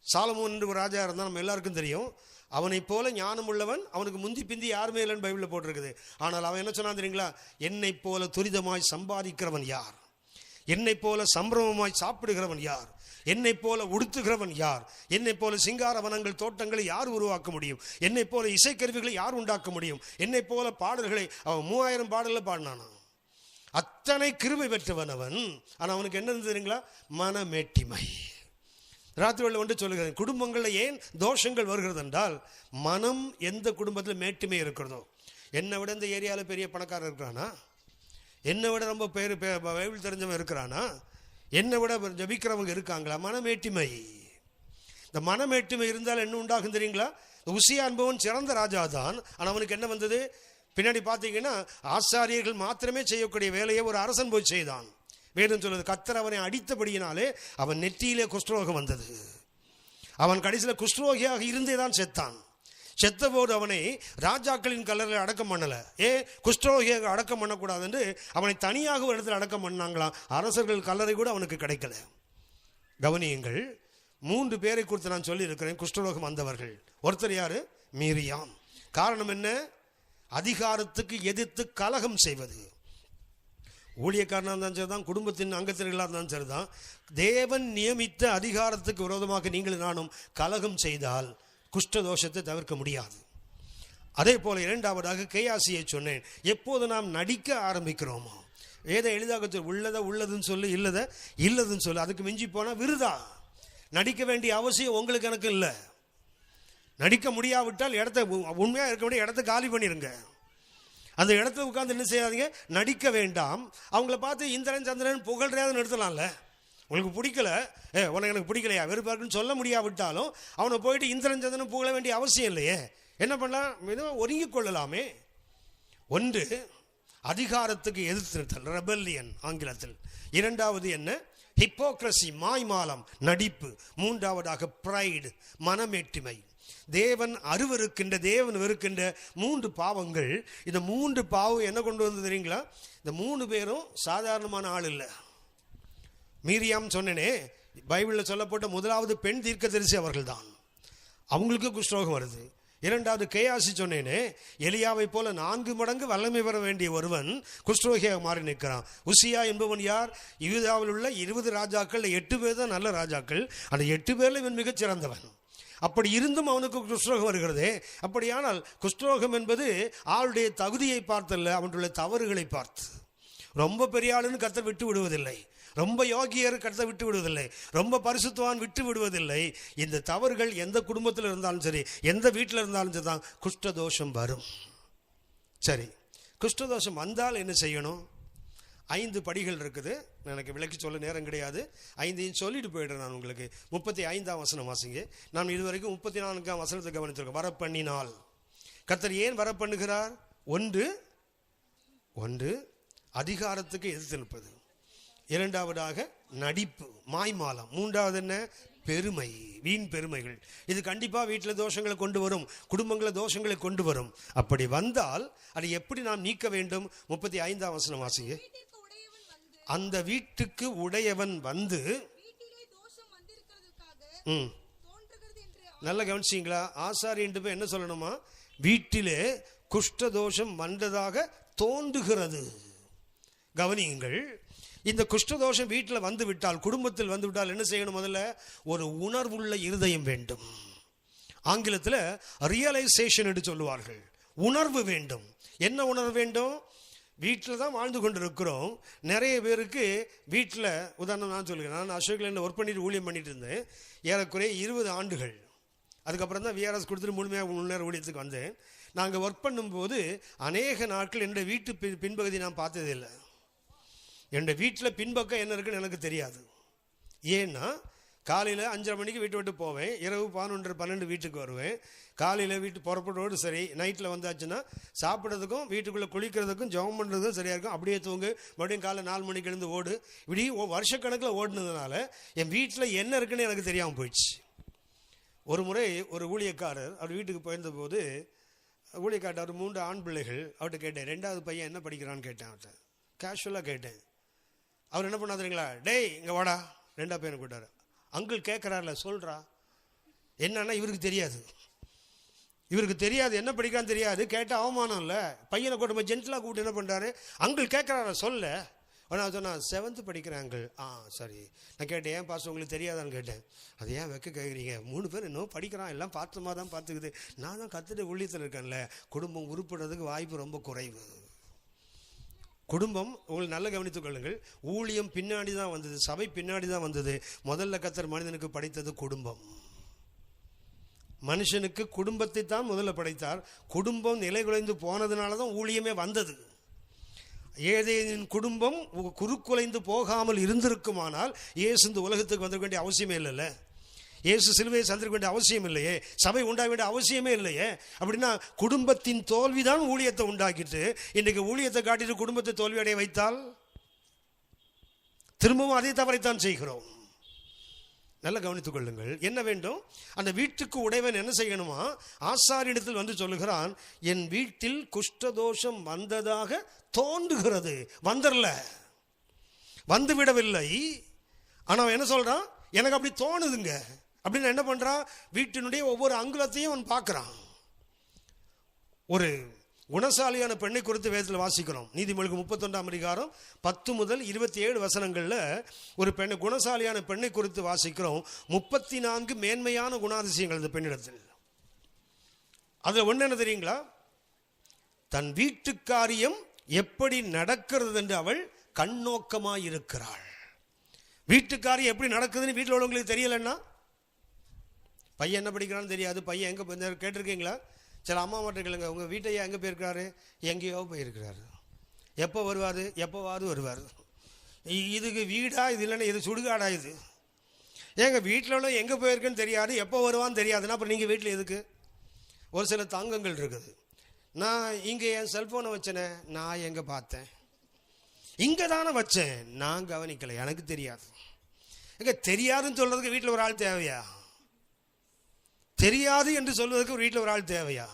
[SPEAKER 1] சாலமோன் என்று ஒரு ராஜா இருந்தால் நம்ம எல்லாருக்கும் தெரியும். அவனை போல ஞானம் உள்ளவன் அவனுக்கு முந்தி பிந்தி யாருமே இல்லைன்னு பைபிளில் போட்டிருக்குது. ஆனால் அவன் என்ன சொன்னான் தெரியுங்களா? என்னை போல துரிதமாய் சம்பாதிக்கிறவன் யார்? என்னை போல சம்பிரமமாய் சாப்பிடுகிறவன் யார்? என்னை போல உடுத்துகிறவன் யார்? என்னை போல சிங்கார வனங்கள் தோட்டங்களை யார் உருவாக்க முடியும்? என்னை போல இசைக்கருவிகளை யார் உண்டாக்க முடியும்? என்னை போல பாடல்களை அவன் 3000 பாடல்களை பாடினானா. அத்தனை கிருபை பெற்றவன் அவன். ஆனால் அவனுக்கு என்ன இருந்தது தெரியுங்களா? மனமேட்டிமை. ராத்திரியில் வந்து சொல்லுகிறேன், குடும்பங்களில் ஏன் தோஷங்கள் வருகிறது என்றால், மனம் எந்த குடும்பத்தில் மேட்டுமை இருக்கிறதோ. என்னை விட இந்த ஏரியாவில் பெரிய பணக்காரர் இருக்கிறானா? என்னை விட ரொம்ப பேர் பைபிள் தெரிஞ்சவன் இருக்கிறானா? என்னை விட ஜபிக்கிறவங்க இருக்காங்களா? மனமேட்டிமை. இந்த மனமேட்டிமை இருந்தால் என்ன உண்டாகும் தெரியுங்களா? உசியா என்பவன் சிறந்த ராஜா தான். ஆனால் அவனுக்கு என்ன வந்தது? பின்னாடி பார்த்தீங்கன்னா ஆசாரியர்கள் மாத்திரமே செய்யக்கூடிய வேலையை ஒரு அரசன் போய் செய்தான். வேதம் சொல்லுது, கர்த்தர் அவனை அடித்தபடியினாலே அவன் நெற்றியிலே குஷ்டரோகம் வந்தது. அவன் கடைசியில் குஷ்டரோகியாக இருந்தே தான் செத்தான். செத்தபோது அவனை ராஜாக்களின் கல்லறையில் அடக்கம் பண்ணல. குஷ்டரோகியாக அடக்கம் பண்ணக்கூடாது என்று அவனை தனியாக ஒரு இடத்துல அடக்கம் பண்ணாங்களாம். அரசர்கள் கல்லறை கூட அவனுக்கு கிடைக்கல. கவனியுங்கள், 3 பேரை குறித்து நான் சொல்லி இருக்கிறேன் குஷ்டரோகம் வந்தவர்கள். ஒருத்தர் யாரு? மீரியாம். காரணம் என்ன? அதிகாரத்துக்கு எதிர்த்து கலகம் செய்வது. ஊழியக்காரனாக இருந்தாலும் சரிதான், குடும்பத்தின் அங்கத்தினர்களாக இருந்தாலும் சரிதான், தேவன் நியமித்த அதிகாரத்துக்கு விரோதமாக நீங்கள் நானும் கலகம் செய்தால் குஷ்டதோஷத்தை தவிர்க்க முடியாது. அதே போல 2வதாக கேயாசியை சொன்னேன். எப்போது நாம் நடிக்க ஆரம்பிக்கிறோமோ, ஏதோ எளிதாக உள்ளதை உள்ளதுன்னு சொல்லி, இல்லதை இல்லதுன்னு சொல்லி, அதுக்கு மிஞ்சி போனால் விருதா. நடிக்க வேண்டிய அவசியம் உங்களுக்கு எனக்கு இல்லை. நடிக்க முடியாவிட்டால் இடத்த, உண்மையாக இருக்க வேண்டிய இடத்த காலி பண்ணிடுங்க. அந்த இடத்துல உட்காந்து என்ன செய்யாதீங்க, நடிக்க வேண்டாம். அவங்கள பார்த்து இந்திரன் சந்திரன் புகழ்றையாவது நிறுத்தலாம்ல. உங்களுக்கு பிடிக்கல, உனக்கு எனக்கு பிடிக்கலையா, வெறுப்பாருக்குன்னு சொல்ல முடியாவிட்டாலும் அவனை போயிட்டு இந்திரன் சந்திரன் புகழ வேண்டிய அவசியம் இல்லையே. என்ன பண்ணலாம்? மெதுவாக ஒதுங்கிக் கொள்ளலாமே. ஒன்று, அதிகாரத்துக்கு எதிர்த்து நிறுத்தல், ரெபல்லியன் ஆங்கிலத்தில். 2வது என்ன? ஹிப்போக்ரசி, மாய்மாலம், நடிப்பு. 3வதாக பிரைடு, மனமேட்டிமை. தேவன் அருவருக்கின்ற, தேவன் வெறுக்கின்ற 3 பாவங்கள். இந்த 3 பாவம் என்ன கொண்டு வந்து தெரியுங்களா? இந்த 3 பேரும் சாதாரணமான ஆள் இல்லை. மீரியாம் சொன்னேனே, பைபிளில் சொல்லப்பட்ட முதலாவது பெண் தீர்க்கதரிசி அவர்கள் தான். அவங்களுக்கு குஷ்டரோகம் வருது. 2வது கேயாசி சொன்னேனே, எலியாவை போல 4 மடங்கு வல்லமை பெற வேண்டிய ஒருவன் குஷ்டரோகியாக மாறி நிற்கிறான். உசியா என்பவன் யார்? யூதாவில் உள்ள 20 ராஜாக்கள் 8 பேர் தான் நல்ல ராஜாக்கள். அந்த 8 பேரில் இவன் மிகச் சிறந்தவன். அப்படி இருந்தும் அவனுக்கு குஷ்டரோகம் வருகிறதே. அப்படியானால் குஷ்டரோகம் என்பது ஆளுடைய தகுதியை பார்த்தல்ல, அவனுடைய தவறுகளை பார்த்து. ரொம்ப பெரிய ஆளுன்னு கர்த்தர் விட்டு விடுவதில்லை, ரொம்ப யோகியர் கர்த்தர் விட்டு விடுவதில்லை, ரொம்ப பரிசுத்தவான் விட்டு விடுவதில்லை. இந்த தவறுகள் எந்த குடும்பத்தில் இருந்தாலும் சரி, எந்த வீட்டில் இருந்தாலும் சரி தான் குஷ்டதோஷம் வரும். சரி, குஷ்டதோஷம் வந்தால் என்ன செய்யணும்? 5 படிகள் இருக்குது. எனக்கு விளக்கி சொல்ல நேரம் கிடையாது. 5ஐயும் சொல்லிட்டு போயிடுறேன் நான் உங்களுக்கு. 35ஆம் வசனம் வாசிங்க. நான் இதுவரைக்கும் 34ஆம் வசனத்தை கவனித்திருக்கேன். வரப்பண்ணினால். கர்த்தர் ஏன் வரப்பண்ணுகிறார்? ஒன்று அதிகாரத்துக்கு எதிர்த்து நிற்பது. 2வதாக நடிப்பு, மாய்மாலம். 3வது என்ன? பெருமை, வீண் பெருமைகள். இது கண்டிப்பா வீட்டில் தோஷங்களை கொண்டு வரும், குடும்பங்களை தோஷங்களை கொண்டு வரும். அப்படி வந்தால் அதை எப்படி நாம் நீக்க வேண்டும்? 35ஆம் வசனம் வாசிங்க. அந்த வீட்டுக்கு உடையவன் வந்து, நல்ல கவனிச்சிங்களா? ஆசாரியன் போய் என்ன சொல்லணுமா? வீட்டிலே குஷ்டதோஷம் வந்ததாக தோன்றுகிறது. கவனியுங்கள், இந்த குஷ்டதோஷம் வீட்டில் வந்து விட்டால், குடும்பத்தில் வந்து விட்டால் என்ன செய்யணும்? முதல்ல ஒரு உணர்வுள்ள இருதயம் வேண்டும். ஆங்கிலத்தில் ரியலைசேஷன் என்று சொல்லுவார்கள். உணர்வு வேண்டும். என்ன உணர்வு வேண்டும்? வீட்டில் தான் வாழ்ந்து கொண்டு இருக்கிறோம். நிறைய பேருக்கு வீட்டில், உதாரணம் நான் சொல்லுறேன், நான் அசோக்லேண்டில் ஒர்க் பண்ணிட்டு ஊழியம் பண்ணிட்டு இருந்தேன் ஏறக்குறைய 20 ஆண்டுகள். அதுக்கப்புறம் தான் விஆர்எஸ் கொடுத்துட்டு முழுமையாக முன்னேற ஊழியத்துக்கு வந்தேன். நாங்கள் ஒர்க் பண்ணும்போது அநேக நாட்கள் என்னுடைய வீட்டு பின்பகுதி நான் பார்த்ததே இல்லை. என்னுடைய வீட்டில் பின்பக்கம் என்ன இருக்குன்னு எனக்கு தெரியாது. ஏன்னா காலையில் 5:30 மணிக்கு வீட்டை விட்டு போவேன், இரவு 11-12 வீட்டுக்கு வருவேன். காலையில் வீட்டு புறப்படுறோடு சரி, நைட்டில் வந்தாச்சுன்னா சாப்பிட்றதுக்கும் வீட்டுக்குள்ளே குளிக்கிறதுக்கும் ஜெபம் பண்ணுறதுக்கும் சரியாக இருக்கும். அப்படியே தூங்கு, மறுபடியும் காலை 4 மணிக்கு எழுந்து ஓடு. இப்படி வருஷக்கணக்கில் ஓடினதுனால என் வீட்டில் என்ன இருக்குன்னு எனக்கு தெரியாமல் போயிடுச்சு. ஒரு முறை ஒரு ஊழியக்காரர் அவர் வீட்டுக்கு போயிருந்தபோது, ஊழியக்காரர் அவர் 3 ஆண் பிள்ளைகள். அவர்கிட்ட கேட்டேன், 2வது பையன் என்ன படிக்கிறான்னு கேட்டேன். அவர்கிட்ட கேஷுவலாக கேட்டேன். அவர் என்ன பண்ணா தெரியுங்களா? டேய் இங்கே வாடா, 2ஆவது பையனை கூட்டார். அங்கிள் கேட்குறாருல, சொல்கிறா. என்னன்னா இவருக்கு தெரியாது, என்ன படிக்கிறான்னு தெரியாது. கேட்டால் அவமானம் இல்லை. பையனை கூட்ட ஜென்டலாக கூப்பிட்டு என்ன பண்ணுறாரு? அங்கிள் கேட்குறாரா சொல்ல. நான் சொன்னேன் 7th படிக்கிறேன் அங்கிள். சரி. நான் கேட்டேன், ஏன் பாஸ் உங்களுக்கு தெரியாதான்னு கேட்டேன். அது ஏன் வைக்க கேட்குறீங்க? 3 பேர் இன்னும் படிக்கிறான், எல்லாம் பார்த்துமா தான் பார்த்துக்குது. நான் தான் கற்றுட்டு ஊழியத்தில் இருக்கேன்ல. குடும்பம் உருப்படுறதுக்கு வாய்ப்பு ரொம்ப குறைவு. குடும்பம், உங்களுக்கு நல்ல கவனித்துக் கொள்ளுங்கள், ஊழியம் பின்னாடி தான் வந்தது, சபை பின்னாடி தான் வந்தது. முதல்ல கர்த்தர் மனிதனுக்கு படைத்தது குடும்பம். மனுஷனுக்கு குடும்பத்தை தான் முதல்ல படைத்தார். குடும்பம் நிலை குலைந்து போனதுனால தான் ஊழியமே வந்தது. ஏதேனின் குடும்பம் குறுக்குலைந்து போகாமல் இருந்திருக்குமானால் இயேசு இந்த உலகத்துக்கு வந்துட வேண்டிய அவசியமே இல்லைல்ல. இயேசு சிலுவையை சந்திக்க வேண்டிய அவசியம் இல்லையே, சபை உண்டாக வேண்டிய அவசியமே இல்லையே. அப்படின்னா குடும்பத்தின் தோல்விதான் ஊழியத்தை உண்டாக்கிட்டு இன்னைக்கு ஊழியத்தை காட்டிட்டு குடும்பத்தை தோல்வி அடைய வைத்தால் திரும்பவும் அதே தவறைத்தான் செய்கிறோம். நல்ல கவனித்துக் கொள்ளுங்கள். என்ன வேண்டும்? அந்த வீட்டுக்கு உடையவன் என்ன செய்யணுமா? ஆசாரியனிடத்தில் வந்து சொல்லுகிறான், என் வீட்டில் குஷ்டதோஷம் வந்ததாக தோன்றுகிறது. வந்துடல, வந்து விடவில்லை. ஆனால் என்ன சொல்றான்? எனக்கு அப்படி தோணுதுங்க அப்படின்னு என்ன பண்றான்? வீட்டினுடைய ஒவ்வொரு அங்குலத்தையும் அவன் பார்க்கிறான். ஒரு குணசாலியான பெண்ணை குறித்து வேதத்தில் வாசிக்கிறோம். நீதிமொழிகள் 31ஆம் அதிகாரம் 10 முதல் 27 வசனங்கள்ல ஒரு பெண்ணை, குணசாலியான பெண்ணை குறித்து வாசிக்கிறோம். 34 மேன்மையான குணாதிசயங்கள் இந்த பெண்ணிடத்தில். அதுல ஒண்ணு என்ன தெரியுங்களா? தன் வீட்டு காரியம் எப்படி நடக்கிறது என்று அவள் கண்ணோக்கமாய் இருக்கிறாள். வீட்டுக்காரி எப்படி நடக்குதுன்னு வீட்டில் உள்ளவங்களுக்கு தெரியலன்னா, பையன் என்ன படிக்கிறான்னு தெரியாது, பையன் எங்கே கேட்டிருக்கீங்களா? சில அம்மா மட்டும் கேளுங்க, உங்கள் வீட்டையா எங்கே போயிருக்கிறாரு? எங்கேயோ போயிருக்கிறாரு. எப்போ வருவார்? எப்போவாது வருவார். இதுக்கு வீடா இது? இல்லைன்னா இது சுடுகாடா இது? ஏங்க வீட்டில் உள்ள எங்கே போயிருக்குன்னு தெரியாது, எப்போ வருவான்னு தெரியாதுன்னா அப்புறம் நீங்கள் வீட்டில் எதுக்கு? ஒரு சில தங்கங்கள் இருக்குது. நான் இங்கே என் செல்ஃபோனை வச்சேனே, நான் எங்கே பார்த்தேன்? இங்கே தானே வச்சேன், நான் கவனிக்கலை, எனக்கு தெரியாது. எங்க தெரியாதுன்னு சொல்றதுக்கு வீட்டில் ஒரு ஆள் தேவையா? தெரியாது என்று சொல்வதற்கு ஒரு வீட்டில் ஒரு ஆள் தேவையா?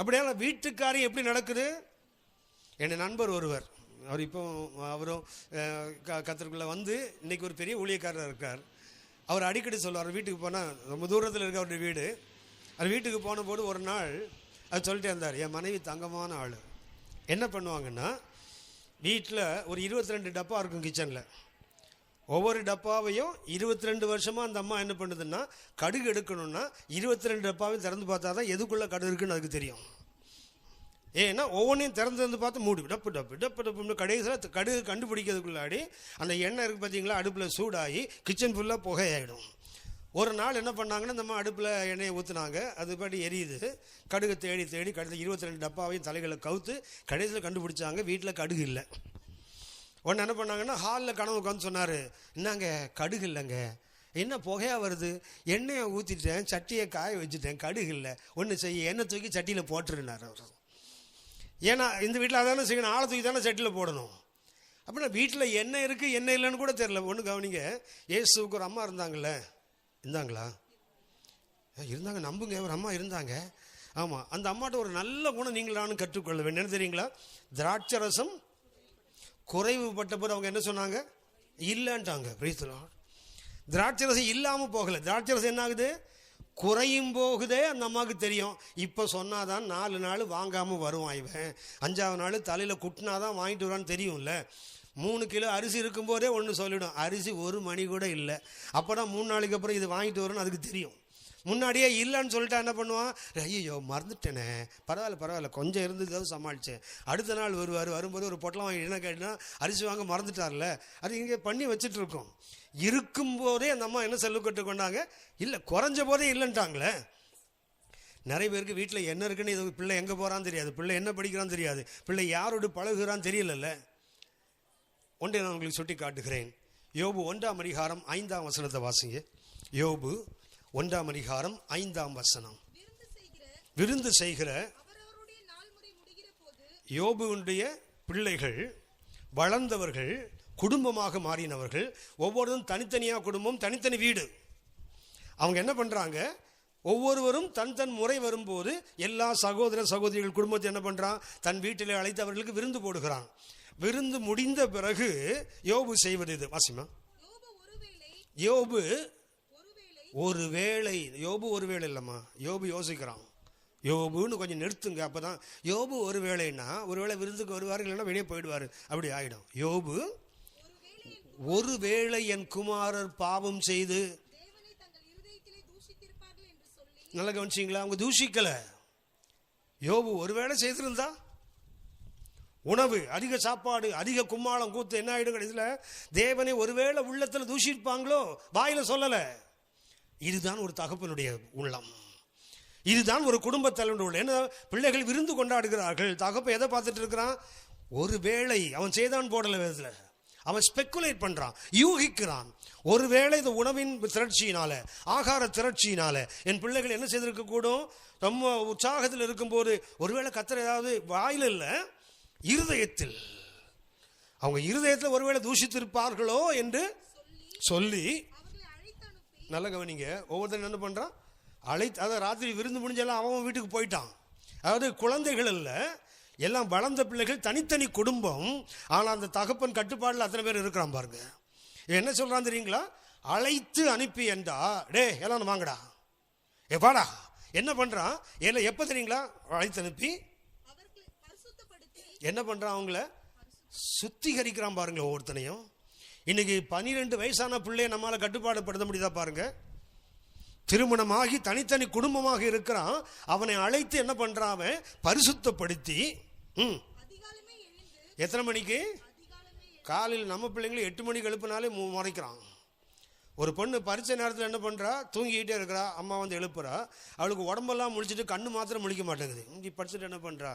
[SPEAKER 1] அப்படியா? வீட்டுக்காரி எப்படி நடக்குது? என் நண்பர் ஒருவர், அவர் இப்போ அவரும் கத்தருக்குள்ள வந்து இன்னைக்கு ஒரு பெரிய ஊழியக்காரர் இருக்கார். அவர் அடிக்கடி சொல்லுவார், வீட்டுக்கு போனால் ரொம்ப தூரத்தில் இருக்க அவருடைய வீடு. அது வீட்டுக்கு போன போது ஒரு நாள் அது சொல்லிட்டே இருந்தார், என் மனைவி தங்கமான ஆள். என்ன பண்ணுவாங்கன்னா, வீட்டில் ஒரு 22 டப்பா இருக்கும் கிச்சனில். ஒவ்வொரு டப்பாவையும் 22 வருஷமாக அந்த அம்மா என்ன பண்ணுதுன்னா, கடுகு எடுக்கணும்னா 22 டப்பாவையும் திறந்து பார்த்தா தான் எதுக்குள்ளே கடுகு இருக்குன்னு அதுக்கு தெரியும். ஏன்னா ஒவ்வொன்றையும் திறந்து பார்த்து மூடி டப்பு டப்பு டப்பு டப்புன்னு கடைசியில் கடுகு கண்டுபிடிக்கிறதுக்குள்ளாடி அந்த எண்ணெய் இருக்குது பார்த்தீங்களா, அடுப்பில் சூடாகி கிச்சன் ஃபுல்லாக புகையாயிடும். ஒரு நாள் என்ன பண்ணாங்கன்னா, நம்ம அடுப்பில் எண்ணெயை ஊற்றுனாங்க, அதுபடி எரியுது. கடுகு தேடி தேடி கடைசியில் 22 டப்பாவையும் தலைகளை கவுத்து கடைசியில் கண்டுபிடிச்சாங்க, வீட்டில் கடுகு இல்லை. உடனே என்ன பண்ணாங்கன்னா, ஹாலில் கனவு உட்காந்து சொன்னார், என்னங்க கடுகு இல்லைங்க, என்ன புகையாக வருது, எண்ணெயை ஊற்றிட்டேன், சட்டியை காய வச்சுட்டேன், கடுகு இல்லை, ஒன்று செய்ய எண்ணெய் தூக்கி சட்டியில் போட்டுருந்தார் அவர். ஏன்னா இந்த வீட்டில் அதானே செய்யணும், ஆளை தூக்கி தானே சட்டியில் போடணும். அப்படின்னா வீட்டில் எண்ணெய் இருக்குது எண்ணெய் இல்லைன்னு கூட தெரியல. ஒன்று கவனிங்க, இயேசுவுக்கு ஒரு அம்மா இருந்தாங்கல்ல, இருந்தாங்களா? இருந்தாங்க, நம்புங்க. ஒரு அம்மா இருந்தாங்க. ஆமாம், அந்த அம்மாட்ட ஒரு நல்ல குணம் நீங்கள் நானும் கற்றுக்கொள்ள வேண்டும். என்ன தெரியுங்களா? திராட்சரசம் குறைவுபட்ட போது அவங்க என்ன சொன்னாங்க? இல்லைன்ட்டாங்க. திராட்சரசம் இல்லாமல் போகலை. திராட்சரசம் என்ன ஆகுது? குறையும் போகுதே. அந்த அம்மாவுக்கு தெரியும். இப்போ சொன்னாதான் 4 நாள் வாங்காமல் வருவான் இவன், 5ஆவது நாள் தலையில் குட்டினாதான் வாங்கிட்டு வரான்னு தெரியும்ல. 3 கிலோ அரிசி இருக்கும்போதே ஒன்று சொல்லிவிடும், அரிசி 1 மணி கூட இல்லை. அப்போ தான் 3 நாளைக்கு அப்புறம் இது வாங்கிட்டு வரும்னு அதுக்கு தெரியும். முன்னாடியே இல்லைன்னு சொல்லிட்டா என்ன பண்ணுவான்? ஐயோ மறந்துட்டேனே, பரவாயில்ல கொஞ்சம் இருந்ததாவது சமாளித்தேன். அடுத்த நாள் வரும்போது ஒரு பொட்டலம் வாங்கி என்ன கேட்டினா அரிசி வாங்க மறந்துட்டார்ல. அது இங்கே பண்ணி வச்சுட்ருக்கோம். இருக்கும்போதே அந்த அம்மா என்ன செல்வ கட்டு கொண்டாங்க? இல்லை, குறைஞ்ச போதே இல்லைன்ட்டாங்களே. நிறைய பேருக்கு வீட்டில் என்ன இருக்குன்னு, இது பிள்ளை எங்கே போகிறான்னு தெரியாது, பிள்ளை என்ன படிக்கிறான்னு தெரியாது, பிள்ளை யாரோடு பழகுறான்னு தெரியலல்ல. ஒன்றை நான் உங்களுக்கு சுட்டி காட்டுகிறேன். யோபு 1ஆம் அதிகாரம் 5ஆம் வசனத்தை வாசிங்க. யோபு 1ஆம் அதிகாரம் 5ஆம் வசனம். விருந்து செய்கிற யோபுடைய பிள்ளைகள் வளர்ந்தவர்கள், குடும்பமாக மாறினவர்கள், ஒவ்வொருவரும் தனித்தனியாக குடும்பம், தனித்தனி வீடு. அவங்க என்ன பண்ணுறாங்க? ஒவ்வொருவரும் தன் முறை வரும்போது எல்லா சகோதர சகோதரிகள் குடும்பத்தை என்ன பண்ணுறான்? தன் வீட்டில் அழைத்து அவர்களுக்கு விருந்து போடுகிறான். விருந்து முடிந்த பிறகு யோபு செய்வது இது. வாசிமா. யோபு ஒருவேளை, யோபு ஒருவேளை இல்லைம்மா, யோபு யோசிக்கிறான். யோபுன்னு கொஞ்சம் நிறுத்துங்க. அப்போ தான் யோபு ஒரு வேளைன்னா, ஒருவேளை விருந்துக்கு வருவார், இல்லைன்னா வெளியே போயிடுவார், அப்படி ஆகிடும். யோபு ஒருவேளை என் குமாரர் பாவம் செய்து, நல்லா கவனிச்சிங்களா? அவங்க தூஷிக்கலை. யோபு ஒருவேளை செய்திருந்தா உணவு, அதிக சாப்பாடு, அதிக கும்மாளம் கூத்து என்ன ஆகிடும்? கடைசியில் தேவனை ஒருவேளை உள்ளத்தில் தூஷிப்பாங்களோ, வாயில சொல்லலை. இதுதான் ஒரு தகப்பனுடைய உள்ளம், இதுதான் ஒரு குடும்ப தலைவனுடைய உள்ளம். ஏன்னா பிள்ளைகள் விருந்து கொண்டாடுகிறார்கள், தகப்ப எதை பார்த்துட்டு இருக்கிறான்? ஒருவேளை அவன் செய்தான் போடலை விதத்தில், அவன் ஸ்பெக்குலேட் பண்றான், யூகிக்கிறான். ஒருவேளை இந்த உணவின் திரட்சியினால, ஆகார திரட்சியினால என் பிள்ளைகள் என்ன செய்திருக்க கூடும்? ரொம்ப உற்சாகத்தில் இருக்கும்போது ஒருவேளை கத்தர் ஏதாவது வாயில் இல்லை, இருதயத்தில், அவங்க இருதயத்தில் ஒருவேளை தூஷித்திருப்பார்களோ என்று சொல்லி, நல்ல கவனிங்க, ஒவ்வொருத்தரும் என்ன பண்றான்? அதாவது ராத்திரி விருந்து முடிஞ்செல்லாம் அவன் வீட்டுக்கு போயிட்டான். அதாவது குழந்தைகள் அல்ல, எல்லாம் வளர்ந்த பிள்ளைகள், தனித்தனி குடும்பம். ஆனால் அந்த தகப்பன் கட்டுப்பாடில் அத்தனை பேர் இருக்கிறான் பாருங்க. என்ன சொல்றான் தெரியுங்களா? அழைத்து அனுப்பி என்றா, டே எல்லாம் வாங்கடா, எப்பாடா, என்ன பண்றான்? எல்லாம் எப்ப தெரியுங்களா? அழைத்து அனுப்பி என்ன பண்றான்? அவங்கள சுத்திகரிக்கிறான் பாருங்க. ஒவ்வொருத்தனையும் இன்னைக்கு 12 வயசான பிள்ளைய நம்மளால கட்டுப்பாடுபடுத்த முடியுதா பாருங்க. திருமணமாகி தனித்தனி குடும்பமாக இருக்கிறான், அவனை அழைத்து என்ன பண்றான்? அவன் பரிசுத்தப்படுத்தி, எத்தனை மணிக்கு? காலையில் நம்ம பிள்ளைங்களை 8 மணிக்கு எழுப்பினாலே முறைக்கிறான். ஒரு பொண்ணு பரிச்சை நேரத்தில் என்ன பண்ணுறா? தூங்கிக்கிட்டே இருக்கிறா, அம்மா வந்து எழுப்புறா, அவளுக்கு உடம்பெல்லாம் முழிச்சிட்டு கண்ணு மாத்திரம் முழிக்க மாட்டேங்குது. இங்கே படிச்சுட்டு என்ன பண்ணுறா?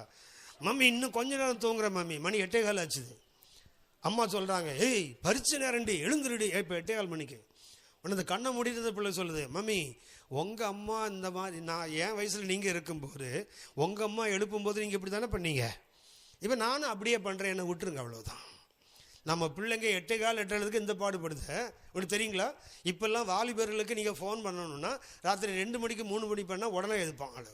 [SPEAKER 1] மம்மி இன்னும் கொஞ்ச நேரம் தூங்குற மம்மி, மணி 8:15 ஆச்சுது. அம்மா சொல்கிறாங்க, ஏய் பரிச்சை நேரண்டி, எழுந்துருடி. இப்போ 8:15 மணிக்கு உனது கண்ணை மூடிட்டு பிள்ளை சொல்லுது, மம்மி உங்கள் அம்மா இந்த மாதிரி, நான் என் வயசில் நீங்கள் இருக்கும்போது உங்கள் அம்மா எழுப்பும்போது நீங்கள் இப்படி தானே பண்ணீங்க, இப்போ நானும் அப்படியே பண்ணுறேன், என்னை விட்டுருங்க, அவ்வளோதான். நம்ம பிள்ளைங்க 8:15 8:30 இந்த பாடுபடுது. உங்களுக்கு தெரியுங்களா? இப்போல்லாம் வாலிபர்களுக்கு நீங்கள் ஃபோன் பண்ணணுன்னா ராத்திரி 2 மணிக்கு 3 மணி பண்ணால் உடனே எதுப்பாங்க.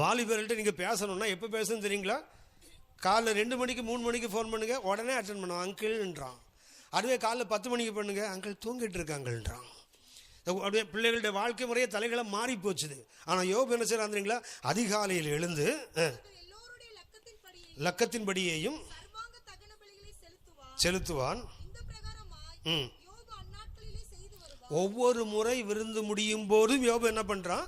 [SPEAKER 1] வாலிபர்கள்ட்ட நீங்கள் பேசணுன்னா எப்போ பேசணும்னு தெரியுங்களா? காலைல 2 மணிக்கு 3 மணிக்கு ஃபோன் பண்ணுங்க, உடனே அட்டன் பண்ணுவோம், அங்கிள்ன்றான். அதுவே காலைல 10 மணிக்கு பண்ணுங்க, அங்கிள் தூங்கிட்டு இருக்காங்கன்றான். அப்படியே பிள்ளைகளுடைய வாழ்க்கை முறையே தலைகளை மாறி போச்சுது. ஆனால் யோபு என்ன செய்யறான் தெரியுங்களா? அதிகாலையில் எழுந்து லக்கத்தின்படியையும் செலுத்துவான். ஒவ்வொரு முறை விருந்து முடியும் போதும் யோபு என்ன பண்றான்?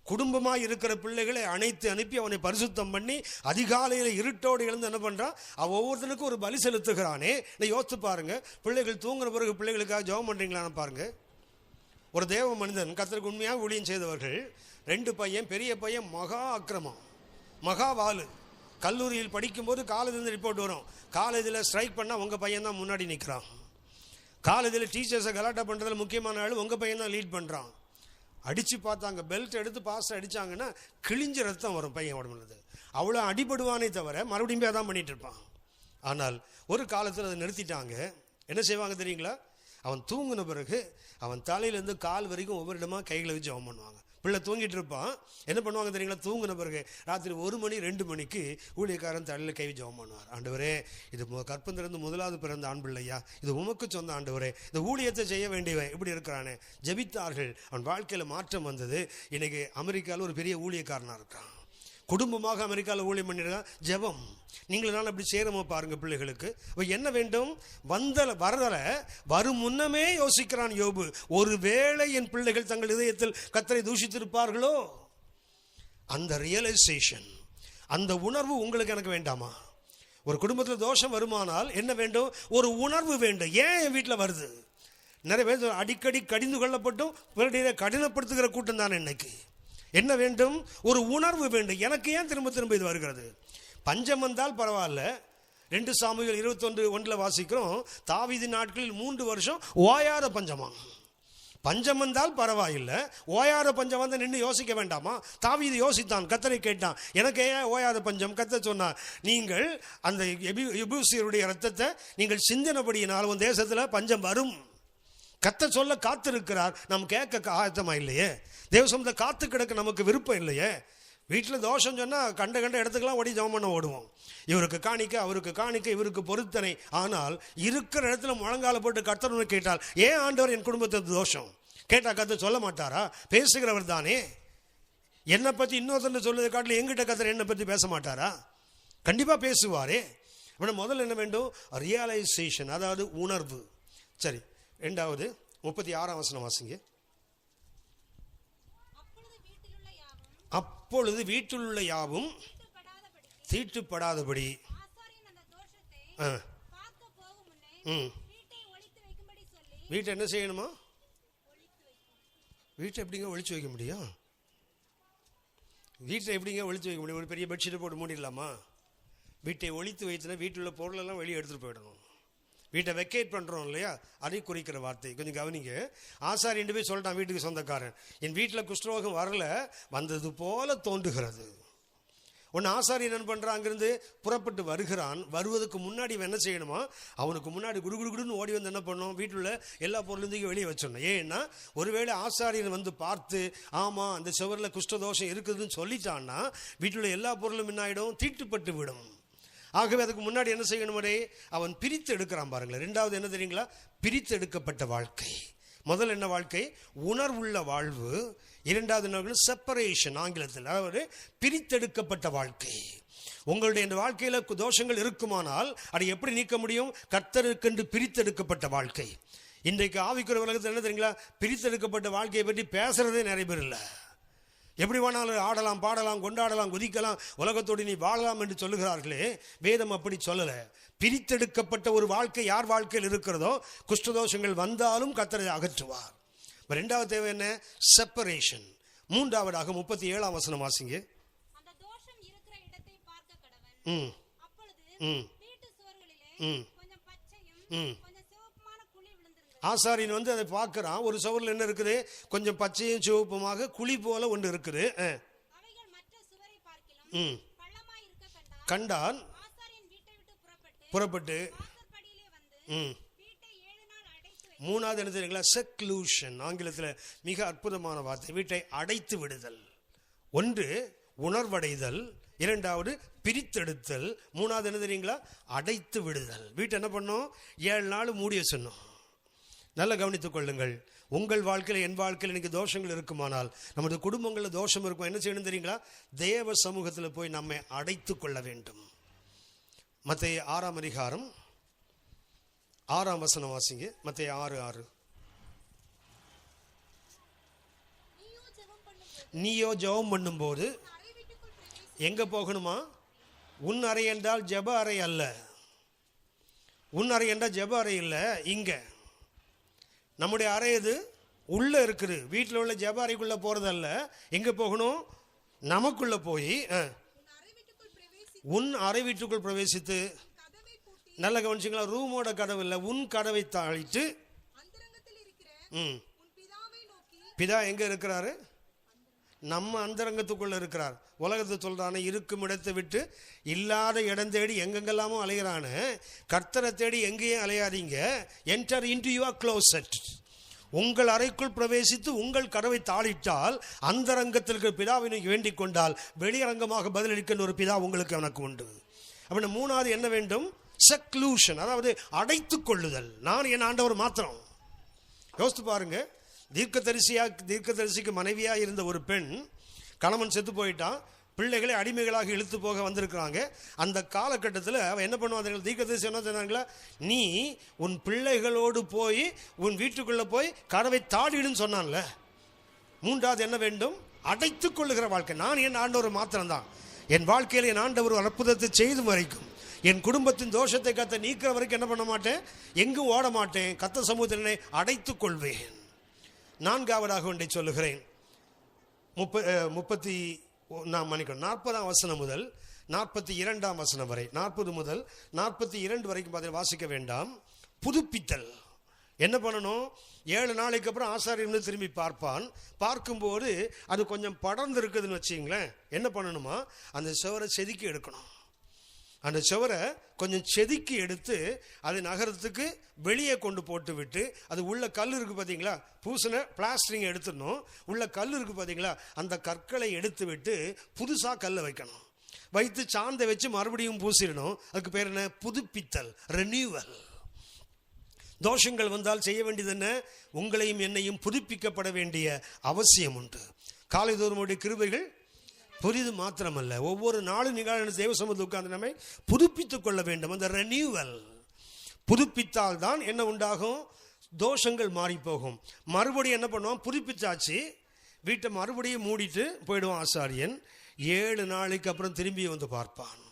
[SPEAKER 1] குடும்பமாக இருக்கிற பிள்ளைகளை அணைத்து அனுப்பி அவனை பரிசுத்தம் பண்ணி அதிகாலையில் இருட்டோடு எழுந்து என்ன பண்ணுறான்? அவன் ஒவ்வொருத்தனுக்கும் ஒரு பலி செலுத்துகிறானே. யோசித்து பாருங்க, பிள்ளைகள் தூங்குற பிறகு பிள்ளைகளுக்காக ஜெபம் பண்ணுறீங்களான்னு பாருங்க. ஒரு தேவ மனிதன், கர்த்தருக்கு உண்மையாக ஊழியம் செய்தவர்கள், 2 பையன், பெரிய பையன் மகா அக்கிரமம், மகா வாலு. கல்லூரியில் படிக்கும்போது காலேஜில் ரிப்போர்ட் வரும், காலேஜில் ஸ்ட்ரைக் பண்ணால் உங்கள் பையன் தான் முன்னாடி நிற்கிறான், காலேஜில் டீச்சர்ஸை கலாட்டா பண்ணுறதுல முக்கியமான ஆள் உங்கள் பையன் தான் லீட் பண்ணுறான். அடித்து பார்த்தாங்க, பெல்ட் எடுத்து பாஸ் அடித்தாங்கன்னா கிழிஞ்ச ரத்தம் வரும் பையன் உடம்புனது. அவ்வளோ அடிபடுவானே தவிர மறுபடியும் போய் தான் பண்ணிட்டு இருப்பான். ஆனால் ஒரு காலத்தில் அதை நிறுத்திட்டாங்க. என்ன செய்வாங்க தெரியுங்களா? அவன் தூங்கின பிறகு அவன் தலையிலேருந்து கால் வரைக்கும் ஒவ்வொரு இடமா கைகளை வச்சு ஜெபம் பண்ணுவாங்க. பிள்ளை தூங்கிட்டு இருப்பான், என்ன பண்ணுவாங்க தெரியுங்களா? தூங்கின பிறகு ராத்திரி 1 மணி 2 மணிக்கு ஊழியக்காரன் தலையில் கை ஜெபம் பண்ணுவார். ஆண்டவரே, இது கற்பந்திலிருந்து முதலாவது பிறந்த ஆண் பிள்ளையா, இது உமக்கு சொந்த ஆண்டவரே, இந்த ஊழியத்தை செய்ய வேண்டியவன் இப்படி இருக்கிறானே. ஜெபித்தார்கள், அவன் வாழ்க்கையில் மாற்றம் வந்தது. இன்னைக்கு அமெரிக்காவில் ஒரு பெரிய ஊழியக்காரனாக இருக்கான். குடும்பமாக அமெரிக்காவில் ஊழியம் பண்ணிருக்கான். ஜெபம் நீங்களும் அப்படி சேரமா பாருங்க. பிள்ளைகளுக்கு என்ன வேண்டும்? வரதல வரும் முன்னமே யோசிக்கிறான் யோபு. ஒருவேளை என் பிள்ளைகள் தங்கள் இதயத்தில் கர்த்தரை தூஷித்திருப்பார்களோ, அந்த ரியலைசேஷன், அந்த உணர்வு உங்களுக்கு எனக்கு வேண்டாமா? ஒரு குடும்பத்தில் தோஷம் வருமானால் என்ன வேண்டும்? ஒரு உணர்வு வேண்டும். ஏன் என் வீட்டில் வருது? நிறைய பேர் அடிக்கடி கடிந்து கொள்ளப்பட்டும் கடினப்படுத்துகிற கூட்டம் தான் இன்னைக்கு. என்ன வேண்டும்? ஒரு உணர்வு வேண்டும். எனக்கு ஏன் திரும்ப திரும்ப இது வருகிறது? பஞ்சம் வந்தால் பரவாயில்ல. 2 சாமுவேல் 21:1 வாசிக்கிறோம், தாவீது நாட்களில் 3 வருஷம் ஓயாத பஞ்சமா. பஞ்சம் வந்தால் பரவாயில்லை, ஓயாத பஞ்சம் வந்து நின்று யோசிக்க வேண்டாமா? தாவீது யோசித்தான், கர்த்தரை கேட்டான், எனக்கு ஏன் ஓயாத பஞ்சம்? கர்த்தர் சொன்னார், நீங்கள் அந்த எபூசியருடைய ரத்தத்தை நீங்கள் சிந்தினபடியினால் உன் தேசத்தில் பஞ்சம் வரும். கர்த்தர் சொல்ல காத்திருக்கிறார், நம்ம கேட்க ஆயத்தமா இல்லையே. தேவசமத்தை காத்து கிடக்க நமக்கு விருப்பம் இல்லையே. வீட்டில் தோஷம் சொன்னால் கண்ட இடத்துக்கெல்லாம் ஓடி ஜெபம் பண்ண ஓடுவோம். இவருக்கு காணிக்க, அவருக்கு காணிக்க, இவருக்கு பொருத்தனை. ஆனால் இருக்கிற இடத்துல முழங்கால போட்டு கர்த்தர் கேட்டால், ஏன் ஆண்டவர் என் குடும்பத்துக்கு தோஷம் கேட்டால் கர்த்தர் சொல்ல மாட்டாரா? பேசுகிறவர் தானே. என்னை பற்றி இன்னொருத்தர் சொல்லுறதை காட்டில் எங்கிட்ட கர்த்தர் என்னை பற்றி பேச மாட்டாரா? கண்டிப்பாக பேசுவாரே. ஆனால் முதல்ல என்ன வேண்டும்? ரியலைசேஷன், அதாவது உணர்வு. சரி, 2வது 36ஆம் வசனம் வாசிங்க. அப்பொழுது வீட்டிலுள்ள யாவும் தீட்டுப்படாதபடி வீட்டை என்ன செய்யணுமா? வீட்டை எப்படிங்க ஒழிச்சு வைக்க முடியும்? வீட்டை எப்படிங்க ஒழிச்சு வைக்க முடியும்? ஒரு பெரிய பெட்ஷீட்டை போட்டு மூடிடலாமா? வீட்டை ஒழித்து வைத்துனா வீட்டில் உள்ள பொருளெல்லாம் வெளியே எடுத்துகிட்டு போயிடணும். வீட்டை வெக்கேட் பண்ணுறோம் இல்லையா, அதை குறிக்கிற வார்த்தை. கொஞ்சம் கவனிங்க. ஆசாரி 2 போய் சொல்லிட்டான் வீட்டுக்கு சொந்தக்காரன், என் வீட்டில் குஷ்டரோகம் வரல, வந்தது போல தோன்றுகிறது. ஒன்று ஆசாரி என்ன பண்ணுறான், அங்கிருந்து புறப்பட்டு வருகிறான். வருவதற்கு முன்னாடி என்ன செய்யணுமா? அவனுக்கு முன்னாடி குடுகுடுன்னு ஓடி வந்து என்ன பண்ணணும்? வீட்டில் எல்லா பொருளும் வெளியே வச்சிடணும். ஏன்னா ஒருவேளை ஆசாரியன் வந்து பார்த்து, ஆமாம் அந்த சுவரில் குஷ்டதோஷம் இருக்குதுன்னு சொல்லிட்டான்னா வீட்டில் எல்லா பொருளும் என்ன ஆகிடும்? தீட்டுப்பட்டு விடும். ஆகவே அதுக்கு முன்னாடி என்ன செய்யணும்? அவன் பிரித்து எடுக்கிறான் பாருங்களேன். 2வது என்ன தெரியுங்களா? பிரித்து எடுக்கப்பட்ட வாழ்க்கை. முதல் என்ன வாழ்க்கை? உணர்வுள்ள வாழ்வு. 2வது என்ன? செப்பரேஷன், ஆங்கிலத்தில். அதாவது பிரித்தெடுக்கப்பட்ட வாழ்க்கை. உங்களுடைய இந்த வாழ்க்கையில் தோஷங்கள் இருக்குமானால் அதை எப்படி நீக்க முடியும்? கர்த்தருக்கென்று பிரித்தெடுக்கப்பட்ட வாழ்க்கை. இன்றைக்கு ஆவிக்குரிய உலகத்தில் என்ன தெரியுங்களா? பிரித்தெடுக்கப்பட்ட வாழ்க்கையை பற்றி பேசுறதே நிறைய பேர் இல்லை. எப்படி வேணாலும் ஆடலாம், பாடலாம், கொண்டாடலாம், குதிக்கலாம், உலகத்தோடு நீ வாழலாம் என்று சொல்லுகிறார்களே. வேதம் அப்படி சொல்லலை. பிரித்தெடுக்கப்பட்ட ஒரு வாழ்க்கை யார் வாழ்க்கையில் இருக்கிறதோ, குஷ்டதோஷங்கள் வந்தாலும் கர்த்தரை அகற்றுவார். 2வது தேவை என்ன? செப்பரேஷன். 3வதாக 37ஆம் வசனம் வாசிங்க. ஆசாரியன் வந்து அதை பார்க்கிறான். ஒரு சுவரில் என்ன இருக்குது? கொஞ்சம் பச்சையும் சிவப்புமாக குழி போல ஒன்று இருக்குது. கண்டான். புறப்பட்டு 3வது என்ன தெரியுங்களா? செக்லூஷன், ஆங்கிலத்தில் மிக அற்புதமான வார்த்தை. வீட்டை அடைத்து விடுதல். 1 உணர்வடைதல், 2வது பிரித்தெடுத்தல், 3வது என்ன தெரியுங்களா? அடைத்து விடுதல். வீட்டை என்ன பண்ணும்? 7 நாள் மூடி வச்சிடணும். நல்லா கவனித்துக் கொள்ளுங்கள். உங்கள் வாழ்க்கையில், என் வாழ்க்கையில் இன்னைக்கு தோஷங்கள் இருக்குமானால், நமது குடும்பங்களில் தோஷம் இருக்கும், என்ன செய்யணும் தெரியுங்களா? தேவ சமூகத்தில் போய் நம்மை அடைத்து கொள்ள வேண்டும். மத்தேயு 6ஆம் அதிகாரம் 6ஆம் வசனம் வாசிங்க. மத்தேயு 6:6. நீயோ ஜெபம் பண்ணும்போது எங்க போகணுமா? உன் அறை என்றால் ஜெப அறை அல்ல. உன் அறை என்றால் ஜெப அறை இல்லை. இங்க நம்முடைய அறை இது உள்ள இருக்குது. வீட்டில் உள்ள ஜெப அறைக்குள்ள போறதல்ல. எங்க போகணும்? நமக்குள்ள போய் உன் அறை வீட்டுக்குள் பிரவேசித்து, நல்ல கவனிச்சிங்களா? ரூமோட கதவு இல்லை, உன் கதவை தாழிட்டு, பிதா எங்க இருக்கிறாரு? நம்ம அந்தரங்கத்துக்குள்ள இருக்கிறார். உலகத்தை சொல்றானே இருக்கும் இடத்தை விட்டு இல்லாத இடம் தேடி எங்கெங்கெல்லாமோ அலைகிறானு. கர்த்தரை தேடி எங்கேயும் அலையாதீங்க. Enter into your closet. உங்கள் அறைக்குள் பிரவேசித்து உங்கள் கதவை தாளிட்டால் அந்தரங்கத்தில் இருக்கிற பிதாவினை வேண்டிக் கொண்டால் வெளியரங்கமாக பதிலளிக்கின்ற ஒரு பிதா உங்களுக்கு எனக்கு உண்டு. அப்படி மூணாவது என்ன வேண்டும்? செக்லூஷன், அதாவது அடைத்துக் கொள்ளுதல். நான் என் ஆண்டவர் மாத்திரம். யோசித்து பாருங்க, தீர்க்கதரிசிக்கு மனைவியா இருந்த ஒரு பெண், கணவன் செத்து போயிட்டான், பிள்ளைகளை அடிமைகளாக இழுத்து போக வந்திருக்கிறாங்க. அந்த காலகட்டத்தில் அவன் என்ன பண்ணுவாங்க? தீர்க்கதரிசி என்ன சொன்னாங்களா? நீ உன் பிள்ளைகளோடு போய் உன் வீட்டுக்குள்ள போய் கதவை தாடிடுன்னு சொன்னான்ல. மூன்றாவது என்ன வேண்டும்? அடைத்துக் கொள்ளுகிற வாழ்க்கை. நான் என் ஆண்டவர் மாத்திரம்தான். என் வாழ்க்கையில் என் ஆண்டவர் ஒரு அற்புதத்தை செய்து வரைக்கும், என் குடும்பத்தின் தோஷத்தை கத்த நீக்கிற வரைக்கும் என்ன பண்ண மாட்டேன்? எங்கும் ஓட மாட்டேன். கத்த சமூகத்தினை அடைத்துக் கொள்வேன். நான்காவதாக ஒன்றை சொல்லுகிறேன். 40ஆம் வசனம் முதல் 42ஆம் வசனம் வரை, 40 முதல் 42 வரைக்கும் அதை வாசிக்க வேண்டாம். புதுப்பித்தல் என்ன பண்ணணும்? 7 நாளைக்கு அப்புறம் ஆசாரியன் திரும்பி பார்ப்பான். பார்க்கும்போது அது கொஞ்சம் படர்ந்து இருக்குதுன்னு வச்சுங்களேன், என்ன பண்ணணுமா? அந்த சுவரை செதுக்கி எடுக்கணும். அந்த சுவரை கொஞ்சம் செதுக்கி எடுத்து அது நகரத்துக்கு வெளியே கொண்டு போட்டு விட்டு, அது உள்ள கல் இருக்கு பார்த்தீங்களா, பூசின பிளாஸ்டரிங் எடுத்துடணும். உள்ள கல் இருக்கு பார்த்தீங்களா, அந்த கற்களை எடுத்து விட்டு புதுசாக கல்லை வைக்கணும். வைத்து சாந்தை வச்சு மறுபடியும் பூசிடணும். அதுக்கு பேர் என்ன? புதுப்பித்தல், ரெனியூவல். தோஷங்கள் வந்தால் செய்ய வேண்டியது என்ன? உங்களையும் என்னையும் புதுப்பிக்கப்பட வேண்டிய அவசியம் உண்டு. காலைதோறும் கிருபைகள் புரிது மாத்திரமல்ல, ஒவ்வொரு நாளும் நிகழ்ச்சி தேவ சமூகத்தில் உட்கார்ந்து நம்மை புதுப்பித்துக் கொள்ள வேண்டும். அந்த ரெனியூவல் புதுப்பித்தால் தான் என்ன உண்டாகும்? தோஷங்கள் மாறி போகும். மறுபடியும் என்ன பண்ணுவான்? புதுப்பிச்சாச்சு, வீட்டை மறுபடியும் மூடிட்டு போயிடுவான் ஆசாரியன். 7 நாளைக்கு அப்புறம் திரும்பி வந்து பார்ப்பான்.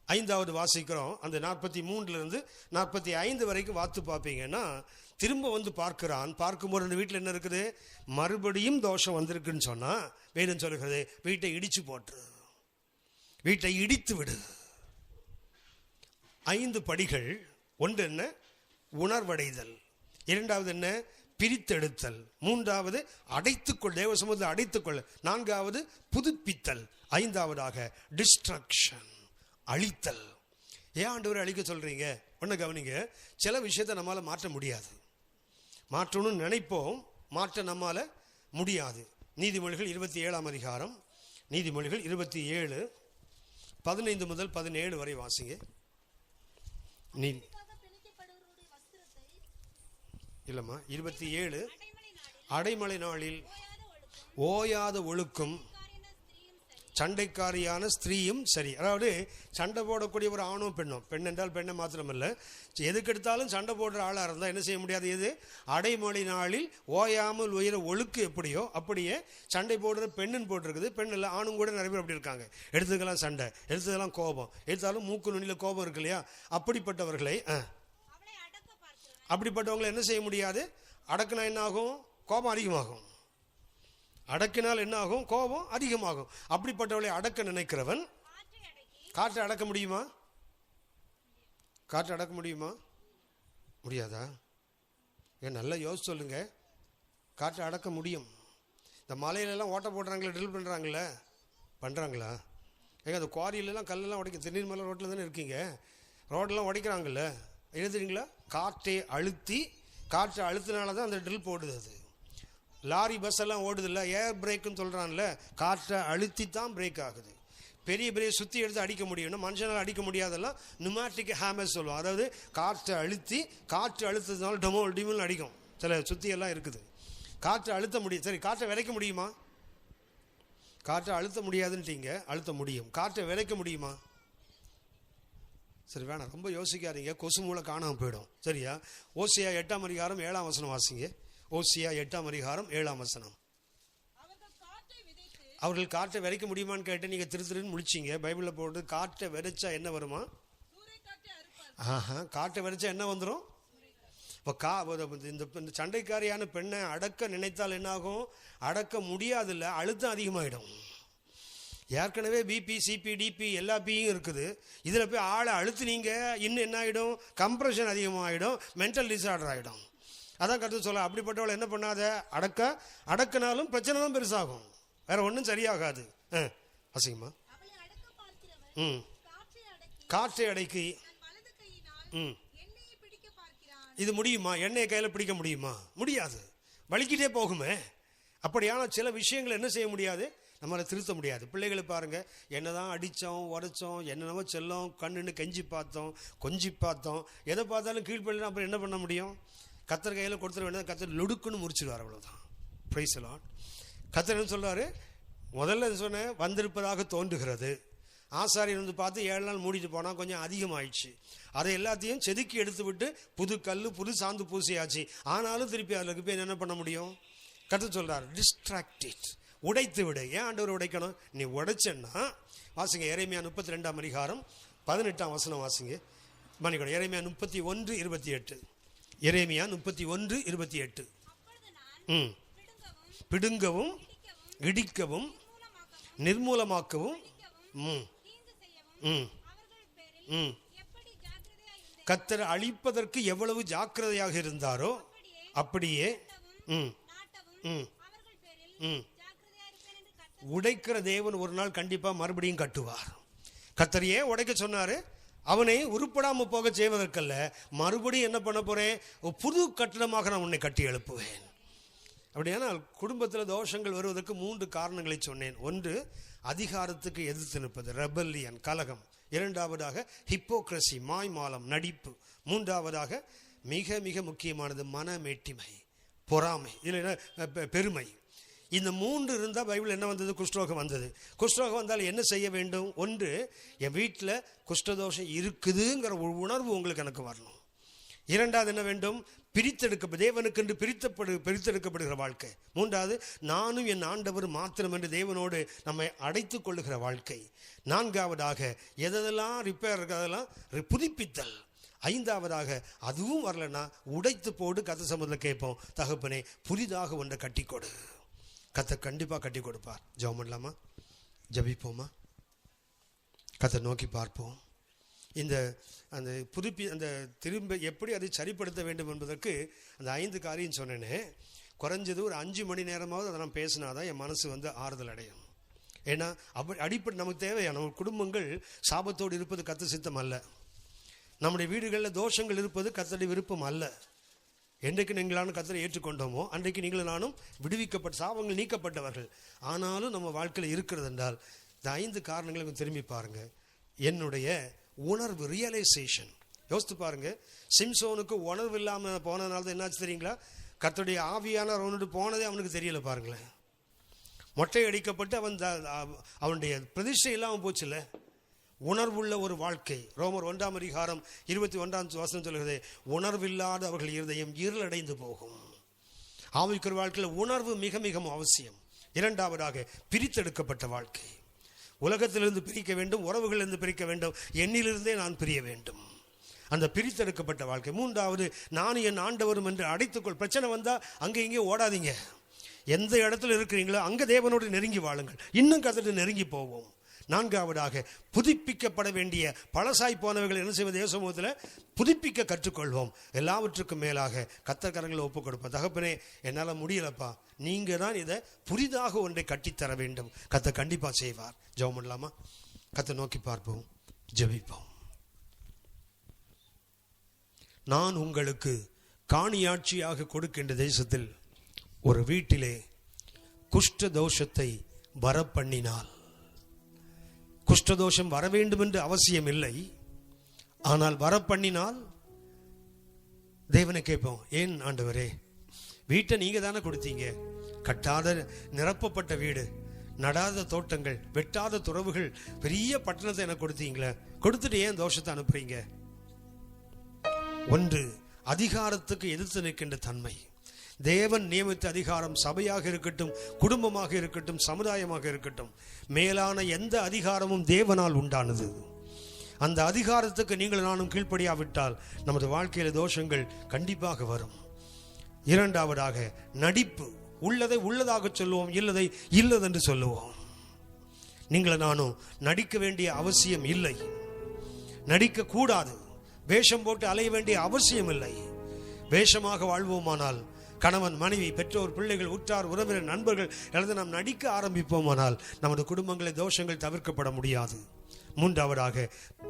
[SPEAKER 1] 5வது வாசிக்கிறோம், அந்த 43 45 வரைக்கும் வாத்து பார்ப்பீங்கன்னா, திரும்ப வந்து பார்க்கிறான். பார்க்கும்போது அந்த வீட்டில் என்ன இருக்குது? மறுபடியும் தோஷம் வந்திருக்குன்னு சொன்னா வேணும் சொல்லுகிறது, வீட்டை இடிச்சு போட்டு, வீட்டை இடித்து விடு. 5 படிகள். ஒன்று என்ன? உணர்வடைதல். 2வது என்ன? பிரித்தெடுத்தல். 3வது அடைத்துக்கொள், தேவ சமூகத்தில் அடைத்துக்கொள். 4வது புதுப்பித்தல். 5வதாக டிஸ்ட்ரக்ஷன், அழித்தல். ஏன் ஆண்டவரை அழிக்க சொல்றீங்க? ஒன்று கவனிங்க, சில விஷயத்தை நம்மளால மாற்ற முடியாது. மாற்றணும்னு நினைப்போம், மாற்ற நம்மால முடியாது. நீதிமொழிகள் 27ஆம் அதிகாரம், நீதிமொழிகள் 27 15 முதல் 17 வரை வாசிங்க. இல்லம்மா, 27 அடைமழை நாளில் ஓயாத ஒழுக்கும் சண்டைக்காரியான ஸ்திரீயும் சரி. அதாவது சண்டை போடக்கூடிய ஒரு ஆணும் பெண்ணும், பெண் என்றால் பெண்ணை மாத்திரமல்ல, எதுக்கெடுத்தாலும் சண்டை போடுற ஆளாக இருந்தால் என்ன செய்ய முடியாது? எது? அடைமொழி நாளில் ஓயாமல் உயர ஒழுக்கு எப்படியோ அப்படியே சண்டை போடுற பெண்ணுன்னு போட்டிருக்குது. பெண் இல்லை, ஆணும் கூட நிறைய பேர் அப்படி இருக்காங்க. எடுத்துக்கலாம் சண்டை, எடுத்ததெல்லாம் கோபம், எடுத்தாலும் மூக்கு நுனியில் கோபம் இருக்கு இல்லையா? அப்படிப்பட்டவர்களை அப்படிப்பட்டவங்களை என்ன செய்ய முடியாது? அடக்குனா என்ன ஆகும்? கோபம் அதிகமாகும். அடக்கினால் என்ன ஆகும்? கோபம் அதிகமாகும். அப்படிப்பட்டவளை அடக்க நினைக்கிறவன் காற்றை அடக்க முடியுமா? காற்றை அடக்க முடியுமா? முடியாதா? ஏன் நல்லா யோசிச்சு சொல்லுங்க. காற்றை அடக்க முடியும். இந்த மலையிலெல்லாம் ஓட்ட போடுறாங்களே, ட்ரில் பண்ணுறாங்களே, பண்ணுறாங்களா? ஏங்க அந்த குவாரியிலலாம் கல்லெல்லாம் உடைக்க, திருநீர் மலை ரோட்டில் தானே இருக்கீங்க, ரோடெல்லாம் உடைக்கிறாங்கல்ல, எழுதுறீங்களா? காற்றை அழுத்தினால தான் அந்த ட்ரில் போடுது. அது லாரி பஸ் எல்லாம் ஓடுது இல்லை, ஏர் பிரேக்குன்னு சொல்கிறான்ல, காற்றை அழுத்தி தான் பிரேக் ஆகுது. பெரிய பெரிய சுற்றி எடுத்து அடிக்க முடியும்னா மனுஷனால் அடிக்க முடியாதெல்லாம் நியூமேட்டிக் ஹேமர் சொல்லுவோம். அதாவது காற்றை அழுத்தி, காற்று அழுத்ததுனால டொமோல் டிமில் அடிக்கும். சில சுற்றியெல்லாம் இருக்குது. காற்றை அழுத்த முடியும். சரி, காற்றை விதைக்க முடியுமா? காற்றை அழுத்த முடியாதுன்ட்டீங்க, அழுத்த முடியும். காற்றை விதைக்க முடியுமா? சரி வேணாம், ரொம்ப யோசிக்காதீங்க, கொசு மூளை காணாமல் போயிடும். சரியா? ஓசியா 8ஆம் அதிகாரம் 7ஆம் வசனம் வாசிங்க. ஓசியா 8ஆம் அதிகாரம் 7ஆம் வசனம். அவர்கள் காற்றை விதைக்க முடியுமான்னு கேட்டு நீங்கள் திருன்னு முடிச்சிங்க. பைபிளில் போட்டு காற்றை விதைச்சா என்ன வருமா? காற்றை விதைச்சா என்ன வந்துடும்? இப்போ இந்த சண்டைக்காரியான பெண்ணை அடக்க நினைத்தால் என்ன ஆகும்? அடக்க முடியாதுல்ல, அழுத்தம் அதிகமாகிடும். ஏற்கனவே பிபி, சிபி, டிபி எல்லா பியும் இருக்குது. இதில் போய் ஆளை அழுத்துனீங்க, இன்னும் என்ன ஆகிடும்? கம்ப்ரெஷன் அதிகமாகிடும், மென்டல் டிஸார்டர் ஆகிடும். அதான் கருத்து சொல்ல, அப்படிப்பட்டவளை என்ன பண்ணாத, அடக்கினாலும் பிரச்சனை தான் பெருசாகும். வேற ஒன்றும் சரியாகாது. அசிங்கமா காற்றை அடக்கி இது முடியுமா? எண்ணெயை கையில பிடிக்க முடியுமா? முடியாது, வலிக்கிட்டே போகுமே. அப்படியான சில விஷயங்களை என்ன செய்ய முடியாது, நம்மளை திருத்த முடியாது. பிள்ளைகளை பாருங்க, என்னதான் அடித்தோம் உரைச்சோம், என்னென்னவோ செல்லம் கண்ணுன்னு கெஞ்சி பார்த்தோம் கொஞ்சி பார்த்தோம், எதை பார்த்தாலும் கீழ்ப்பள்ளி அப்புறம் என்ன பண்ண முடியும்? கத்தர் கையில் கொடுத்துட வேண்டியது, கத்தர் லுடுக்குன்னு முறிச்சிடுவார், அவ்வளோதான். Praise the Lord. கத்தர் என்ன சொல்றாரு? முதல்ல சொன்னேன், வந்திருப்பதாக தோன்றுகிறது. ஆசாரியர் வந்து பார்த்து 7 நாள் மூடிட்டு போனால் கொஞ்சம் அதிகமாயிடுச்சு. அதை எல்லாத்தையும் செதுக்கி எடுத்து விட்டு புது கல் புது சாந்து பூசியாச்சு. ஆனாலும் திருப்பி அதில் போய் என்ன பண்ண முடியும்? கர்த்தர் சொல்றார், டிஸ்ட்ராக்டட், உடைத்து விடு. ஏன் ஆண்டவர் உடைக்கணும்? நீ உடைச்சன்னா வாசிங்க, எரேமியா 32ஆம் அதிகாரம் 18ஆம் வசனம் வாசிங்க. மன்னிக்கணும், எரேமியா 31:28. எரேமியா 31:28. பிடுங்கவும் இடிக்கவும் நிர்மூலமாக்கவும் கர்த்தர் அழிப்பதற்கு எவ்வளவு ஜாக்கிரதையாக இருந்தாரோ அப்படியே உடைக்கிற தேவன் ஒரு நாள் கண்டிப்பா மறுபடியும் கட்டுவார். கர்த்தர் ஏன் உடைக்க சொன்னாரு? அவனை உருப்படாம போக செய்வதற்கல்ல, மறுபடியும் என்ன பண்ண போறேன்? புது கட்டடமாக நான் உன்னை கட்டி எழுப்புவேன். அப்படியானால் குடும்பத்தில் தோஷங்கள் வருவதற்கு 3 காரணங்களை சொன்னேன். ஒன்று, அதிகாரத்துக்கு எதிர்த்து நிற்பது, ரெபல்லியன், கலகம். இரண்டாவதாக ஹிப்போக்ரசி, மாய்மாலம், நடிப்பு. மூன்றாவதாக மிக மிக முக்கியமானது மனமேட்டிமை, பொறாமை, இல்லை பெருமை. இந்த 3 இருந்தால் பைபிள் என்ன வந்தது? குஷ்டரோகம் வந்தது. குஷ்டரோகம் வந்தால் என்ன செய்ய வேண்டும்? ஒன்று, என் வீட்டில் குஷ்டதோஷம் இருக்குதுங்கிற ஒரு உணர்வு உங்களுக்கு எனக்கு வரணும். இரண்டாவது என்ன வேண்டும்? தேவனுக்கென்று பிரித்தெடுக்கப்படுகிற வாழ்க்கை. மூன்றாவது, நானும் என் ஆண்டவர் மாத்திரம் என்று தேவனோடு நம்மை அடைத்துக் கொள்ளுகிற வாழ்க்கை. நான்காவதாக, எதெல்லாம் ரிப்பேர் இருக்கிறதெல்லாம் புதுப்பித்தல். ஐந்தாவதாக, அதுவும் வரலன்னா உடைத்து போடு. கர்த்தர் சமூகத்தில் கேட்போம், தகப்பனே புதிதாக ஒன்றை கட்டி கொடு. கர்த்தர் கண்டிப்பாக கட்டி கொடுப்பார். ஜெபம் பண்ணலாமா? ஜெபிப்போமா? கர்த்தர் நோக்கி பார்ப்போம். அந்த திரும்ப எப்படி அதை சரிப்படுத்த வேண்டும் என்பதற்கு அந்த 5 காரியம் சொன்னேனே, குறைஞ்சது ஒரு 5 மணி நேரமாவது அதை நான் பேசினாதான் என் மனசு ஆறுதல் அடையும். ஏன்னா அப்படி அடிப்படை நமக்கு தேவையா? நம்ம குடும்பங்கள் சாபத்தோடு இருப்பது கர்த்தர் சித்தம் அல்ல. நம்முடைய வீடுகளில் தோஷங்கள் இருப்பது கர்த்தருடைய விருப்பம் அல்ல. என்றைக்கு நீங்களான கர்த்தரை ஏற்றுக்கொண்டோமோ அன்றைக்கு நீங்களும் நானும் விடுவிக்கப்பட்ட, சாபங்கள் நீக்கப்பட்டவர்கள். ஆனாலும் நம்ம வாழ்க்கையில் இருக்கிறது என்றால் இந்த 5 காரணங்களுக்கும் திரும்பி பாருங்க. என்னுடைய உணர்வு, ரியலைசேஷன். யோசித்து பாருங்க, சிம்சோனுக்கு உணர்வு இல்லாமல் போனதுனால தான் என்னாச்சு தெரியுங்களா? கர்த்தருடைய ஆவியானவர் அவனுக்கு போனதே அவனுக்கு தெரியல. பாருங்களேன், மொட்டை அடிக்கப்பட்டு அவனுடைய பிரதிஷ்டை இல்லாமல் போச்சுல்ல. உணர்வுள்ள ஒரு வாழ்க்கை. ரோமர் 1ஆம் அதிகாரம் 21ஆம் வசனம் சொல்கிறது, உணர்வில்லாத அவர்கள் இருதயம் இருளடைந்து போகும். ஆவிக்குரிய வாழ்க்கையில் உணர்வு மிக மிக அவசியம். இரண்டாவதாக, பிரித்தெடுக்கப்பட்ட வாழ்க்கை. உலகத்திலிருந்து பிரிக்க வேண்டும், உறவுகளிலிருந்து பிரிக்க வேண்டும், எண்ணிலிருந்தே நான் பிரிய வேண்டும். அந்த பிரித்தெடுக்கப்பட்ட வாழ்க்கை. மூன்றாவது, நான் என் ஆண்டவரும் என்று அடைத்துக்கொள். பிரச்சனை வந்தால் அங்கே இங்கே ஓடாதீங்க. எந்த இடத்துல இருக்கிறீங்களோ அங்கே தேவனோடு நெருங்கி வாழுங்கள். இன்னும் கர்த்தரோடு நெருங்கி போவோம். நான்காவதாக, புதுப்பிக்கப்பட வேண்டிய பழசாய் போனவைகள் என்ன செய்வது? தேவ சமூகத்தில் புதுப்பிக்க கற்றுக்கொள்வோம். எல்லாவற்றுக்கும் மேலாக கர்த்தர் கரங்களை ஒப்புக் கொடுப்போம். தகப்பனே, என்னால் முடியலப்பா, நீங்க தான் இதை புதிதாக ஒன்றை கட்டித்தர வேண்டும். கர்த்தர் கண்டிப்பாக செய்வார். ஜெபம் பண்ணலாமா? கர்த்தர் நோக்கி பார்ப்போம், ஜெபிப்போம். நான் உங்களுக்கு காணியாட்சியாக கொடுக்கின்ற தேசத்தில் ஒரு வீட்டிலே குஷ்ட தோஷத்தை வரப்பண்ணினால், குஷ்டதோஷம் வர வேண்டும் என்று அவசியம் இல்லை, ஆனால் வரப்பண்ணினால் தேவனை கேட்போம், ஏன் ஆண்டவரே, வீட்டை நீங்க தானே கொடுத்தீங்க, கட்டாத நிரப்பப்பட்ட வீடு, நடாத தோட்டங்கள், வெட்டாத துறவுகள், பெரிய பட்டணத்தை எனக்கு கொடுத்தீங்களே, கொடுத்துட்டு ஏன் தோஷத்தை அனுப்புறீங்க? ஒன்று, அதிகாரத்துக்கு எதிர்த்து நிற்கின்ற தன்மை. தேவன் நியமித்த அதிகாரம் சபையாக இருக்கட்டும், குடும்பமாக இருக்கட்டும், சமுதாயமாக இருக்கட்டும், மேலான எந்த அதிகாரமும் தேவனால் உண்டானது. அந்த அதிகாரத்துக்கு நீங்கள் நானும் கீழ்ப்படியாவிட்டால் நமது வாழ்க்கையில தோஷங்கள் கண்டிப்பாக வரும். இரண்டாவதாக, நடிப்பு. உள்ளதை உள்ளதாக சொல்லுவோம், இல்லதை இல்லதென்று சொல்லுவோம். நீங்கள் நானும் நடிக்க வேண்டிய அவசியம் இல்லை, நடிக்க கூடாது, வேஷம் போட்டு அலைய வேண்டிய அவசியம் இல்லை. வேஷமாக வாழ்வோமானால் கணவன், மனைவி, பெற்றோர், பிள்ளைகள், உற்றார், உறவினர், நண்பர்கள் அல்லது நாம் நடிக்க ஆரம்பிப்போமானால் நமது குடும்பங்களை தோஷங்கள் தவிர்க்கப்பட முடியாது. மூன்றாவதாக,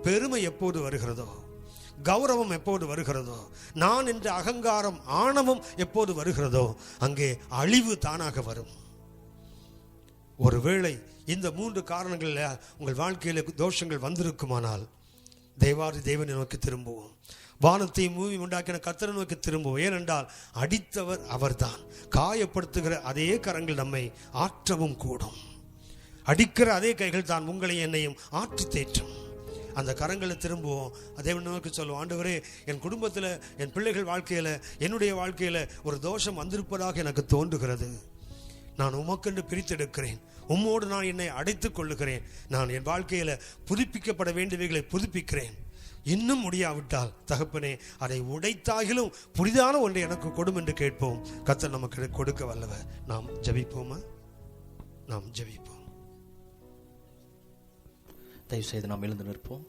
[SPEAKER 1] பெருமை எப்போது வருகிறதோ, கௌரவம் எப்போது வருகிறதோ, நான் என்ற அகங்காரம், ஆணவம் எப்போது வருகிறதோ அங்கே அழிவு தானாக வரும். ஒருவேளை இந்த 3 காரணங்களில் உங்கள் வாழ்க்கையில் தோஷங்கள் வந்திருக்குமானால் தேவாதி தேவனை நோக்கி திரும்புவோம். வானத்தையும் பூமி உண்டாக்கின கர்த்தரை நோக்கி திரும்புவோம். ஏனென்றால் அடித்தவர் அவர்தான். காயப்படுத்துகிற அதே கரங்கள் நம்மை ஆற்றவும் கூடும். அடிக்கிற அதே கைகள் தான் உங்களையும் என்னையும் ஆற்றி தேற்றும். அந்த கரங்களை திரும்புவோம். தேவனை நோக்கி சொல்லுவோம், ஆண்டவரே, என் குடும்பத்தில், என் பிள்ளைகள் வாழ்க்கையில், என்னுடைய வாழ்க்கையில் ஒரு தோஷம் வந்திருப்பதாக எனக்கு தோன்றுகிறது. நான் உமக்கென்று பிரித்தெடுக்கிறேன். உம்மோடு நான் என்னை அடைத்துக் கொள்ளுகிறேன். நான் என் வாழ்க்கையில் புதுப்பிக்கப்பட வேண்டியவைகளை புதுப்பிக்கிறேன். இன்னும் முடியாவிட்டால் தகப்பனே, அதை உடைத்தாகிலும் புதிதான ஒன்றை எனக்கு கொடும் என்று கேட்போம். கர்த்தர் நமக்கு கொடுக்க வல்லவர். நாம் ஜெபிப்போமா? நாம் ஜெபிப்போம்.
[SPEAKER 2] தயவு செய்து நாம் எழுந்து நிற்போம்.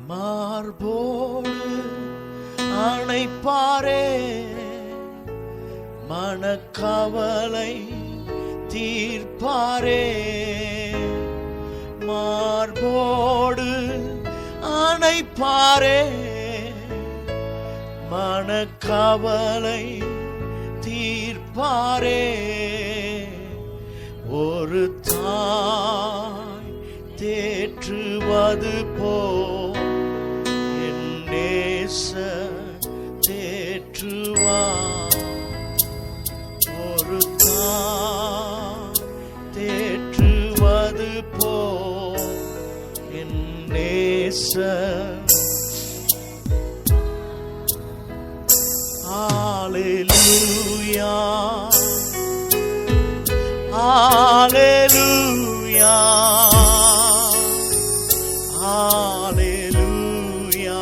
[SPEAKER 2] மார்போடு அணைப்பாரே, மனக்கவலை தீர்ப்பாரே. மார்போடு அணைப்பாரே, மனக்கவலை தீர்ப்பாரே. ஒரு தாய் தேற்றுவது போல் என் நேசர் தேற்றுவார். ஒரு தாய் தேற்றுவது போல் என் நேசர். ஹalleluya, ஹalleluya, ஹalleluya,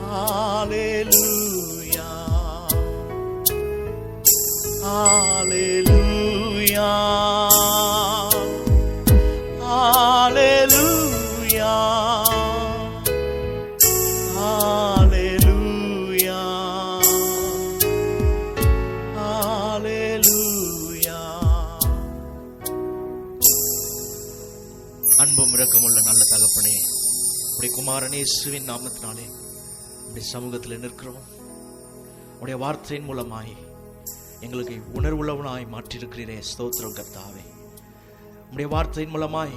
[SPEAKER 2] ஹalleluya, ஹalleluya, ஹalleluya, ஹalleluya, ஹalleluya. அன்பும் இரக்கமுள்ள நல்ல தகப்பனே, உடைய குமாரன் இயேசுவின் நாமத்தினாலே உடைய சமூகத்தில் நிற்கிறோம். உடைய வார்த்தையின் மூலமாய் எங்களுக்கு உணர்வுள்ளவனாய் மாற்றிருக்கிறீரே, ஸ்தோத்திரம் கர்த்தாவே. உடைய வார்த்தையின் மூலமாய்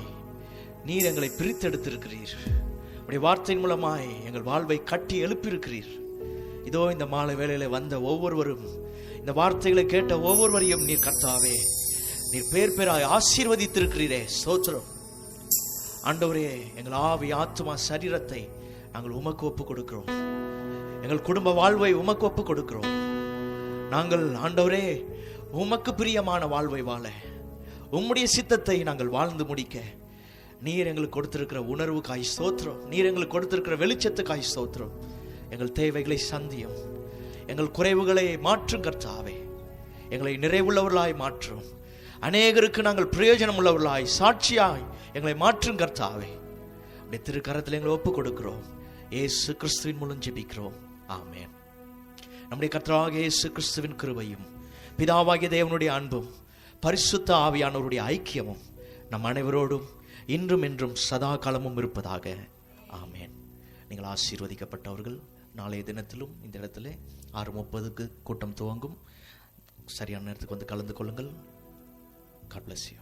[SPEAKER 2] நீர் எங்களை பிரித்தெடுத்திருக்கிறீர். உடைய வார்த்தையின் மூலமாய் எங்கள் வாழ்வை கட்டி எழுப்பியிருக்கிறீர். இதோ இந்த மாலை வேளையில வந்த ஒவ்வொருவரும், இந்த வார்த்தைகளை கேட்ட ஒவ்வொருவரையும் நீர் கர்த்தாவே, நீர் பேர் பேராய் ஆசீர்வதித்திருக்கிறீரே, ஸ்தோத்திரம். ஆண்டவரே, எங்கள் ஆவி, ஆத்துமா, சரீரத்தை நாங்கள் உமக்கு ஒப்பு கொடுக்கிறோம். எங்கள் குடும்ப வாழ்வை உமக்கு ஒப்பு கொடுக்கிறோம். நாங்கள் ஆண்டவரே உமக்கு பிரியமான வாழ்வை வாழ, உம்முடைய சித்தத்தை நாங்கள் வாழ்ந்து முடிக்க நீர் எங்களுக்கு கொடுத்திருக்கிற உணர்வுக்காய் ஸ்தோத்திரம். நீர் எங்களுக்கு கொடுத்திருக்கிற வெளிச்சத்துக்காய் ஸ்தோத்திரம். எங்கள் தேவைகளை சந்தியும், எங்கள் குறைவுகளை மாற்றும் கர்த்தாவே. எங்களை நிறைவுள்ளவர்களாய் மாற்றும். அநேகருக்கு நாங்கள் பிரயோஜனம் உள்ளவர்களாய், சாட்சியாய் எங்களை மாற்றும் கர்த்தாவே. உடைய திருக்கரத்தில் எங்களை ஒப்பு கொடுக்கிறோம். இயேசு கிறிஸ்துவின் மூலம் ஜெபிக்கிறோம். ஆமென். நம்முடைய கர்த்தராகிய இயேசு கிறிஸ்துவின் கிருபையும், பிதாவாகிய தேவனுடைய அன்பும், பரிசுத்த ஆவியானவருடைய ஐக்கியமும் நம் அனைவரோடும் இன்றும் என்றும் சதா காலமும் இருப்பதாக. ஆமென். நீங்கள் ஆசீர்வதிக்கப்பட்டவர்கள். நாளைய தினத்திலும் இந்த இடத்துல 6:30 கூட்டம் துவங்கும். சரியான நேரத்துக்கு வந்து கலந்து கொள்ளுங்கள். God bless you.